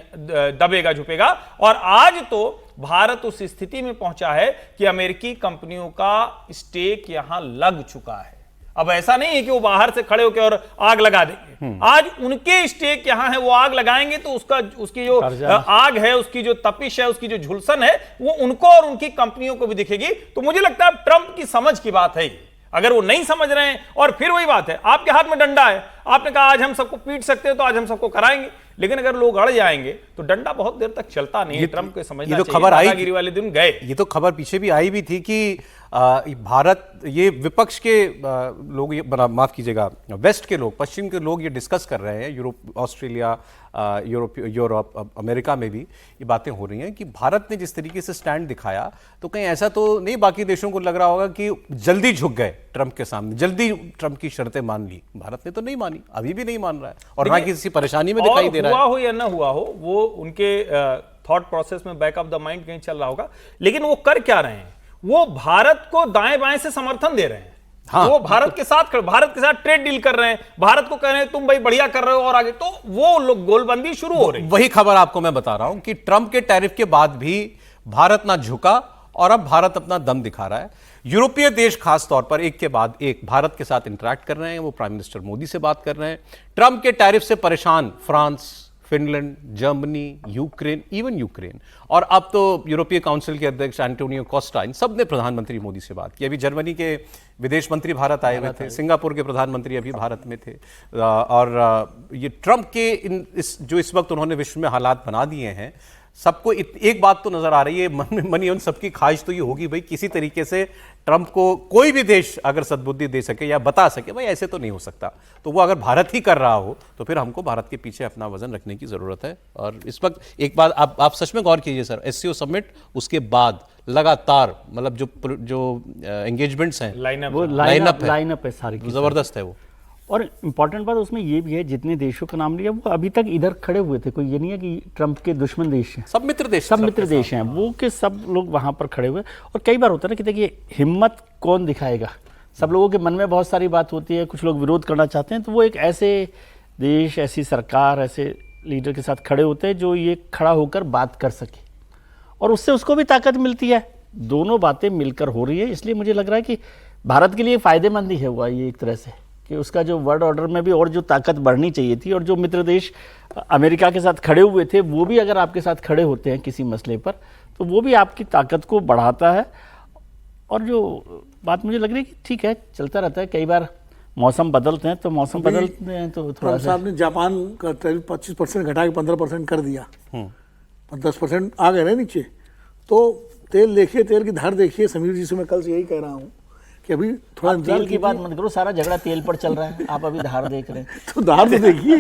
दबेगा झुकेगा। और आज तो भारत उस स्थिति में पहुंचा है कि अमेरिकी कंपनियों का स्टेक यहां लग चुका है। अब ऐसा नहीं है कि वो बाहर से खड़े होकर और आग लगा देंगे। आज उनके स्टेक यहाँ है, वो आग लगाएंगे तो उसकी जो आग है, उसकी जो तपिश है, उसकी जो झुलसन है, वो उनको और उनकी कंपनियों को भी दिखेगी। तो मुझे लगता है ट्रंप की समझ की बात है। अगर वो नहीं समझ रहे हैं, और फिर वही बात है, आपके हाथ में डंडा है, आपने कहा आज हम सबको पीट सकते हैं तो आज हम सबको कराएंगे, लेकिन अगर लोग अड़ जाएंगे तो डंडा बहुत देर तक चलता नहीं है। ट्रंप को समझना चाहिए। खबर आई, दादागिरी वाले दिन गए। ये तो खबर पीछे भी आई भी थी कि भारत, ये विपक्ष के लोग, ये माफ कीजिएगा, वेस्ट के लोग, पश्चिम के लोग ये डिस्कस कर रहे हैं, यूरोप, ऑस्ट्रेलिया, यूरोप, अमेरिका में भी ये बातें हो रही हैं कि भारत ने जिस तरीके से स्टैंड दिखाया, तो कहीं ऐसा तो नहीं बाकी देशों को लग रहा होगा कि जल्दी झुक गए ट्रंप के सामने, जल्दी ट्रंप की शर्तें मान ली। भारत ने तो नहीं मानी, अभी भी नहीं मान रहा है, और ना किसी परेशानी में दिखाई दे रहा है। हुआ हो या ना हुआ हो, वो उनके थॉट प्रोसेस में बैक ऑफ द माइंड कहीं चल रहा होगा, लेकिन वो कर क्या रहे हैं? वो भारत को दाएं बाएं से समर्थन दे रहे हैं। हाँ, वो भारत के साथ ट्रेड डील कर रहे हैं, भारत को कह रहे हैं तुम भाई बढ़िया कर रहे हो और आगे, तो वो लोग गोलबंदी शुरू हो रही है। वही खबर आपको मैं बता रहा हूं कि ट्रंप के टैरिफ के बाद भी भारत ना झुका, और अब भारत अपना दम दिखा रहा है। यूरोपीय देश खास तौर पर एक के बाद एक भारत के साथ इंटरैक्ट कर रहे हैं। वो प्राइम मिनिस्टर मोदी से बात कर रहे हैं। ट्रंप के टैरिफ से परेशान France, Finland, Germany, Ukraine, even Ukraine, और अब तो यूरोपीय काउंसिल के अध्यक्ष एंटोनियो कोस्टा, इन सब ने प्रधानमंत्री मोदी से बात की। अभी जर्मनी के विदेश मंत्री भारत आए हुए थे, सिंगापुर के प्रधानमंत्री अभी भारत में थे, और ये ट्रंप के जो इस वक्त उन्होंने विश्व में हालात बना दिए हैं, सबको एक बात तो नजर आ रही है, मन ही उन सबकी ख्वाहिश तो ये होगी भाई किसी तरीके से ट्रंप को कोई भी देश अगर सद्बुद्धि दे सके या बता सके भाई ऐसे तो नहीं हो सकता, तो वो अगर भारत ही कर रहा हो तो फिर हमको भारत के पीछे अपना वजन रखने की जरूरत है। और इस वक्त एक बात आप सच में गौर कीजिए सर, एससीओ समिट, उसके बाद लगातार मतलब जो एंगेजमेंट्स हैं, लाइनअप है सारी, जबरदस्त है वो। और इम्पॉर्टेंट बात उसमें ये भी है, जितने देशों का नाम लिया वो अभी तक इधर खड़े हुए थे, कोई ये नहीं है कि ट्रंप के दुश्मन देश हैं, सब मित्र देश हैं वो, के सब लोग वहाँ पर खड़े हुए। और कई बार होता है ना कि देखिए हिम्मत कौन दिखाएगा, सब लोगों के मन में बहुत सारी बात होती है, कुछ लोग विरोध करना चाहते हैं, तो वो एक ऐसे देश, ऐसी सरकार, ऐसे लीडर के साथ खड़े होते हैं जो ये खड़ा होकर बात कर सके, और उससे उसको भी ताकत मिलती है। दोनों बातें मिलकर हो रही है, इसलिए मुझे लग रहा है कि भारत के लिए फ़ायदेमंद ही है हुआ ये एक तरह से, कि उसका जो वर्ल्ड ऑर्डर में भी और जो ताकत बढ़नी चाहिए थी, और जो मित्र देश अमेरिका के साथ खड़े हुए थे वो भी अगर आपके साथ खड़े होते हैं किसी मसले पर, तो वो भी आपकी ताकत को बढ़ाता है। और जो बात मुझे लग रही है कि ठीक है, चलता रहता है, कई बार मौसम बदलते हैं, तो मौसम बदलते हैं तो थोड़ा सा। साहब ने जापान का टैरिफ 25% घटा के 15% कर दिया, 10% आ गए ना नीचे, तो तेल देखिए, तेल की धार देखिए। समीर जी से मैं कल से यही कह रहा हूँ कि अभी थोड़ा तेल की बात मत करो, सारा झगड़ा तेल पर चल रहा है, आप अभी धार देख रहे हैं तो धार तो देखिए।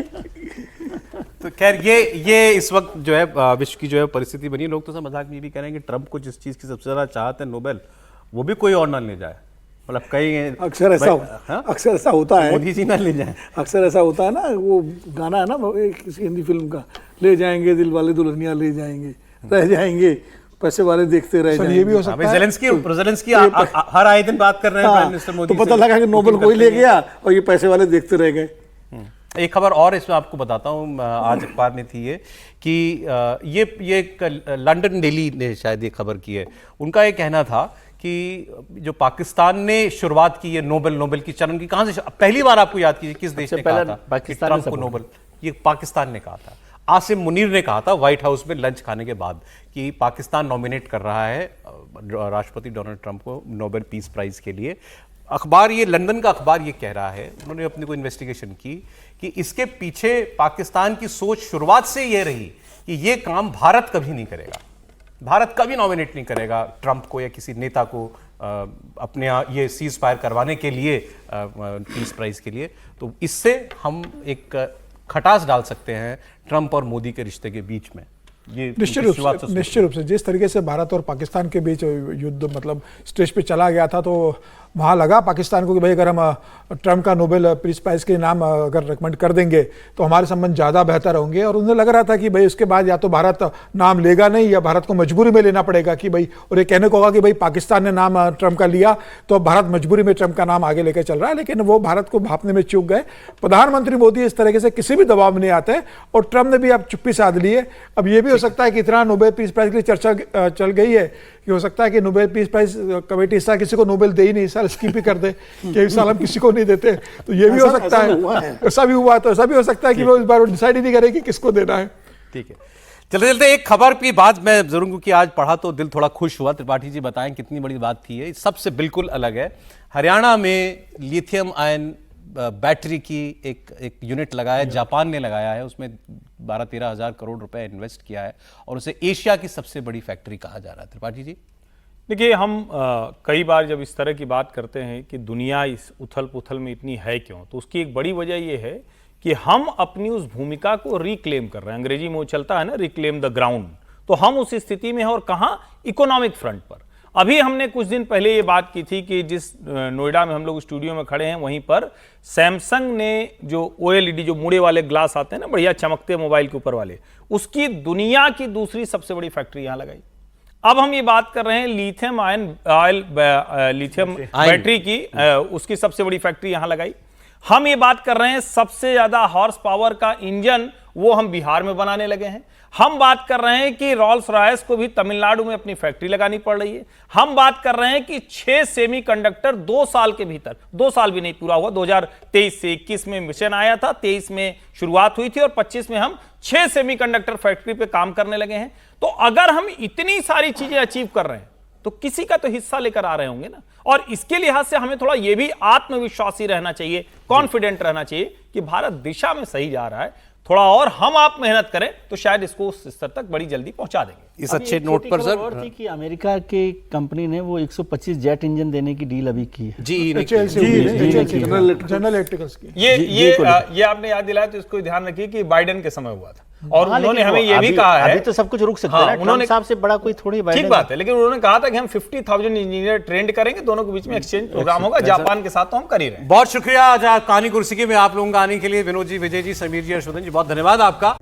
तो खैर ये इस वक्त जो है विश्व की जो है परिस्थिति बनी। लोग तो सब मजाक में भी कह रहे हैं कि ट्रंप को जिस चीज़ की सबसे ज़्यादा चाहत है नोबेल, वो भी कोई और ना ले जाए। मतलब कई अक्सर ऐसा होता है, मोदी जी ना ले जाए, अक्सर ऐसा होता है ना। वो गाना है ना किसी हिंदी फिल्म का, ले जाएंगे दिल वाले दुल्हनिया ले जाएंगे, रह जाएंगे पैसे वाले देखते रह जाएंगे। ये भी हो सकता है। ज़ेलेंस्की हर आए दिन बात कर रहे हैं प्राइम मिनिस्टर मोदी तो पता लगा कि नोबेल कोई ले गया और ये पैसे वाले देखते रह गए। एक खबर और इसमें आपको बताता हूँ, आज अखबार में थी ये कि ये लंदन डेली ने शायद ये खबर की है। उनका ये कहना था कि जो पाकिस्तान ने शुरुआत की है नोबेल की चरण की, कहाँ से पहली बार आपको याद कीजिए किस देश ने कहा था पाकिस्तान ट्रंप को नोबेल? ये पाकिस्तान ने कहा था। आसिम मुनीर ने कहा था व्हाइट हाउस में लंच खाने के बाद कि पाकिस्तान नॉमिनेट कर रहा है राष्ट्रपति डोनाल्ड ट्रंप को नोबेल पीस प्राइज के लिए। अखबार, ये लंदन का अखबार ये कह रहा है, उन्होंने अपनी कोई इन्वेस्टिगेशन की कि इसके पीछे पाकिस्तान की सोच शुरुआत से ये रही कि ये काम भारत कभी नहीं करेगा, भारत कभी नॉमिनेट नहीं करेगा ट्रंप को या किसी नेता को अपने ये सीज फायर करवाने के लिए, पीस प्राइज के लिए। तो इससे हम एक खटास डाल सकते हैं ट्रंप और मोदी के रिश्ते के बीच में। ये निश्चित रूप से जिस तरीके से भारत और पाकिस्तान के बीच युद्ध मतलब स्टेज पे चला गया था, तो वहाँ लगा पाकिस्तान को कि भाई अगर हम ट्रंप का नोबेल पीस प्राइज के नाम अगर रिकमेंड कर देंगे तो हमारे संबंध ज़्यादा बेहतर होंगे। और उन्हें लग रहा था कि भाई उसके बाद या तो भारत नाम लेगा नहीं या भारत को मजबूरी में लेना पड़ेगा कि भाई, और ये कहने को होगा कि भाई पाकिस्तान ने नाम ट्रंप का लिया तो अब भारत मजबूरी में ट्रंप का नाम आगे लेकर चल रहा है। लेकिन वो भारत को भापने में चूक गए। प्रधानमंत्री मोदी इस तरीके से किसी भी दबाव में नहीं आते और ट्रंप ने भी अब चुप्पी साध ली है। अब ये भी हो सकता है कि इतना नोबेल पीस प्राइज के लिए चर्चा चल गई है कि हो सकता है कि नोबेल पीस प्राइज कमेटी इस साल किसी को नोबेल दे ही नहीं, इस साल स्किप ही कर दे कि इस साल हम किसी को नहीं देते। तो ये भी हो सकता है, ऐसा भी हुआ, तो ऐसा भी हो सकता है कि वो इस बार डिसाइड ही नहीं करे कि किसको देना है। ठीक है, चलते चलते एक खबर की बात मैं जरूर, क्योंकि आज पढ़ा तो दिल थोड़ा खुश हुआ। त्रिपाठी जी बताएं कितनी बड़ी बात थी ये, सबसे बिल्कुल अलग है। हरियाणा में लिथियम आयन बैटरी की एक यूनिट लगाया है, जापान ने लगाया है, उसमें 12-13 हज़ार करोड़ रुपए इन्वेस्ट किया है और उसे एशिया की सबसे बड़ी फैक्ट्री कहा जा रहा है। त्रिपाठी जी देखिए, हम कई बार जब इस तरह की बात करते हैं कि दुनिया इस उथल पुथल में इतनी है क्यों, तो उसकी एक बड़ी वजह यह है कि हम अपनी उस भूमिका को रिक्लेम कर रहे हैं। अंग्रेजी में वो चलता है ना, रिक्लेम द ग्राउंड। तो हम उस स्थिति में हैं, और कहाँ, इकोनॉमिक फ्रंट पर। अभी हमने कुछ दिन पहले ये बात की थी कि जिस नोएडा में हम लोग स्टूडियो में खड़े हैं, वहीं पर सैमसंग ने जो OLED जो मुड़े वाले ग्लास आते हैं ना, बढ़िया चमकते मोबाइल के ऊपर वाले, उसकी दुनिया की दूसरी सबसे बड़ी फैक्ट्री यहां लगाई। अब हम ये बात कर रहे हैं लिथियम बैटरी की, उसकी सबसे बड़ी फैक्ट्री यहां लगाई। हम ये बात कर रहे हैं सबसे ज्यादा हॉर्स पावर का इंजन वो हम बिहार में बनाने लगे हैं। हम बात कर रहे हैं कि रॉल्स रॉयस को भी तमिलनाडु में अपनी फैक्ट्री लगानी पड़ रही है। हम बात कर रहे हैं कि 6 सेमीकंडक्टर 2 साल के भीतर, 2 साल भी नहीं पूरा हुआ, 2023 से 21 में मिशन आया था, 23 में शुरुआत हुई थी और 25 में हम 6 सेमीकंडक्टर फैक्ट्री पे काम करने लगे हैं। तो अगर हम इतनी सारी चीजें अचीव कर रहे हैं तो किसी का तो हिस्सा लेकर आ रहे होंगे ना। और इसके लिहाज से हमें थोड़ा यह भी आत्मविश्वासी रहना चाहिए, कॉन्फिडेंट रहना चाहिए कि भारत दिशा में सही जा रहा है। थोड़ा और हम आप मेहनत करें तो शायद इसको उस स्तर तक बड़ी जल्दी पहुंचा देंगे। इस अच्छे नोट पर सर, और थी कि अमेरिका के कंपनी ने वो 125 जेट इंजन देने की डील अभी की है। जनरल इलेक्ट्रिकल्स की। ये आपने याद दिलाया तो इसको ध्यान रखिए कि बाइडेन के समय हुआ था, और उन्होंने हमें यह भी कहा है, अभी तो सब कुछ रुक सकता है, उन्होंने साहब से बड़ा कोई थोड़ी ठीक बात है, लेकिन उन्होंने कहा था कि हम 50,000 इंजीनियर ट्रेंड करेंगे, दोनों के बीच में एक्सचेंज प्रोग्राम होगा, जापान के साथ तो हम कर ही रहे हैं। बहुत शुक्रिया आज कहानी कुर्सी के में आप लोगों का आने के लिए। विनोद जी, विजय जी, समीर जी, हर्षवर्धन जी, बहुत धन्यवाद आपका।